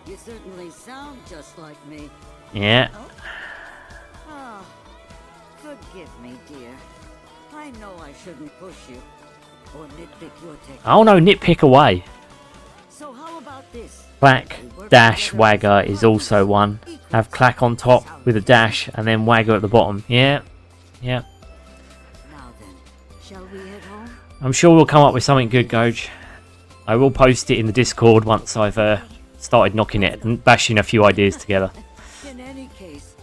You certainly sound just like me. Yeah. Oh, forgive me, dear. I know I shouldn't push you or nitpick your technique. Oh no, nitpick away. So how about this? Clack, dash, wagger is also one. Have clack on top with a dash and then wagger at the bottom. Yeah. Yeah. Now then, shall we head home? I'm sure we'll come up with something good, Goj. I will post it in the Discord once I've started knocking it and bashing a few ideas together. In any case,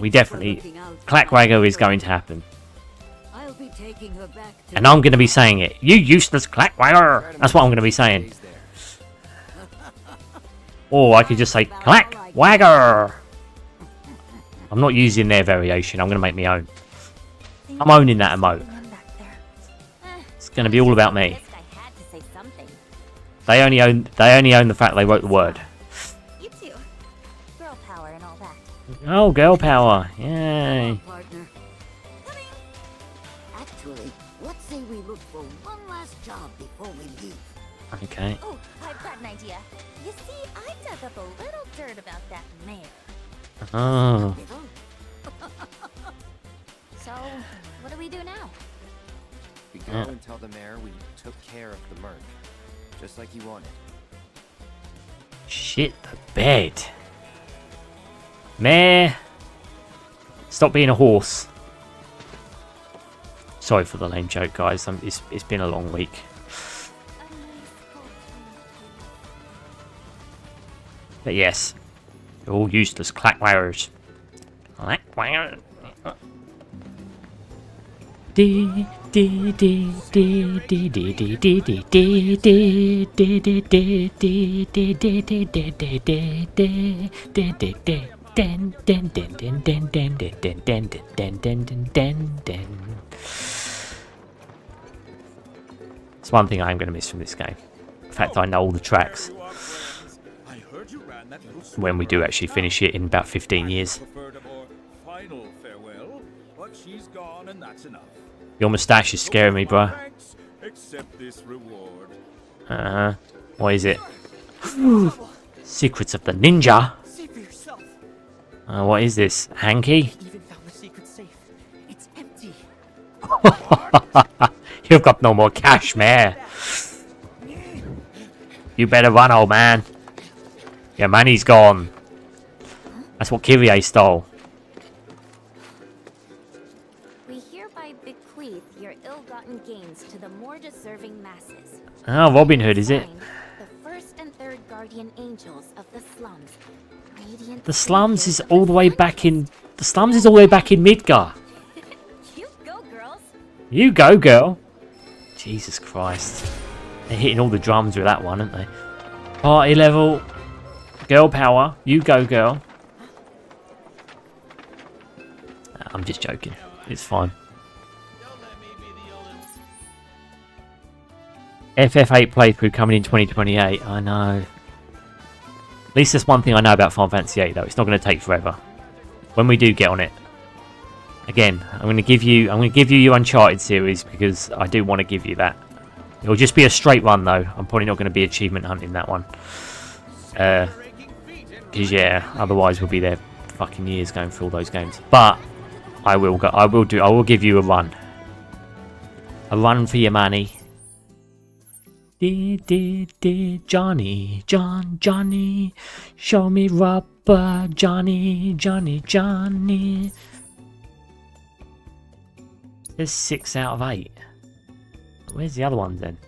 We thanks for definitely... looking out for Clack my wagger is girl. going to happen. I'll be taking her back to And I'm going to be saying it. You useless clack wagger! That's what I'm going to be saying. Or I could just say clack wagger! I'm not using their variation. I'm going to make my own. I'm owning that emote. It's going to be all about me. They only own the fact they wrote the word. You too. Girl power and all that. Oh, girl power. Yay. partner. Coming. Actually, let's say we look for one last job before we leave. Okay. Oh, I've got an idea. You see, I dug up a little dirt about that mayor. Oh. So, what do we do now? We go and tell the mayor we took care of the merc, just like you wanted. Shit the bed. Mayor. Stop being a horse. Sorry for the lame joke, guys. It's been a long week. But yes, they're all useless clackwaggers. Clackwaggers. It's one thing I'm going to miss from this game. The fact I know all the tracks. When we do actually finish it in about 15 years. Final farewell, but she's gone and that's enough. Your moustache is scaring me, bro. Accept this reward. What is it? Secrets of the Ninja? See for yourself. What is this? Hanky? Even found the secret safe. It's empty. You've got no more cash, man. You better run, old man. Your money's gone. That's what Kyrie stole. We hereby bequeath your ill-gotten gains to the more deserving masses. Oh, Robin Hood, is it? Signed, the first and third guardian angels of the slums. Radiant The slums is saviors of all the way sun. back in... The slums is all the way back in Midgar. You go, girls. You go, girl. Jesus Christ. They're hitting all the drums with that one, aren't they? Party level. Girl power. You go, girl. I'm just joking. It's fine. FF8 playthrough coming in 2028. I know. At least there's one thing I know about Final Fantasy VIII, though. It's not going to take forever. When we do get on it. Again, I'm going to give you your Uncharted series because I do want to give you that. It'll just be a straight run, though. I'm probably not going to be achievement hunting that one. Because yeah, otherwise we'll be there fucking years going through all those games. But I will give you a run. A run for your money. Johnny, Johnny, show me rubber, Johnny. There's 6 out of 8. Where's the other one then?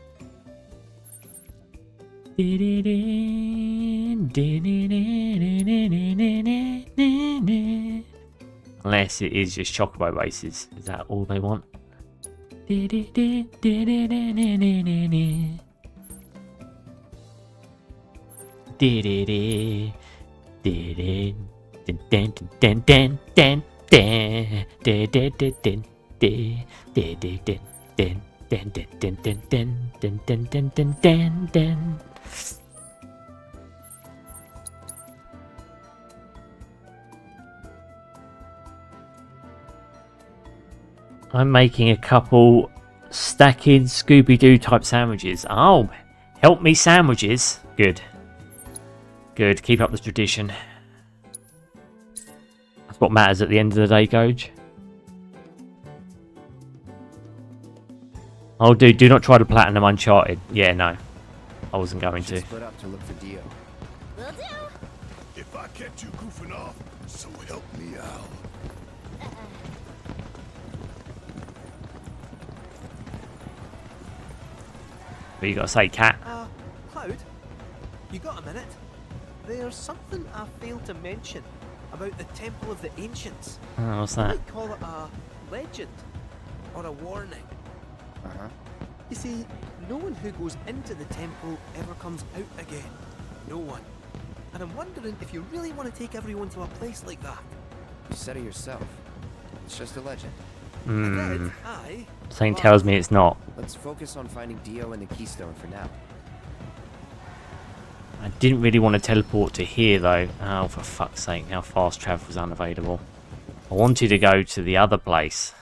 Unless it is just chocobo races. Is that all they want? I'm making a couple stacking Scooby-Doo type sandwiches. Oh, help me sandwiches. Good. Good, keep up the tradition. That's what matters at the end of the day, Goj. Oh, dude, do not try to platinum Uncharted. Yeah, no. I wasn't going to. Split up to look for Dio. Will do. If I catch you goofing off, so help me out. What you gotta say, cat? Cloud, you got a minute? There's something I failed to mention about the Temple of the Ancients. Oh, what's You that? might call it a legend or a warning. Uh-huh. You see, no one who goes into the temple ever comes out again. No one. And I'm wondering if you really want to take everyone to a place like that. You said it yourself. It's just a legend. I did, aye. Something but tells me it's not. Let's focus on finding Dio and the Keystone for now. I didn't really want to teleport to here though. Oh, for fuck's sake, now fast travel is unavailable. I wanted to go to the other place.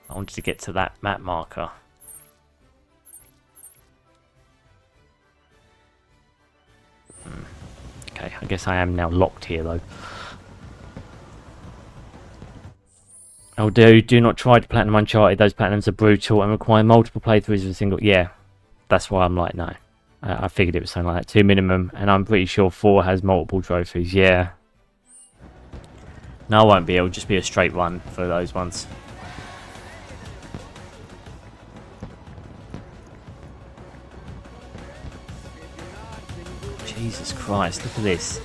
I wanted to get to that map marker. Okay, I guess I am now locked here though. Oh, do not try to platinum Uncharted. Those platinums are brutal and require multiple playthroughs of a single. Yeah, that's why I'm like, no. I figured it was something like that. 2 minimum, and I'm pretty sure 4 has multiple trophies. Yeah. No, I won't be. It'll just be a straight run for those ones. Jesus Christ, look at this.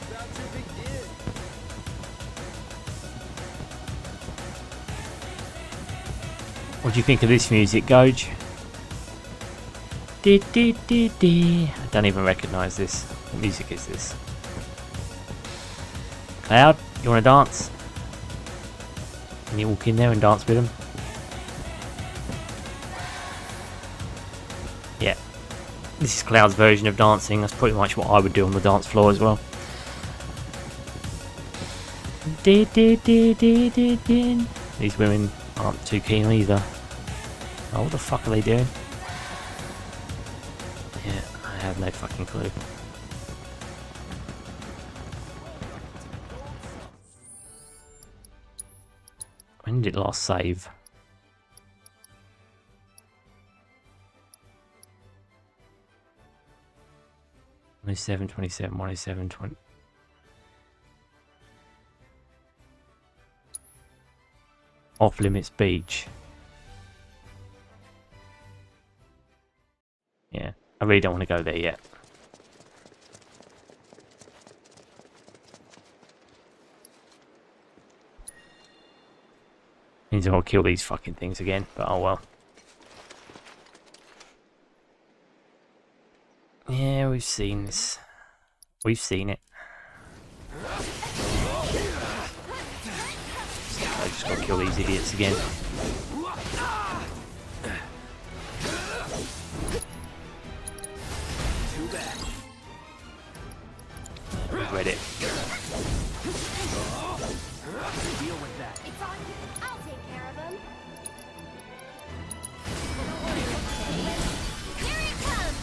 What do you think of this music, Goj? I don't even recognise this. What music is this? Cloud, you want to dance? Can you walk in there and dance with them? Yeah. This is Cloud's version of dancing. That's pretty much what I would do on the dance floor as well. These women aren't too keen either. Oh, what the fuck are they doing? Yeah, I have no fucking clue. When did it last save? '27, 27, 107, 20. Off Limits Beach. Yeah, I really don't want to go there yet. Means I'll kill these fucking things again, but oh well. Yeah, we've seen this. We've seen it. I just gotta kill these idiots again. Read it. Deal with that. It's on you. I'll take care of him. Here it comes!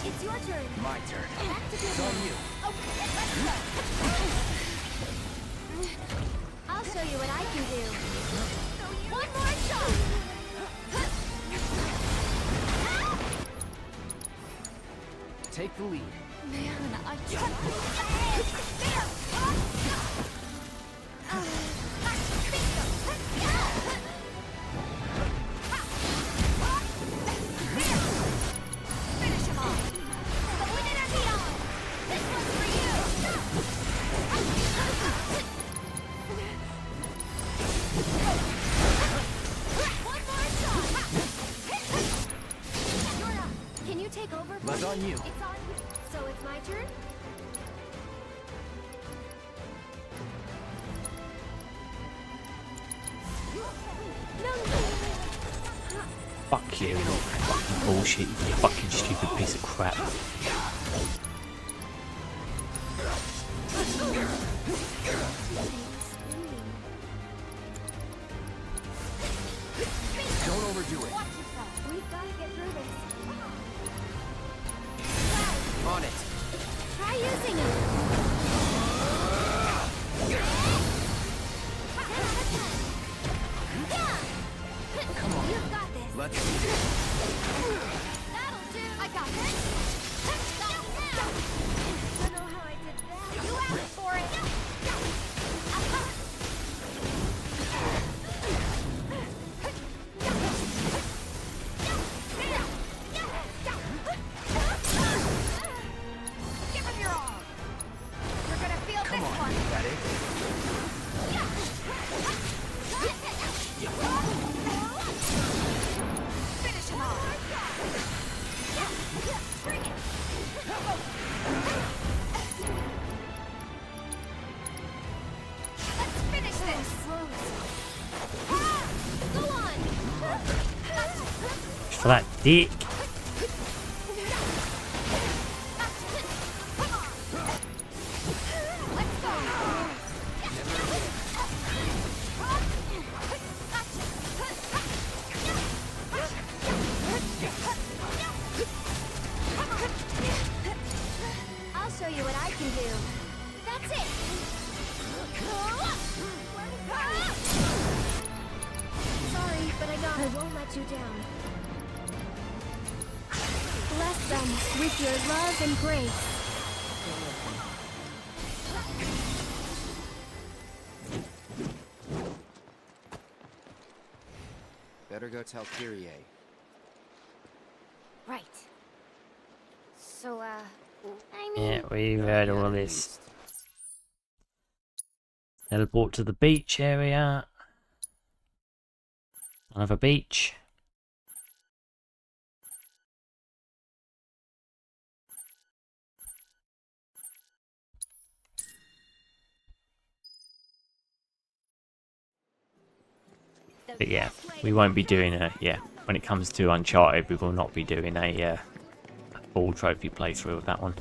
It's your turn. My turn. It's on you. Okay, let's go. I'll show you what I can do. One more shot! Take the lead. Man, I can't. you. It's on you. So it's my turn? Fuck you. Fucking bullshit. You fucking stupid piece of crap. Don't overdo it. Watch yourself. We've got to get through this. On it. Try using it. Come on. You've got this. Let's That'll do. I got this. Stop now. Don't know how I did that. You asked for it. Give him your all. You're gonna feel come this on. one. Is that it? Finish him off. Bring it. Let's finish this. Go on. For that dick. Let's go. I'll show you what I can do. That's it. Sorry, but I won't let you down. Bless them with your love and grace. Better go tell Kyrie. Right. So, I mean... Yeah, we've heard all this. Teleport to the beach area. Another beach. But yeah, we won't be doing a, when it comes to Uncharted, we will not be doing a full trophy playthrough of that one.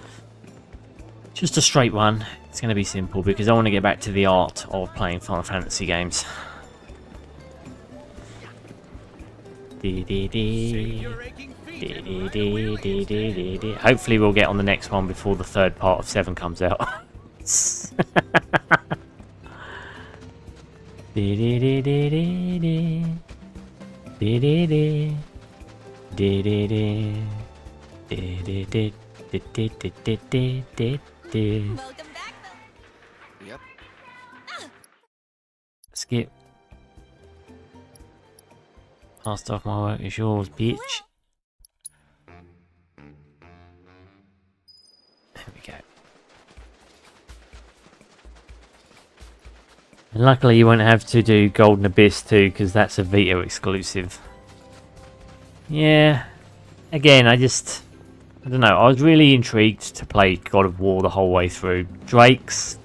Just a straight one. It's going to be simple because I want to get back to the art of playing Final Fantasy games. Hopefully we'll get on the next one before the third part of 7 comes out. Welcome back, Yep. Skip. Last off my work is yours, bitch. There we go. And luckily you won't have to do Golden Abyss 2 because that's a Vita exclusive. Yeah. Again, I don't know, I was really intrigued to play God of War the whole way through. Drake's...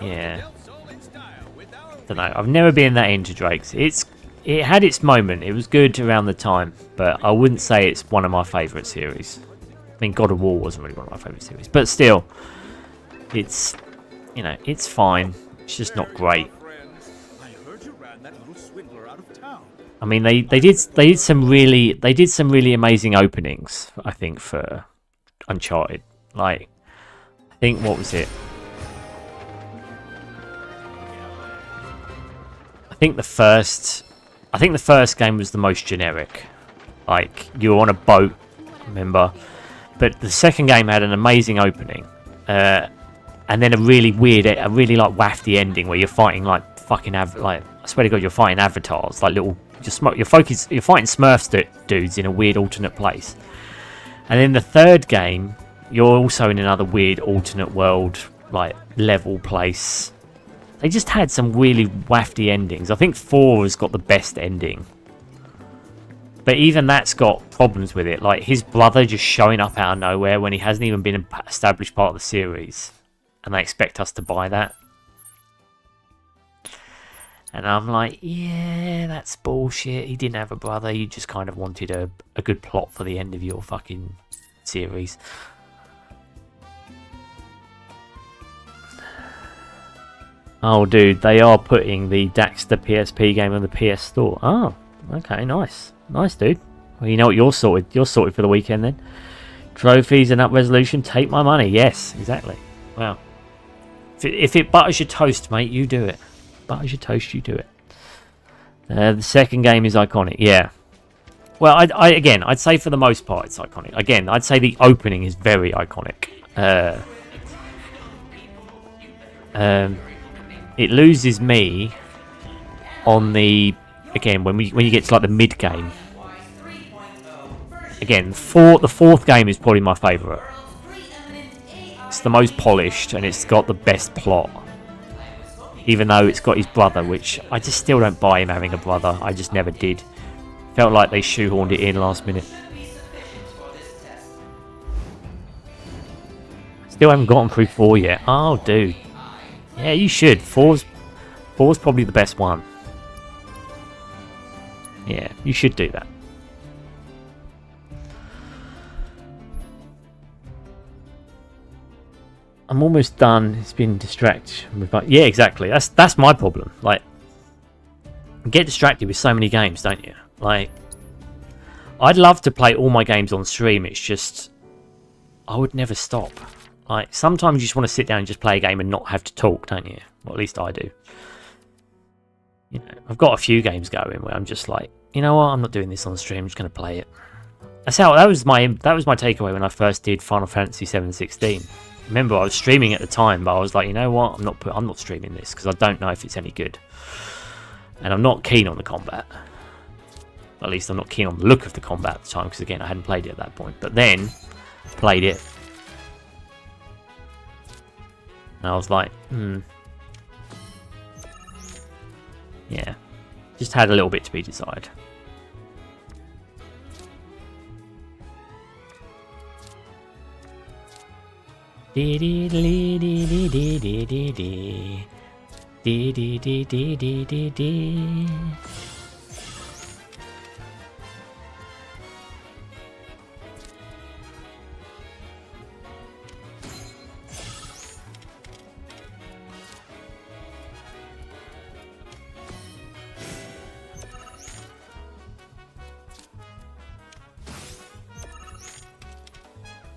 Yeah. Don't know, I've never been that into Drake's. It had its moment, it was good around the time, but I wouldn't say it's one of my favourite series. I mean, God of War wasn't really one of my favourite series, but still, it's, you know, it's fine. It's just not great. I heard you ran that little swindler out of town. I mean, they did some really amazing openings, I think, for Uncharted. Like, I think, what was it? I think the first game was the most generic. Like, you were on a boat, remember? But the second game had an amazing opening, and then a really like wafty ending where you're fighting like fucking I swear to God, you're fighting avatars, like little you're fighting Smurfs dudes in a weird alternate place. And then the third game, you're also in another weird alternate world, like level place. They just had some really wafty endings. I think 4 has got the best ending. But even that's got problems with it. Like his brother just showing up out of nowhere when he hasn't even been an established part of the series. And they expect us to buy that. And I'm like, yeah, that's bullshit. He didn't have a brother. You just kind of wanted a good plot for the end of your fucking series. Oh, dude, they are putting the Daxter PSP game on the PS Store. Oh, okay, nice. Nice, dude. Well, you know what, you're sorted. You're sorted for the weekend then. Trophies and up resolution, take my money. Yes, exactly. Wow. If it butters your toast, mate, you do it. Butters your toast, you do it. The second game is iconic. Yeah. Well, I'd say for the most part it's iconic. Again, I'd say the opening is very iconic. It loses me on the, again, when you get to like the mid game. Again, the fourth game is probably my favourite. It's the most polished and it's got the best plot. Even though it's got his brother, which I just still don't buy him having a brother. I just never did. Felt like they shoehorned it in last minute. Still haven't gotten through 4 yet. Oh, dude. Yeah, you should. 4's probably the best one. Yeah, you should do that. I'm almost done. It's been distracted. Yeah, exactly. That's my problem. Like, you get distracted with so many games, don't you? Like, I'd love to play all my games on stream. It's just, I would never stop. Like, sometimes you just want to sit down and just play a game and not have to talk, don't you? Well, at least I do. You know, I've got a few games going where I'm just like, you know what? I'm not doing this on stream. I'm just going to play it. That was my takeaway when I first did Final Fantasy VII 16. Remember, I was streaming at the time, but I was like, you know what? I'm not streaming this because I don't know if it's any good, and I'm not keen on the combat. At least I'm not keen on the look of the combat at the time because again, I hadn't played it at that point. But then, played it, and I was like, yeah, just had a little bit to be decided. Dee dee dee dee dee dee dee dee dee dee dee dee dee dee dee.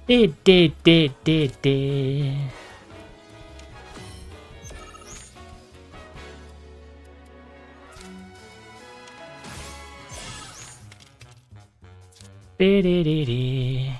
Did. Bidididi.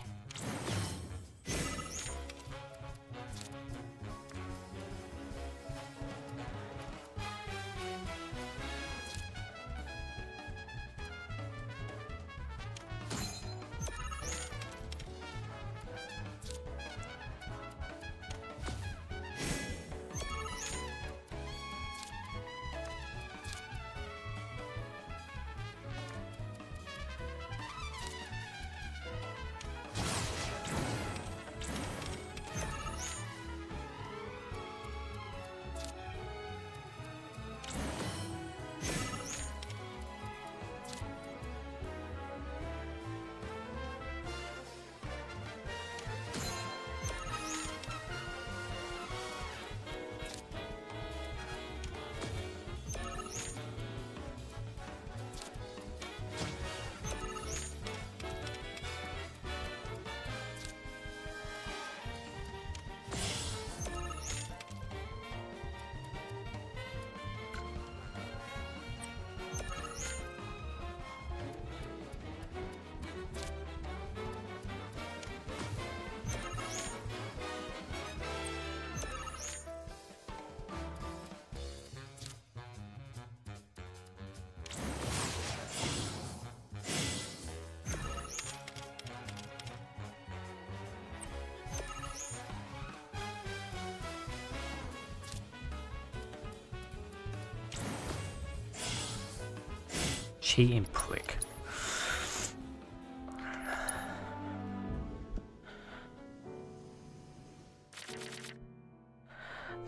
Cheating prick.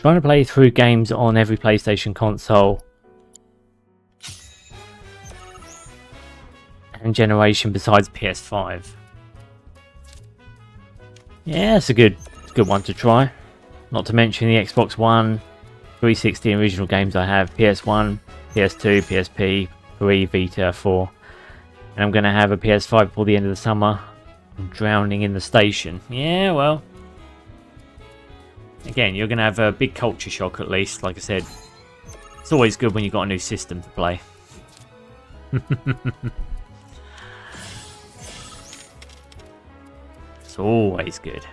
Trying to play through games on every PlayStation console and generation besides PS5. Yeah, it's a good one to try. Not to mention the Xbox One, 360 original games I have, PS1, PS2, PSP, 3, Vita, 4. And I'm going to have a PS5 before the end of the summer. I'm drowning in the station. Yeah, well. Again, you're going to have a big culture shock at least. Like I said, it's always good when you've got a new system to play. It's always good.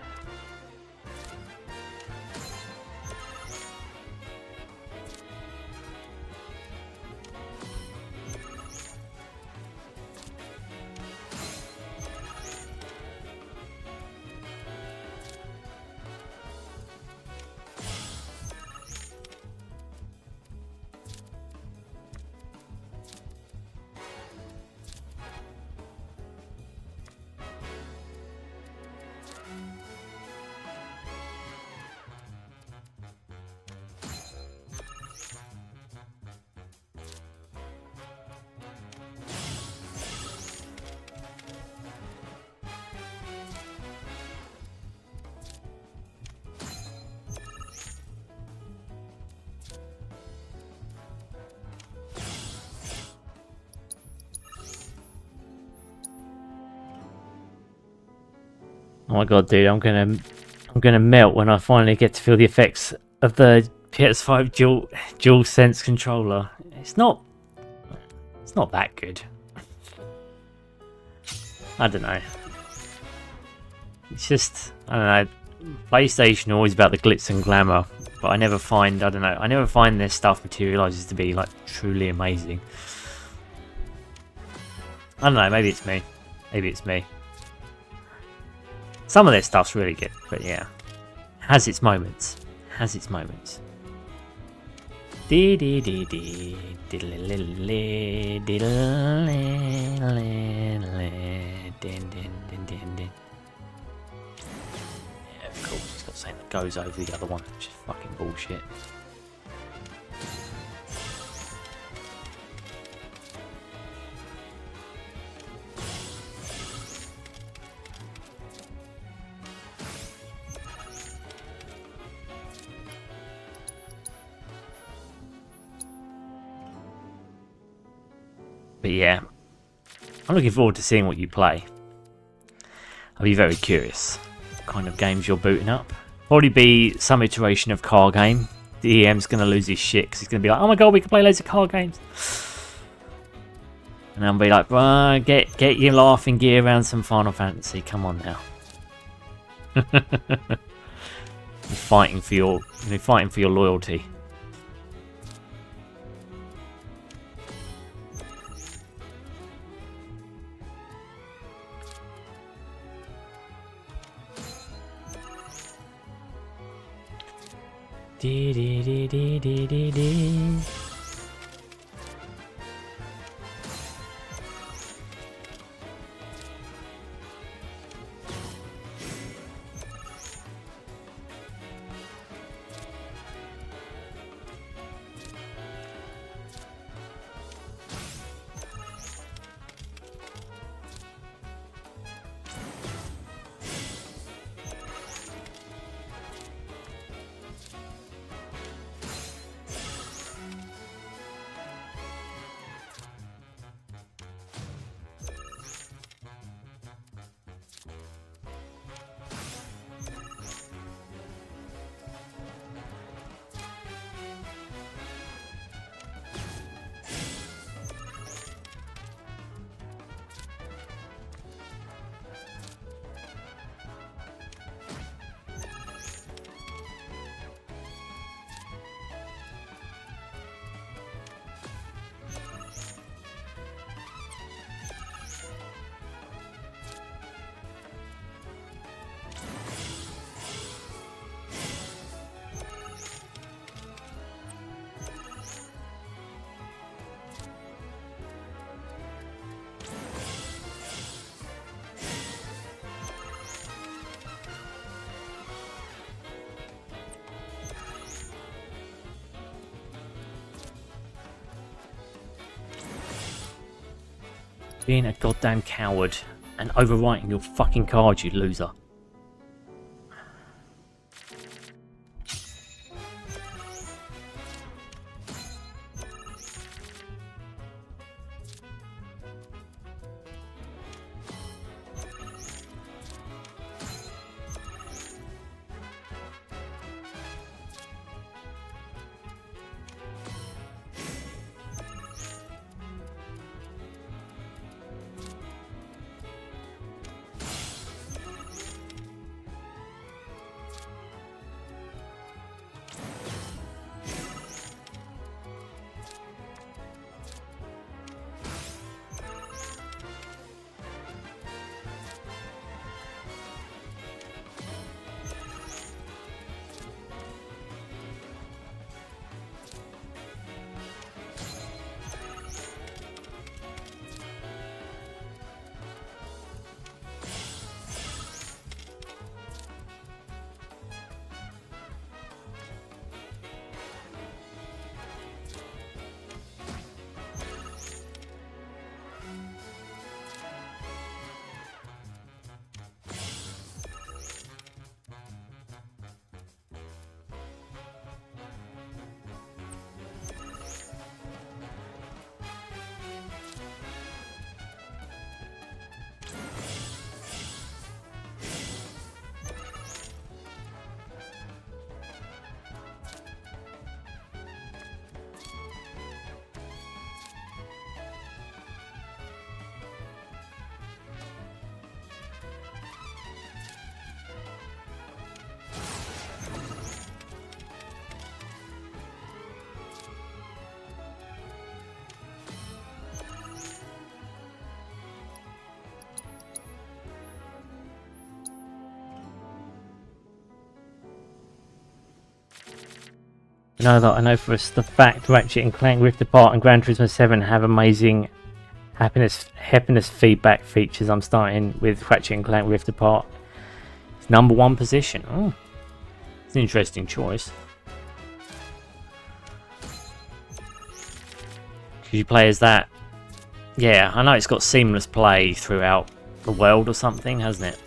Oh my god, dude, I'm gonna melt when I finally get to feel the effects of the PS5 dual sense controller. It's not that good. I don't know. It's just, I don't know. PlayStation are always about the glitz and glamour, but I never find their stuff materializes to be like truly amazing. I don't know, maybe it's me. Maybe it's me. Some of their stuff's really good, but yeah. Has its moments. Has its moments. Yeah, of course, it's got something that goes over the other one, which is fucking bullshit. But yeah, I'm looking forward to seeing what you play. I'll be very curious what kind of games you're booting up. Probably be some iteration of car game. The EM's going to lose his shit because he's going to be like, oh my god, we can play loads of car games. And I'll be like, well, get your laughing gear around some Final Fantasy. Come on now. You're fighting for your loyalty. Dee dee dee dee dee dee dee. Being a goddamn coward and overwriting your fucking card, you loser. You know that I know for us the fact Ratchet and Clank Rift Apart and Gran Turismo 7 have amazing happiness feedback features. I'm starting with Ratchet and Clank Rift Apart. It's #1 position. Oh, it's an interesting choice. Because you play as that. Yeah, I know it's got seamless play throughout the world or something, hasn't it?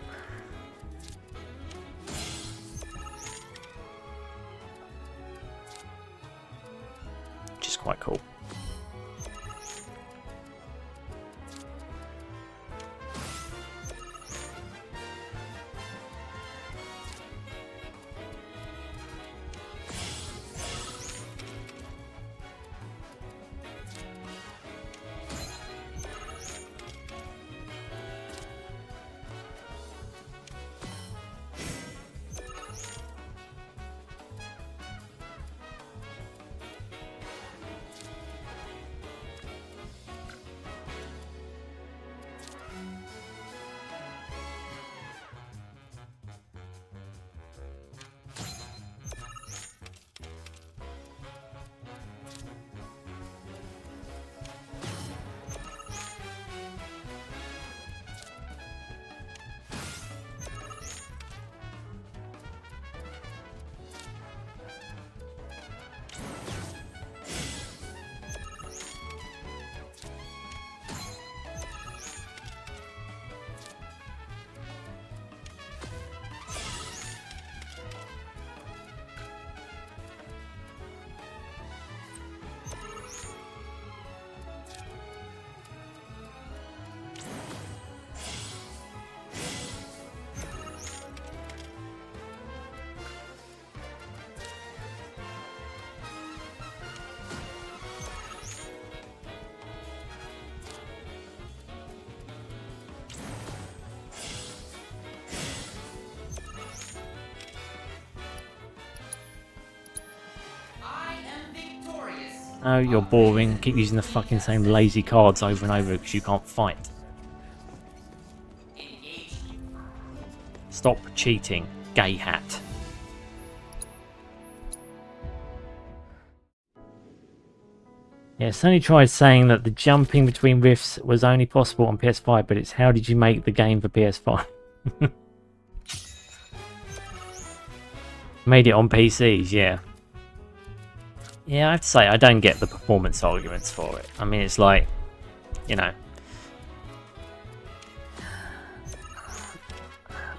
Quite cool. Oh, you're boring. Keep using the fucking same lazy cards over and over because you can't fight. Stop cheating, gay hat. Yeah, Sony tried saying that the jumping between rifts was only possible on PS5, but it's how did you make the game for PS5? Made it on PCs, yeah. Yeah, I have to say, I don't get the performance arguments for it. I mean, it's like, you know,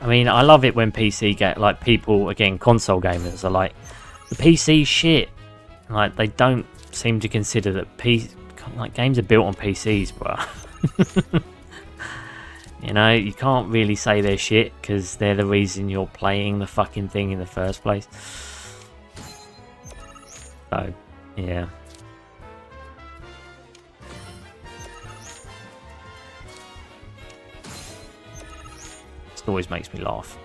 I mean, I love it when PC get like people again, console gamers are like, the PC shit. Like they don't seem to consider that like games are built on PCs, bro. You know, you can't really say they're shit because they're the reason you're playing the fucking thing in the first place. So, yeah. It always makes me laugh.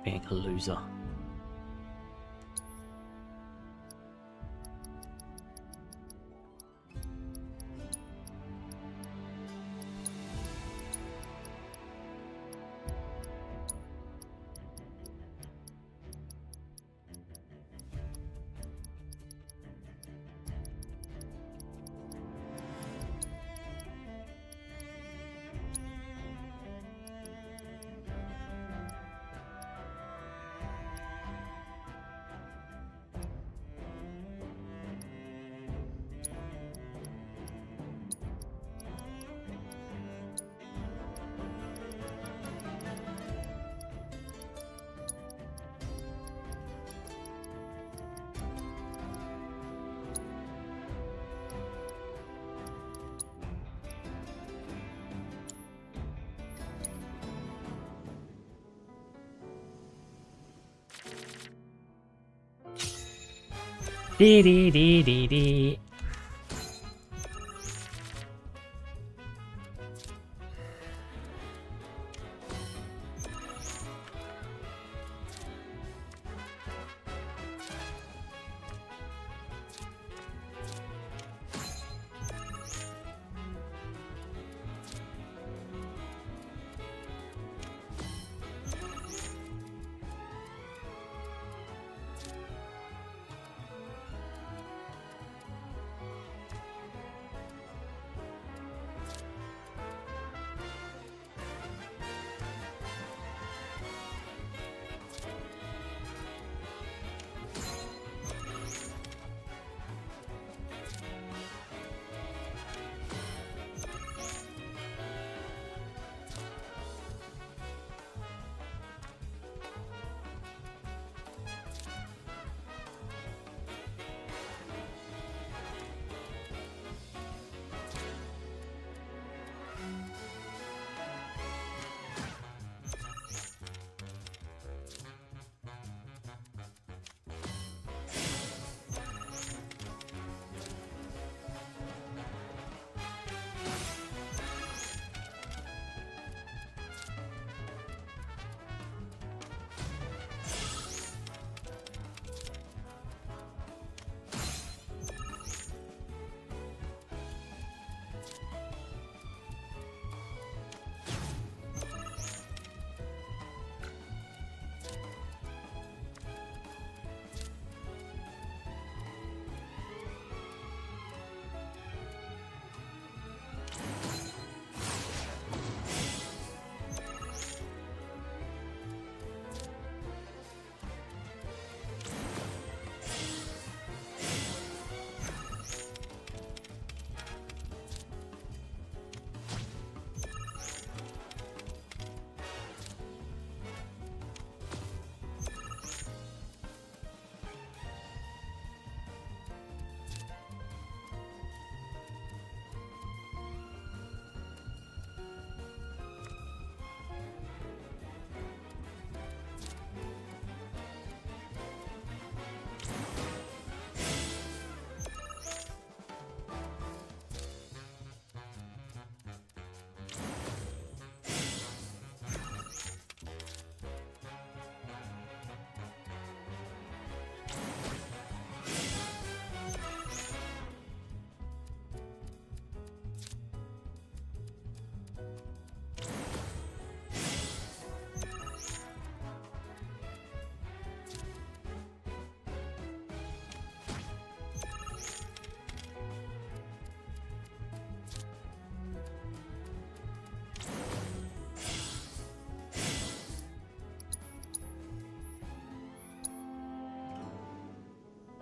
Being a loser. Dee dee dee dee dee.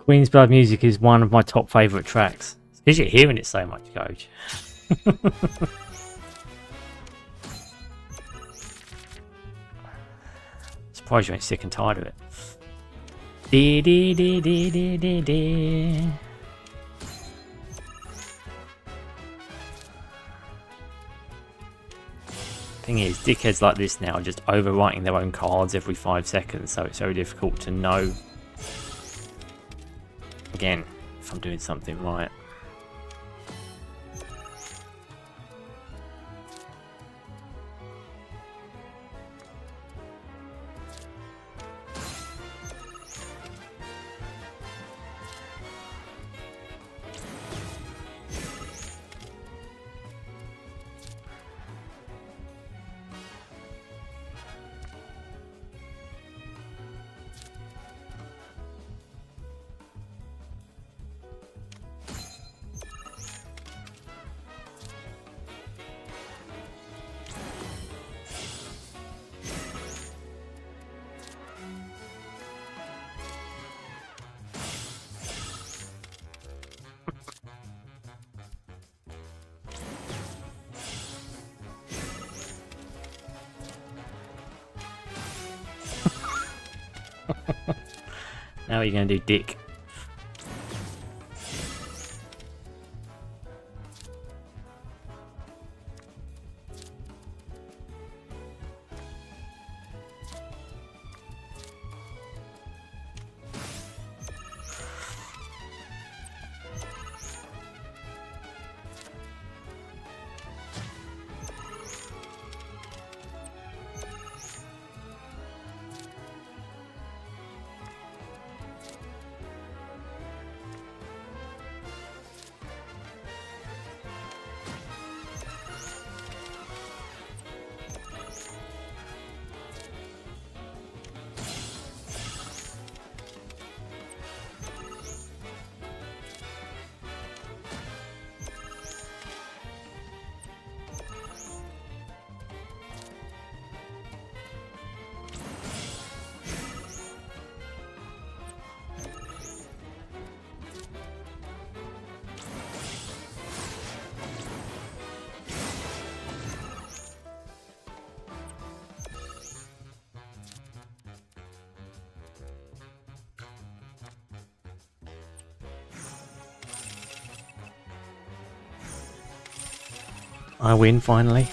Queen's Blood music is one of my top favourite tracks. It's because you're hearing it so much, Coach. Surprised you ain't sick and tired of it. Dee dee dee dee dee dee dee. Thing is, dickheads like this now are just overwriting their own cards every 5 seconds, so it's very difficult to know, again, if I'm doing something right. Now what are you going to do, dick? I win finally.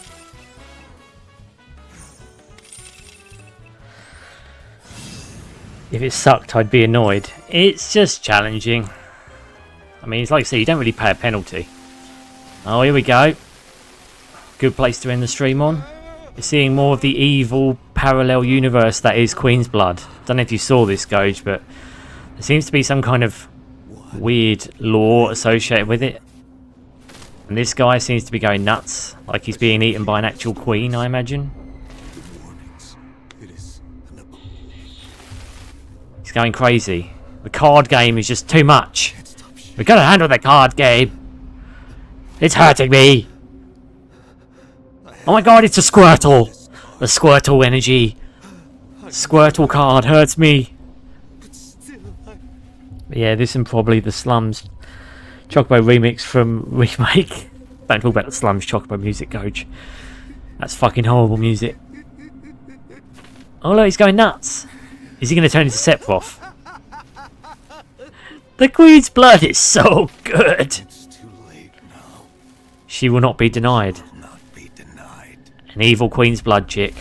If it sucked, I'd be annoyed. It's just challenging. I mean, it's like I say, you don't really pay a penalty. Oh, here we go. Good place to end the stream on. You're seeing more of the evil parallel universe that is Queen's Blood. Don't know if you saw this, Gage, but there seems to be some kind of weird lore associated with it. And this guy seems to be going nuts, like he's being eaten by an actual queen, I imagine. He's going crazy. The card game is just too much. We gotta handle the card game. It's hurting me. Oh my god, it's a Squirtle. The Squirtle energy. Squirtle card hurts me. But yeah, this and probably the Slums Chocobo remix from Remake. Don't talk about the Slums Chocobo music, Coach. That's fucking horrible music. Oh look, he's going nuts. Is he going to turn into Sephiroth? The Queen's Blood is so good. She will not be denied. An evil Queen's Blood chick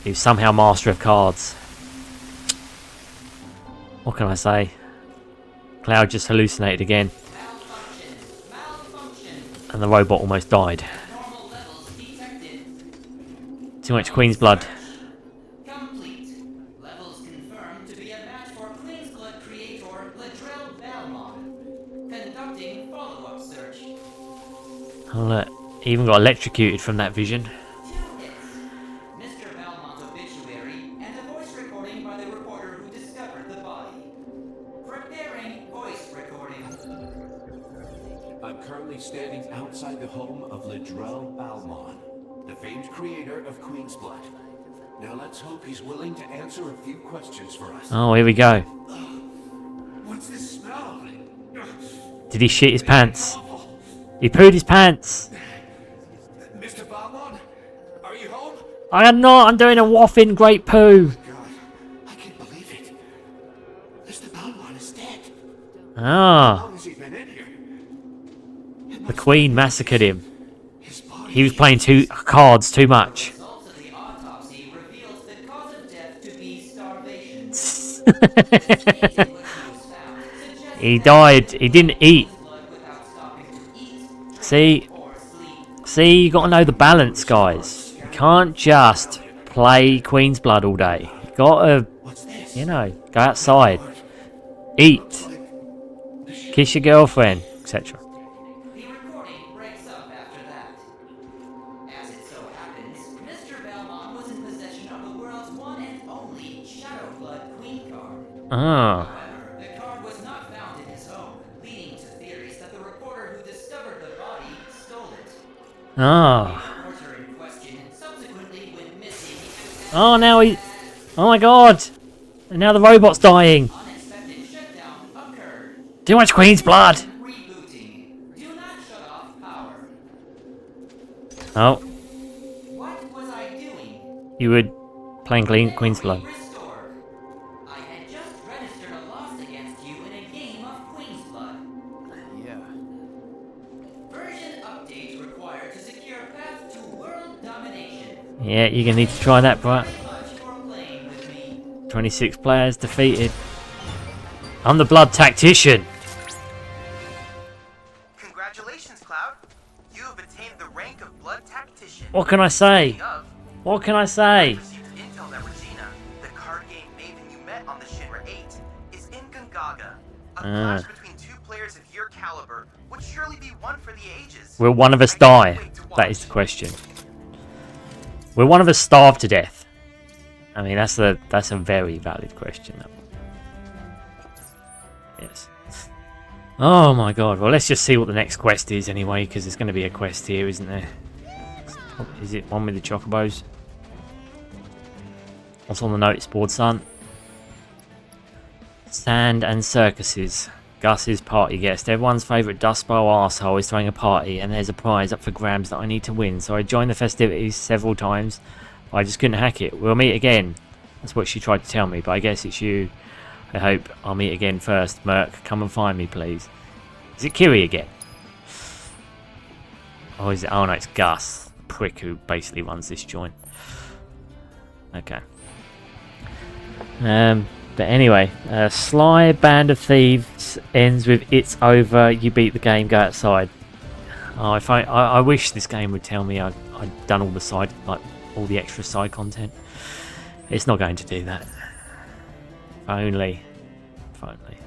who's somehow master of cards. What can I say? Cloud just hallucinated again. And the robot almost died. Too much Queen's Blood. Oh look, he even got electrocuted from that vision. Oh, here we go. What's this smell? Did he shit his pants? He pooed his pants. Mr. Balmon, are you home? I am not. I'm doing a whopping great poo. God, I can't believe it. Mr. Balmon is dead. Ah. How long has he been in here? The Queen massacred him. He was playing cards too much. Results of the autopsy reveals the cause of death to be starvation. He died. He didn't eat. See, you got to know the balance, guys. You can't just play Queen's Blood all day. You got to, you know, go outside, eat, kiss your girlfriend, etc. The recording breaks up after that. As it so happens, Mr. Belmont was in possession of the world's one and only Shadow Blood Queen card. Ah. However, the card was not found in his home, leading to theories that the reporter who discovered the body stole it. Ah. The reporter in question subsequently went missing. Oh, now he... Oh my god. And now the robot's dying. Unexpected shutdown occurred. Too much Queen's Blood. Rebooting. Do not shut off power. Oh, What was I doing? you were playing Queen's Blood. Restored. I had just registered a loss against you in a game of Queen's Blood. Yeah. Version update required to secure path to world domination. Yeah, you're going to need to try that, bro. Very much for playing with me. 26 players defeated. I'm the Blood Tactician. Congratulations, Cloud. You have attained the rank of Blood Tactician. What can I say? Speaking of, What can I say? received intel that Regina, the card game maven you met on the SHINRA 8, is in Gongaga. A clash between two players of your caliber would surely be one for the ages. Will one of us I can't die? wait to That is watch. the question. Will one of us starve to death? I mean, that's a very valid question. That one. Yes. Oh my god. Well, let's just see what the next quest is anyway, because there's going to be a quest here, isn't there? Is it one with the chocobos? What's on the notice board, son? Sand and circuses. Gus's party guest. Everyone's favourite Dust Bowl arsehole is throwing a party, and there's a prize up for grabs that I need to win. So I joined the festivities several times, but I just couldn't hack it. We'll meet again. That's what she tried to tell me, but I guess it's you. I hope I'll meet again first. Merc, come and find me, please. Is it Kiri again? Oh, is it? Oh no, it's Gus, the prick who basically runs this joint. Okay. But anyway, Sly Band of Thieves ends with "It's over. You beat the game. Go outside." Oh, I wish this game would tell me I'd done all the all the extra side content. It's not going to do that. If only. If only.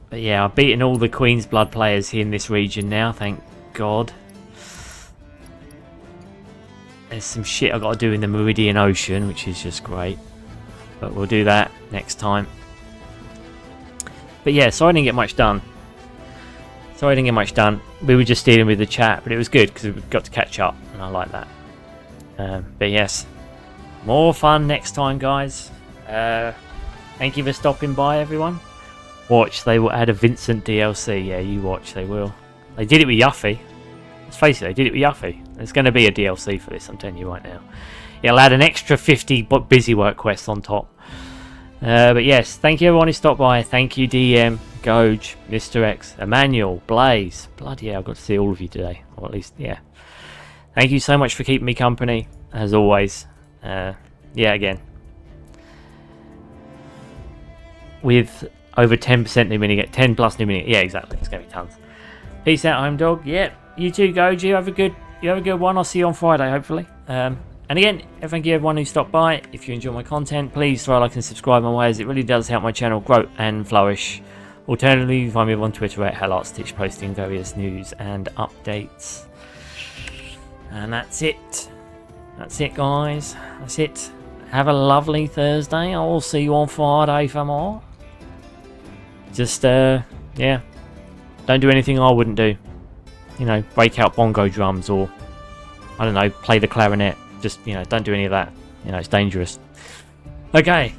But yeah, I've beaten all the Queen's Blood players here in this region now. Thank God. There's some shit I've got to do in the Meridian Ocean, which is just great. But we'll do that next time. But yeah, sorry I didn't get much done. We were just dealing with the chat, but it was good because we got to catch up, and I like that. But yes, more fun next time, guys. Thank you for stopping by, everyone. Watch, they will add a Vincent DLC. Yeah, you watch, they will. They did it with Yuffie. Let's face it, they did it with Yuffie. There's going to be a DLC for this, I'm telling you right now. It'll add an extra 50 busy work quests on top. But yes, thank you everyone who stopped by. Thank you DM, Goj, Mr. X, Emmanuel, Blaze. Bloody hell, I got to see all of you today. Or at least, yeah. Thank you so much for keeping me company, as always. Yeah, again. With over 10% new minigame, 10 plus new minigame. Yeah, exactly. It's going to be tons. Peace out, home dog. Yeah, you too, Goj. You have a good one. I'll see you on Friday, hopefully. And again, thank you everyone who stopped by. If you enjoy my content, please throw a like and subscribe on ways. It really does help my channel grow and flourish. Alternatively, you can find me on Twitter at HellArtStitch, posting various news and updates. And that's it. That's it, guys. That's it. Have a lovely Thursday. I will see you on Friday for more. Just, yeah. Don't do anything I wouldn't do. You know, break out bongo drums or, I don't know, play the clarinet. Just, you know, don't do any of that. You know, it's dangerous. Okay.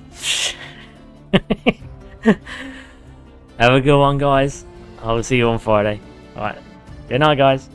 Have a good one, guys. I will see you on Friday. Alright. Good night, guys.